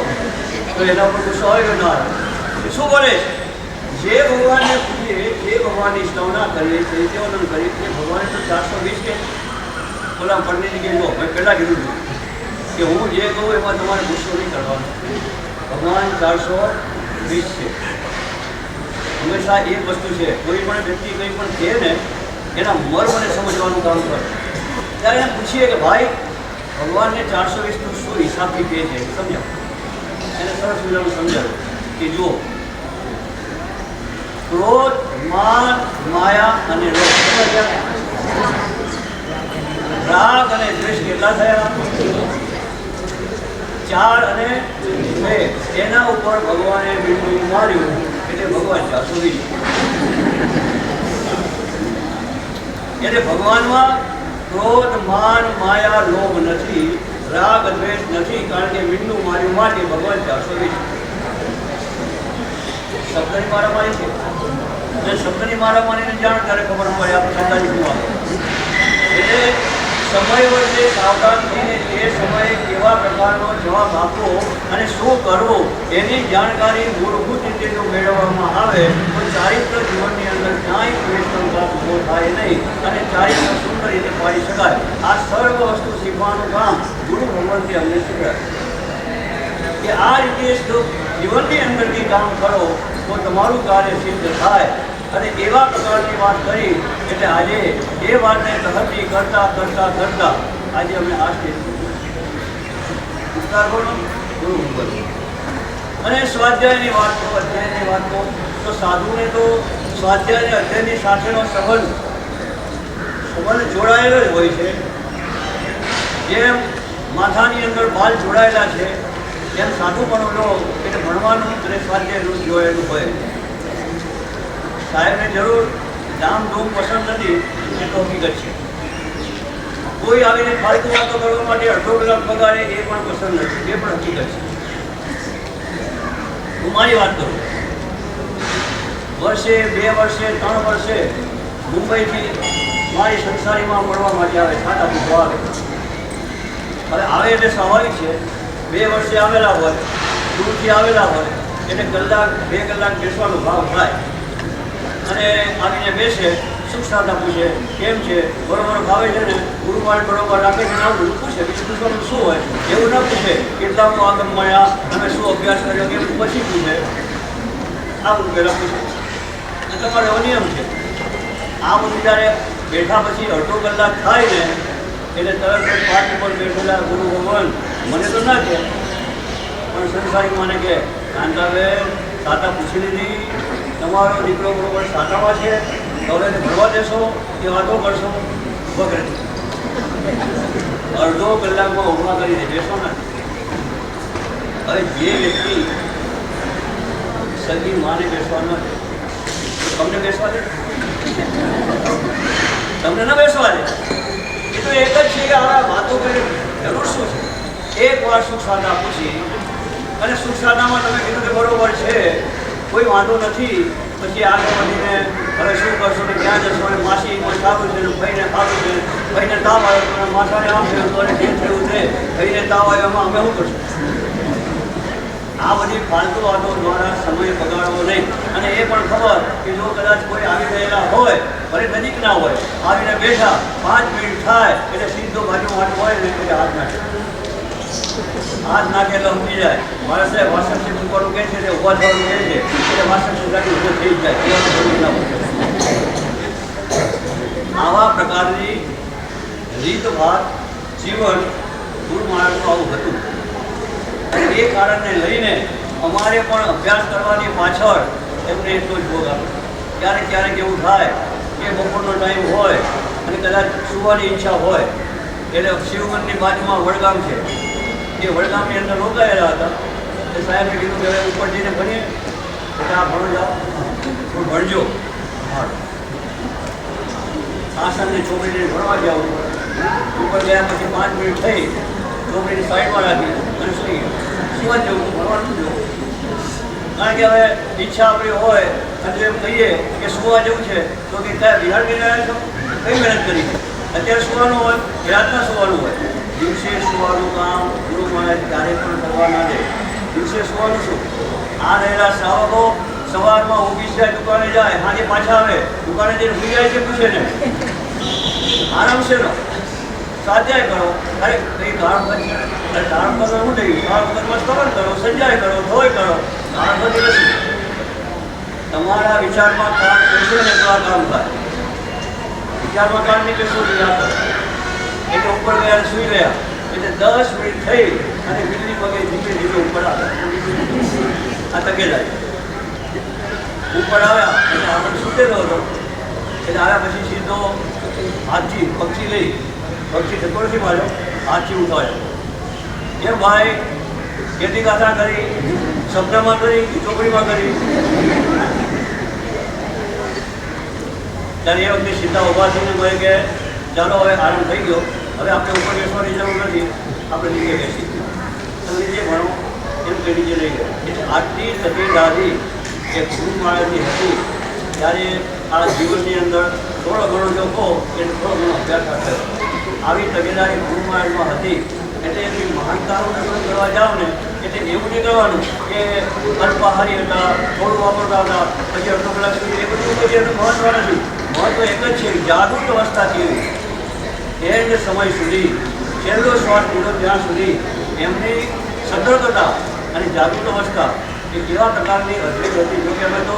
Speaker 9: તો એના પર ગુસ્સો હોય કે ના આવે? શું કરે છે? જે ભગવાનને પૂછીએ, જે ભગવાનની સ્તવના કરીએ, ચૈત્યવંદન કરીએ, એ ભગવાને તો 420 કે બોલા પંડિતજી કે જો મેં પહેલાં કીધું હતું કે હું જે કહું એમાં તમારે ગુસ્સો નહીં કરવાનો. ભગવાન 420 છે. હંમેશા એક વસ્તુ છે, કોઈ પણ વ્યક્તિ કંઈ પણ કહે ને એના મર્મને સમજવાનું કામ કરે. ત્યારે એને પૂછીએ કે ભાઈ ભગવાનને 420નું શું હિસાબથી કહે છે, સમજાવો. એને સરસ મજાનું સમજાવ્યું કે જુઓ, ક્રોધ, માન, માયા અને લોભ, રાગ અને દ્વેષ કેટલા થયા? 4 અને 2. એના ઉપર ભગવાને બિંદુ માર્યું એટલે ભગવાન 420. એટલે ભગવાનમાં ક્રોધ, માન, માયા, લોભ નથી, રાગ દ્વેષ નથી, કારણ કે બિંદુ માર્યું માટે ભગવાન 420. શબ્દની મારામારી છે, અને શબ્દની મારામારીને જાણ ત્યારે ખબર પડે આપણે શબ્દની શું આવે. એટલે સમય વચ્ચે સાવધાન થઈને તે સમયે કેવા પ્રકારનો જવાબ આપવો અને શું કરવું એની જાણકારી મૂળભૂત રીતે જો મેળવવામાં આવે તો ચારિત્ર જીવનની અંદર ક્યાંય ક્વેશ્ચન ઊભો થાય નહીં અને ચારિત્ર સુંદર રીતે પાડી શકાય. આ સર્વ વસ્તુ શીખવાનું કામ ગુરુ ભગવાનથી અમને શીખવાય કે આ રીતે જો જીવનની અંદરથી કામ કરો તો તમારું કાર્ય સિદ્ધ થાય. અને એવા પ્રકારની વાત કરી એટલે આજે એ વાતને તહતી કરતા કરતા કરતા આજે અમે આ સ્ટેજ વિસ્તાર બોલો ગુરુ અને સ્વાધ્યાયની વાત કહો, અધ્યાયની વાત કહો તો સાધુને તો સ્વાધ્યાય અને અધ્યાયની સાથેનો સંબંધ જોડાયેલો જ હોય છે. જેમ માથાની અંદર બાલ જોડાયેલા છે એમ સાધુ પણ લો એટલે ભણવાનું અને સ્વાધ્યાયનું જોડાયેલું હોય. સાહેબને જરૂર ધામધૂમ પસંદ નથી એ તો હકીકત છે. કોઈ આવીને ફાલતુ વાતો કરવા માટે અડધો કલાક બગાડે એ પણ પસંદ નથી, એ પણ હકીકત છે. હું મારી વાત કરું, વર્ષે 2 વર્ષે 3 વર્ષે મુંબઈથી મારી સંસારીમાં મળવા માટે આવે, છાટા પૂછવા આવે. હવે આવે એટલે સ્વાભાવિક છે, 2 વર્ષે આવેલા હોય, દૂરથી આવેલા હોય એટલે કલાક 2 કલાક બેસવાનો ભાવ થાય. અને આવીને બેસે, સુખ સાધા પૂછે, કેમ છે, બરોબર ભાવે છે ને, ગુરુવારે બરોબર રાખે છે, આવું બધું પૂછે. બીજું પૂછવાનું શું હોય એવું ન પૂછે. કેટલાનું આગમ મળ્યા, તમે શું અભ્યાસ કર્યો કે પછી પૂછે, આવું પહેલાં પૂછે. અને તમારો એવો નિયમ છે. આ બધું જ્યારે બેઠા પછી અડધો કલાક થાય ને એટલે તરત જ પાઠ ઉપર બેઠેલા ગુરુ ભગવાન મને તો ના કહે પણ સંસારી મને કે કાંતાબેન સાતા પૂછી લીધી, તમારો દીકરો બરોબર સાતામાં છે, હવે ભરવા દેશો કે વાતો કરશો વગેરે. અડધો કલાકમાં ઊભા કરીને બેસો ને. હવે જે વ્યક્તિ સગી માને બેસવા ન દે તમને બેસવા દે? તમને ન બેસવા દે. એ તો એક જ છે કે આ વાતો કરી જરૂર શું છે? એકવાર સુખ સાધા પૂછી અને સુખ સાધામાં તમે કીધું કે બરોબર છે, કોઈ વાંધો નથી, પછી આગળ વધીને હવે શું કરશો ને ક્યાં જશો ને માસી કોઈ સારું છે, ભાઈને સારું છે, ભાઈને તાવ આવ્યો તો માથાને આમ થયું તો તેમ થયું છે, ભાઈને તાવ આવ્યો એમાં અમે શું કરશું? આ બધી ફાલતુ વાતો દ્વારા સમય બગાડવો નહીં. અને એ પણ ખબર કે જો કદાચ કોઈ આવી રહેલા હોય, ભલે નજીક ના હોય, આવીને બેઠા 5 મિનિટ થાય એટલે સીધો બાજુ વાટ હોય ને એટલે હાથ નાખે. હાથ નાખે એટલે સમજી જાય માણસે વાસણથી મૂકવાનું કહે છે, ઊભા થવાનું કહે છે એટલે વાસણથી લાગી ઊભો થઈ જાય. આવા પ્રકારની રીતભાત જીવન ગુરુ મહારાજનું આવું હતું. એ કારણને લઈને અમારે પણ અભ્યાસ કરવાની પાછળ એમને એટલો જ ભોગ આપે. ક્યારેક ક્યારેક એવું થાય કે બપોરનો ટાઈમ હોય અને કદાચ સુવાની ઈચ્છા હોય એટલે શિવમનની બાજુમાં વડગામ છે, એ વડગામની અંદર રોકાયેલા હતા. એ સાહેબે કીધું કે હવે ઉપર જઈને ભણીએ એટલે આ ભણો જાઓ, પણ ભણજો. આસાનની છોકરીને ભણવા જાઓ. ઉપર ગયા પછી 5 મિનિટ થઈ, છોકરીની સાઈડમાં રાખી અને સુઈ ગયો. સુવા જવું, ભણવાનું જવું. કારણ કે હવે ઈચ્છા આપણી હોય અને એમ કહીએ કે સુવા જવું છે તો કે કયા બિહાર ગયા છો, કઈ મહેનત કરી? અત્યારે સુવાનું હોય કે રાતના સુવાનું હોય? દિવસે સુવાનું કામ ગુરુ મહારાજ ક્યારે પણ કરવા ના દે. દિવસે સુવાનું શું? આ રહેલા શ્રાવકો સવારમાં ઊભી જાય, દુકાને જાય, સાંજે પાછા આવે, દુકાને જઈને ઊભી જાય છે, પૂછે ને આરામ છે નો સ્વાધ્યાય કરો. અરે કઈ ગાળ પછી ગાળ કરો શું થયું? ગાળ વગરમાં સ્તવન કરો, સંજાય કરો, ધોય કરો. ગાળ બધી નથી. તમારા વિચારમાં કામ બેસે ને તો આ કામ થાય. વિચારમાં કામ નહીં બેસો યાદ કરો એટલે ઉપર ગયા સુઈ ગયા એટલે 10 મિનિટ થઈ અને વીજળી પગે ધીમે ધીમે ઉપર આવે. આ તકે જાય ઉપર આવ્યા એટલે આપણે છૂટેલો હતો એટલે આવ્યા પછી સીધો હાથથી પક્ષી લઈ પક્ષી ઠકોરથી માર્યો, હાથથી ઉઠાવ્યો. કેમ ભાઈ કેટલી ગાથા કરી, સપનામાં કરી, ચોપડીમાં કરી? ત્યારે એ વખતે સીધા ઊભા થઈને કહે કે ચાલો હવે આરામ થઈ ગયો, હવે આપણે ઉપર બેસવાની જરૂર નથી, આપણે નીચે બેસી તમે જે ભણો એમ કહી નીચે લઈ ગયો. એટલે આટલી તકેદારી એ ગુરુ મહારાજની હતી. ત્યારે આ જીવનની અંદર થોડો ઘણો જો કહો એટલે થોડો ઘણો અભ્યાસ થયો. આવી તકેદારી ગુરુ મહારાજમાં હતી. એટલે એની મહાનતાનું દર્શન કરવા જાઓ ને એટલે એવું નહીં કરવાનું કે અલ્પાહારી હતા, થોડું વાપરતા હતા, પછી અડધો કલાક સુધી એ બધું પછી એનું મહત્વ નથી. મહત્વ એક જ છે, જાગૃત અવસ્થાથી એન્ડ સમય સુધી, છેલ્લો શ્વાસ લીધો ત્યાં સુધી એમની સતર્કતા અને જાગૃત અવસ્થા એ કેવા પ્રકારની અદ્ભુત હતી. જો કે અમે તો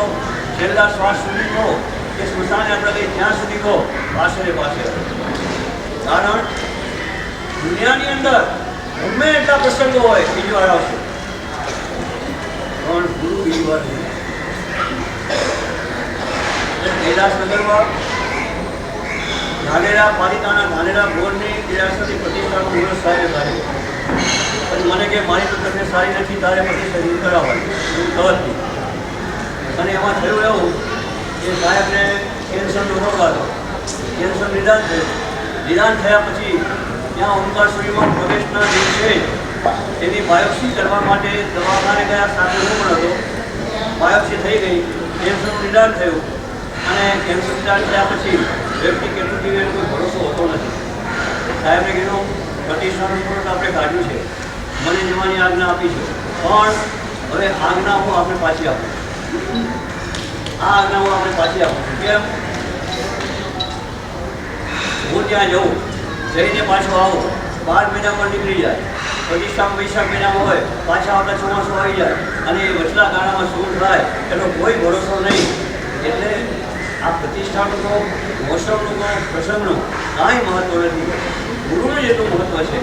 Speaker 9: છેલ્લા શ્વાસ સુધી કહો કે સ્મશાન યાત્રા ગઈ ત્યાં સુધી કહો પાસે પાસે. કારણ દુનિયાની અંદર ગમે એટલા પ્રસંગો હોય બીજી વાર આવશે, પણ ગુરુ બીજી વાર નહીં. કૈલાસનગરમાં ધાનેરા પાલિતાના ધાનેરા બોર્ડની ક્રિયાશક્તિ પ્રતિષ્ઠાનું મુહૂર્ત સાહેબ થાય. પછી મને કે મારી તો તબિયત સારી નથી, તારે પ્રતિષ્ઠા કરાવવાની એવું તો જ નહીં. અને એમાં થયું એવું કે સાહેબને કેન્સરનો રોગ હતો. કેન્સર નિદાન થયું. નિદાન થયા પછી ત્યાં ઓમકારશ્રીમાં પ્રવેશના દિવસે એની બાયોપ્સી કરવા માટે દવાખાને ગયા. સાથે હું પણ હતો. બાયોપ્સી થઈ ગઈ, કેન્સરનું નિદાન થયું. અને કેન્સર નિદાન થયા પછી વ્યક્તિ કેટલું જીવે એનો કોઈ ભરોસો હોતો નથી. સાહેબને કીધું પ્રતિષ્ઠાનું મુહૂર્ત આપણે કાઢ્યું છે, મને જવાની આજ્ઞા આપી છે, પણ હવે આજ્ઞા હું આપણે પાછી આપું. આ આજ્ઞા હું આપણે પાછી આપું છું. કેમ? હું ત્યાં જઉં, જઈને પાછો આવું, 12 મહિના પર નીકળી જાય, પ્રતિષ્ઠા વૈશાખ મહિનામાં હોય, પાછા આવતા ચોમાસું આવી જાય, અને એ વચલા ગાળામાં શું થાય એનો કોઈ ભરોસો નહીં. એટલે આ પ્રતિષ્ઠાનું મોસમનું પ્રસંગનું કાંઈ મહત્વ નથી. ગુરુનું જેટલું મહત્વ છે,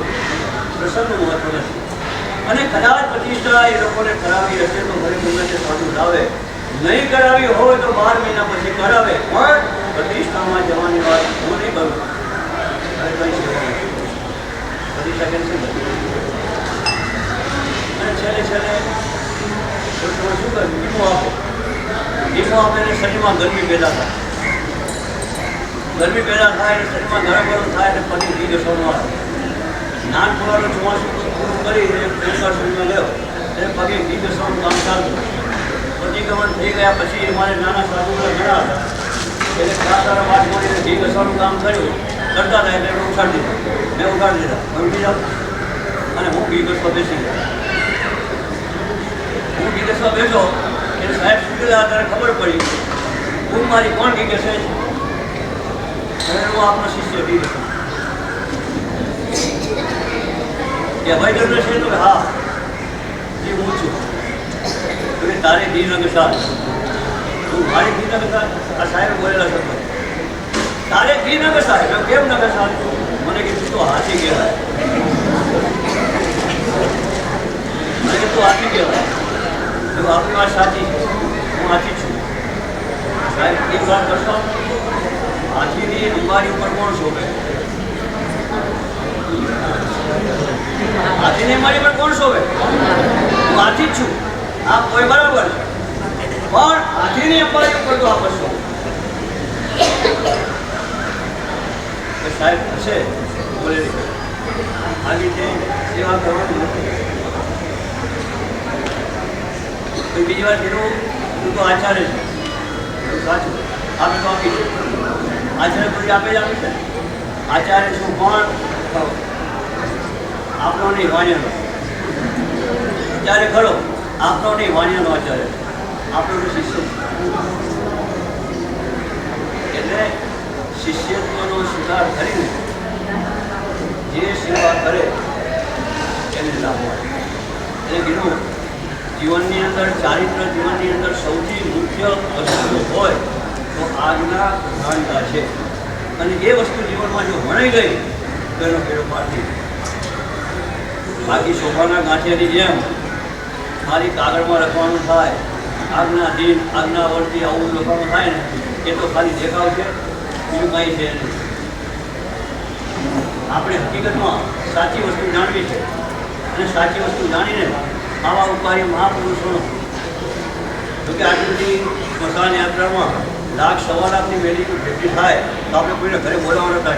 Speaker 9: પ્રસંગનું મહત્વ નથી. અને કદાચ પ્રતિષ્ઠા એ લોકોને કરાવી હશે તો ઘરે ગમે તે સાધુ લાવે, નહીં કરાવી હોય તો 12 મહિના પછી કરાવે, પણ પ્રતિષ્ઠામાં જવાની વાત હું નહીં કરું. પ્રતિષ્ઠા કેન્સલ અને છેલ્લે શું કરે? વીમો આપો. વીમો આપે એટલે શરીરમાં ગરમી પેદા થાય. ગરમી પેદા થાય એટલે શરીરમાં ગરમ થાય એટલે પછી ઘી ઘસવાનું આવે. નાનપુરાનું ચોમાસું પૂરું કરી શરીરમાં ગયો એટલે પગે ઘી ઘસવાનું કામ ચાલતું. પ્રતિક્રમણ થઈ ગયા પછી મારે નાના સાધુઓને ઘણા હતા એટલે સારા વાત મળીને ઘી ઘસવાનું કામ કર્યું કરતા હતા. એટલે ઉઠાડી દીધા, મેં ઉઠાડી દીધા, ઉઠી જાઉં અને હું ઘી ઘસવા બેસી ગયો. હું ઘી ઘસવા બેઠો એટલે સાહેબ સુધેલા ત્યારે ખબર પડી હું મારી કોણ ઘી ઘસે છે. હું આપનો શિષ્ય ઘી ઘસું. કે ભાઈ તમને છે તો હા એ હું છું. તારે ઘી ન ઘસાય, તું મારી ઘી ન ઘસાય. આ સાહેબ બોલેલા શબ્દ તારે ઘી ન ઘસાય. કેમ ન ઘસાય? મને કીધું તો હાથી કહેવાય. મને કીધું હાથી કહેવાય. આપણી વાત સાચી છે, હું હાથી છું. સાહેબ એક વાત કરશો, હાથીની અંબારી ઉપર કોણ શોભે? હાથીની અંબારી પર કોણ શોભે? હું હાથી જ છું. આ કોઈ બરાબર છે, પણ હાથીની અંબારી ઉપર તો આ બસો સાહેબ હશે બોલે આ રીતે સેવા કરવાની નથી. બીજી વાર કીધું તું તો આચાર્ય છે, સાચું આપણે તો આપી છે. આચાર્ય પછી આપે જ આપી છે. આચાર્ય શું પણ આપણો નહીં વાણિયાનો. ત્યારે ખરો આપણો નહીં વાણિયાનો આચાર્ય, આપણો તો શિષ્ય. એટલે શિષ્યત્વનો સ્વીકાર કરીને જે સેવા કરે એને લાભ મળે. એટલે કીધું જીવનની અંદર ચારિત્ર જીવનની અંદર સૌથી મુખ્ય વસ્તુ હોય તો આજ્ઞા પ્રધાનતા છે. અને એ વસ્તુ જીવનમાં જો વણાઈ ગઈ તો એનો ફેરો પાડી. બાકી શોભાના ગાંઠિયાની જેમ ખાલી કાગળમાં લખવાનું થાય, આજ્ઞાધીન આજ્ઞાવર્તી આવું લખવાનું થાય ને એ તો ખાલી દેખાવ છે, બીજું કાંઈ છે નહીં. આપણે હકીકતમાં સાચી વસ્તુ જાણવી છે અને સાચી વસ્તુ જાણીને આવા ઉપાય મહાપુરુષોનો. જોકે આજ બધી સ્મશાન યાત્રામાં 1,00,000 સવા લાખની વેલીની ભેટી થાય તો આપણે કોઈને ઘરે બોલાવવા નતા,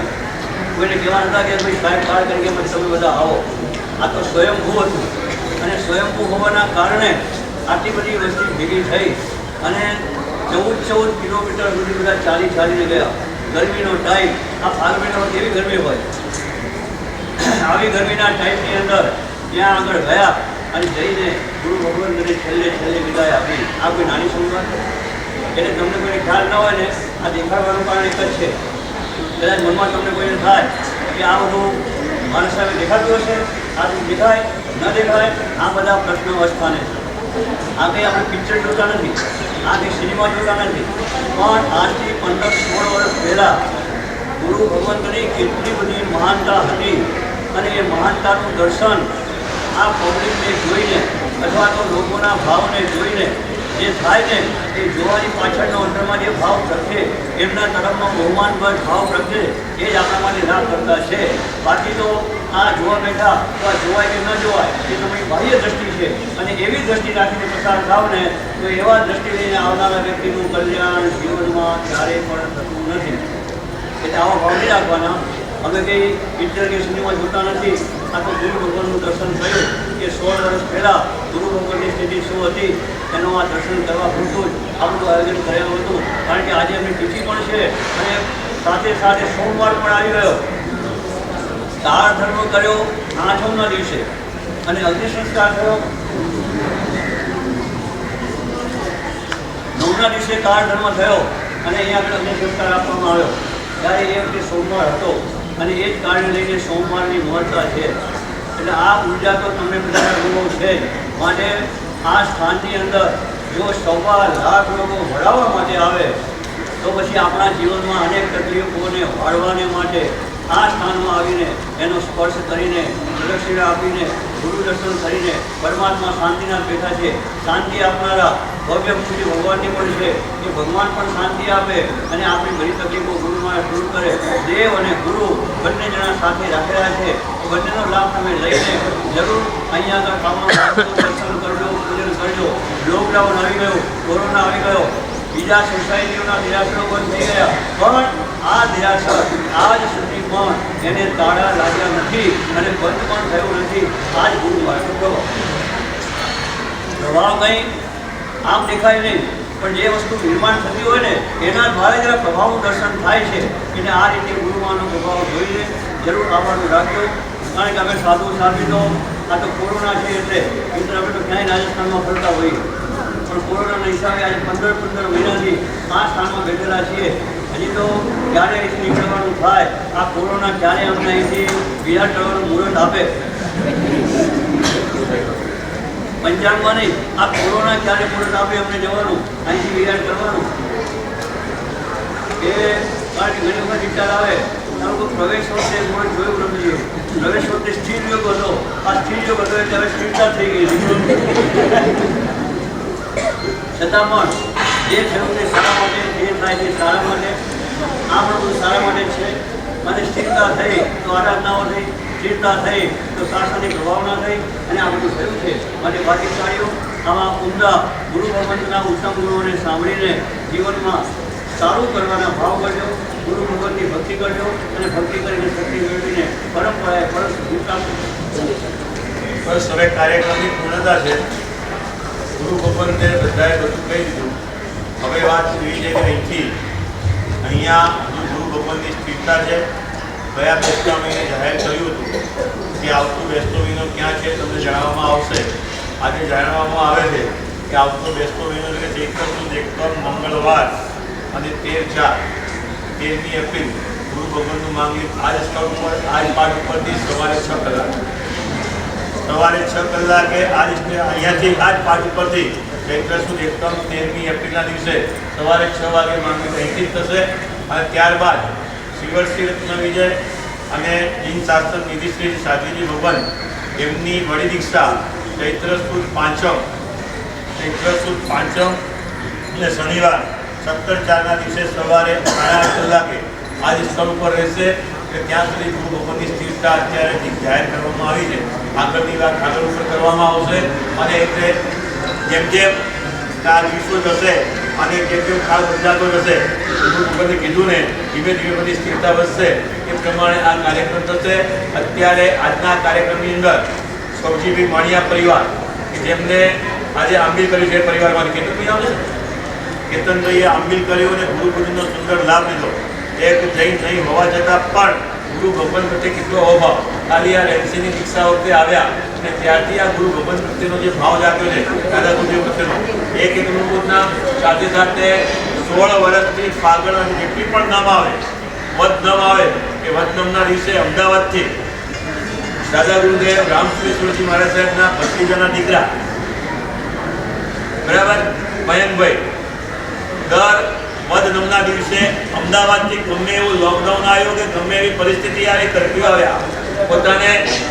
Speaker 9: કોઈને કહેવા નતા કે ભાઈ સાહેબ કાળ તરીકે તમે બધા આવો. આ તો સ્વયંભૂ હતું અને સ્વયંભૂ હોવાના કારણે આટલી બધી વસ્તી ભેગી થઈ અને 14 કિલોમીટર સુધી બધા ચાલીને ગયા. ગરમીનો ટાઈમ, આ ફાલ્ગુનીમાં કેવી ગરમી હોય, આવી ગરમીના ટાઈમની અંદર ત્યાં આગળ ગયા અને જઈને ગુરુ ભગવંતને છેલ્લે વિદાય આપી. આ કોઈ નાની શરૂઆત એટલે તમને કોઈ ખ્યાલ ન હોય ને, આ દેખાડવાનું કારણ એક જ છે. કદાચ મનમાં તમને કોઈને થાય કે આ બધું માણસ સામે દેખાતું હશે, આ દેખાય ન દેખાય, આ બધા પ્રશ્નો અસ્થાને છે. આ કંઈ આપણે પિક્ચર જોતા નથી, આ કંઈ સિનેમા જોતા નથી, પણ આજથી 15-16 વર્ષ પહેલાં ગુરુ ભગવંતની કેટલી બધી મહાનતા હતી અને એ મહાનતાનું દર્શન આ પબ્લિકને જોઈને અથવા તો લોકોના ભાવને જોઈને જે થાય ને એ જોવાની પાછળનો અંદરમાં જે ભાવ પ્રગટે, એમના તરફનો બહુમાનભર ભાવ પ્રગટે, એ જ આપણા માટે લાભ કરતા છે. બાકી તો આ જોવા બેઠા તો આ જોવાય કે ન જોવાય એ તમારી બાહ્ય દ્રષ્ટિ છે, અને એવી દ્રષ્ટિ રાખીને પસાર થાવ ને તો એવા દ્રષ્ટિ લઈને આવનારા વ્યક્તિનું કલ્યાણ જીવનમાં ક્યારેય પણ થતું નથી. એટલે આવા ભાવ નહીં રાખવાના. અમે કંઈ પિક્ચર કે સિનેમા જોતા નથી. આ તો ગુરુ ભગવાનનું દર્શન થયું કે 16 વર્ષ પહેલાં ગુરુ ભગવાનની સ્થિતિ શું હતી એનું આ દર્શન કરવા પૂરતું જ આ બધું આયોજન કરેલું હતું. કારણ કે આજે એમની તિથિ પણ છે અને સાથે સોમવાર પણ આવી ગયો. દાળ ધર્મ કર્યો 8મના દિવસે અને અગ્નિ સંસ્કાર થયો 9ના દિવસે કાળ ધર્મ થયો અને અહીંયા આગળ અગ્નિ સંસ્કાર આપવામાં આવ્યો. ત્યારે એ વખતે સોમવાર હતો અને એ જ કારણે લઈને સોમવારની મહત્તા છે. એટલે આ ઉર્જા તો તમને બધાને અનુભવ છે જ. માટે આ સ્થાનની અંદર જો 1.25 લાખ લોકો વળાવવા માટે આવે તો પછી આપણા જીવનમાં અનેક તકલીફોને વાળવાને માટે આ સ્થાનમાં આવીને એનો સ્પર્શ કરીને પ્રદક્ષિણા આપીને ગુરુ દર્શન કરીને પરમાત્મા શાંતિના બેઠા છે. શાંતિ આપનારા ભવ્ય મૂર્તિ ભગવાનની પણ છે. એ ભગવાન પણ શાંતિ આપે અને આપણી બધી તકલીફો ગુરુમાં દૂર કરે. દેવ અને ગુરુ બંને જણા સાથે રાખેલા છે. બંનેનો લાભ તમે લઈને જરૂર અહીંયા આગળ દર્શન કરજો, પૂજન કરજો. લોકડાઉન આવી ગયું, કોરોના આવી ગયો, બીજા સોસાયટીઓના નિરાશરો બંધ થઈ ગયા, પણ આ નિરાશર આજ સુધી પણ એને તાળા લાગ્યા નથી અને બંધ પણ થયું નથી. આજ ગુરુ વાળો પ્રભાવ કંઈ આમ દેખાય નહીં, પણ જે વસ્તુ નિર્માણ થતી હોય ને એના દ્વારા જરા પ્રભાવનું દર્શન થાય છે. એટલે આ રીતે ગુરુમાંનો પ્રભાવ જોઈને જરૂર આવવાનું રાખજો. કારણ કે અમે સાધુ સાબિતો આ તો કોરોના છે એટલે મિત્ર અમે તો ક્યાંય રાજસ્થાનમાં ફરતા હોઈએ, પણ કોરોનાના હિસાબે આજે 15 મહિનાથી આ સ્થાનમાં બેઠેલા છીએ. હજી તો ક્યારે અહીંથી નીકળવાનું થાય, આ કોરોના ક્યારે અમને અહીંથી વિરાટ કરવાનું મુહૂર્ત આપે પંચાંગમાં નહીં, આ કોરોના ક્યારે મુહૂર્ત આપે અમને જવાનું અહીંથી વિરાટ કરવાનું. એ કારણ કે ઘણી વખત વિચાર આવે તારું પ્રવેશ વખતે મુહૂર્ત જોયું નથી. પ્રવેશ વખતે સ્થિર યોગ હતો, આ સ્થિર યોગ હતો એટલે હવે સ્થિરતા થઈ ગઈ. છતાં પણ જે થયું તે સારા માટે, જે થાય તે સારા માટે, આ પણ બધું સારા માટે છે. અને સ્થિરતા થઈ તો આરાધનાઓ થઈ, સ્થિરતા થઈ તો શાસનની પ્રભાવના થઈ અને આ બધું થયું છે. માટે ભાગ્યશાળીઓ આવા ઉમદા ગુરુ ભગવંતના ઉત્તમ ગુરુઓને સાંભળીને જીવનમાં સારું કરવાના ભાવ કરજો, ગુરુ ભગવંતની ભક્તિ કરજો અને ભક્તિ કરીને શક્તિ મેળવીને પરંપરાએ પરમ વિકાસ.
Speaker 10: બસ હવે કાર્યક્રમની પૂર્ણતા છે. ગુરુ ભગવંતે બધાએ બધું કહી દીધું. હવે વાત એવી છે કે અહીંયા ગુરુ ભગવાનની સ્થિરતા છે. ગયા બેસતા મહિને જાહેર કર્યું હતું કે આવતું બેસતો મહિનો ક્યાં છે તમને જણાવવામાં આવશે. આજે જાણવામાં આવે છે કે આવતો બેસતો મહિનો એટલે ચૈત્ર સુદ એકમ મંગળવાર અને 13/4 એપ્રિલ ગુરુ ભગવાનનું માંગલિક આ જ સ્થળ ઉપર આ જ પાઠ ઉપરથી સવારે 6 કલાકે અહીંયાથી આ જ પાઠ ઉપરથી ચૈત્ર સુદ એકમ 13 એપ્રિલના દિવસે સવારે 6 વાગે માંગલિક અહીંથી થશે. અને ત્યારબાદ શ્રીવર્ષિ રત્ન વિજય અને જીન શાસ્ત્ર નિધિ શ્રી સાધ્વીજી ભગવાન એમની વડી દીક્ષા ચૈત્ર સુદ પાંચમ અને શનિવાર 17/4ના દિવસે સવારે 8:30 કલાકે આ જ સ્થળ ઉપર રહેશે. કે ત્યાં સુધી ગુરુ ભગવાનની સ્થિરતા અત્યારે જાહેર કરવામાં આવી છે. આગળની વાત આગળ ઉપર કરવામાં આવશે. અને એટલે જેમ આ દિવસો જશે અને જેમ કાળ બદલાતો જશે ગુરુ ભગવાને કીધું ને ધીમે ધીમે બધી સ્થિરતા વધશે એ પ્રમાણે આ કાર્યક્રમ થશે. અત્યારે આજના કાર્યક્રમની અંદર સૌજીભાઈ માણિયા પરિવાર કે જેમને આજે આંબિલ કર્યું છે પરિવારમાંથી કેતનભાઈ આવે છે. કેતનભાઈએ આંબિલ કર્યું અને ગુરુ પૂજનનો સુંદર લાભ લીધો. એક જૈન નહીં હોવા છતાં પણ ગુરુ ભગવાન પ્રત્યે કેટલો અભાવ. ખાલી આ રેન્સીની દીક્ષા વખતે આવ્યા અને ત્યારથી આ ગુરુ ભગવાન પ્રત્યેનો જે ભાવ જાગ્યો છે દાદા ગુરુદેવ પ્રત્યેનો એક અનુભૂતના સાથે સાથે 16 વર્ષથી ફાગણ અને જેટલી પણ નામ આવે વદનમ આવે એ વદનમના દિવસે અમદાવાદથી દાદા ગુરુદેવ રામસુરેશ્વરજી મહારાજ સાહેબના ભત્રીજાના દીકરા બરાબર મયંકભાઈ દર વદનમના દિવસે અમદાવાદથી ગમે એવું લોકડાઉન આવ્યો કે ગમે એવી પરિસ્થિતિ આવી કરફ્યુ આવ્યા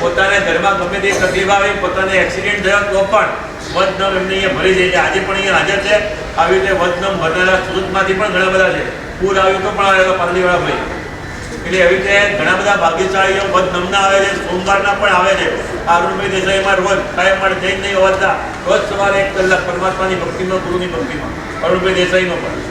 Speaker 10: પોતાને ઘરમાં ગમે તે તકલીફ આવી પોતાને એક્સિડન્ટ થયો તો પણ વદનમ એમને અહીંયા ભરી જાય છે. આજે પણ અહીંયા હાજર છે. આવી રીતે વદનમ ભરનારા સુરતમાંથી પણ ઘણા બધા છે. પૂર આવ્યું તો પણ આવેલા પારલીવાળા ભાઈ. એટલે એવી રીતે ઘણા બધા ભાગ્યશાળીઓ વદનમના આવે છે, સોમવારના પણ આવે છે. અરુણભાઈ દેસાઈમાં રોજ કાયમ માટે જઈને નહીં હોવાતા રોજ સવારે 1 કલાક પરમાત્માની ભક્તિમાં ગુરુની ભક્તિમાં અરુણભાઈ દેસાઈનો પણ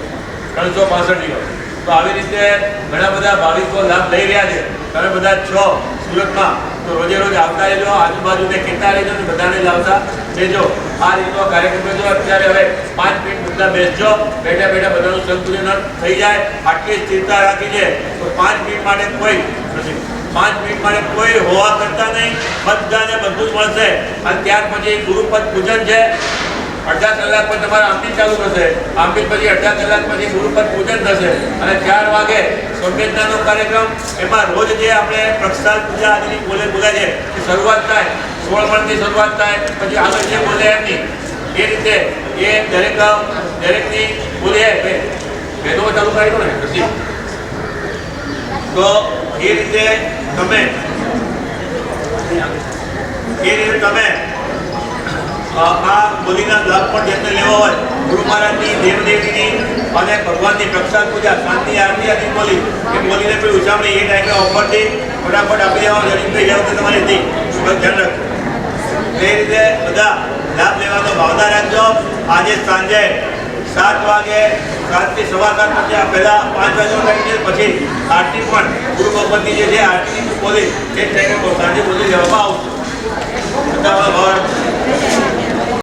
Speaker 10: 365 દિવસ. તો આવી રીતે ઘણા બધા ભાવિકો લાભ લઈ રહ્યા છે. તમે બધા છો સુરતમાં તો રોજે રોજ આવતા રહેજો, આજુબાજુને કહેતા રહેજો ને બધાને લાવતા રહેજો. આ રીતનો કાર્યક્રમ જો અત્યારે હવે 5 મિનિટ બધા બેસજો, બેઠા બેઠા બધાનું સંતુલન થઈ જાય. આટલી સ્થિરતા રાખી છે તો 5 મિનિટ માટે કોઈ નથી. 5 મિનિટ માટે કોઈ હોવા કરતા નહીં, બધાને બધું જ મળશે. અને ત્યાર પછી ગુરુપદ પૂજન છે. અડધા કલાક પછી તમારા આમટી ચાલુ થશે. આમટી પછી અડધા કલાક પછી ગુરુપદ પૂજન થશે અને 4 વાગે સંવેદનાનો કાર્યક્રમ. એમાં રોજ જે આપણે પ્રક્ષાલ પૂજા આદિની બોલાય છે એ શરૂઆત થાય 16 થી શરૂઆત થાય પછી આગળ જે બોલે એમની એ રીતે એ દરેકની બોલે ભેદો ચાલુ કરી દો ને પછી. તો એ રીતે તમે આ બોલીના લાભ પણ જેમને લેવા હોય ગુરુ મહારાજની દેવદેવીની અને ભગવાનની પ્રક્ષાલ પૂજા શાંતિ આરતી આદિ બોલી એ બોલીને પેલી ઉછામણી એ ટાઈમે ઓફરથી ફટાફટ આપી દેવા જરીનભાઈ જાવ તો તમારે હતી બસ ધ્યાન રાખો. એ રીતે બધા લાભ લેવાનો ભાવના રાખજો. આજે સાંજે 7 વાગે 7 થી 7:15 પછી આ પહેલા 5 વાગ્યાનો ટાઈમ છે. પછી આરતી પણ ગુરુ ભગવતની જે છે આરતીની બોલી એ ટાઈમે સાંજે બોલી લેવામાં આવશે. બધા ભાવ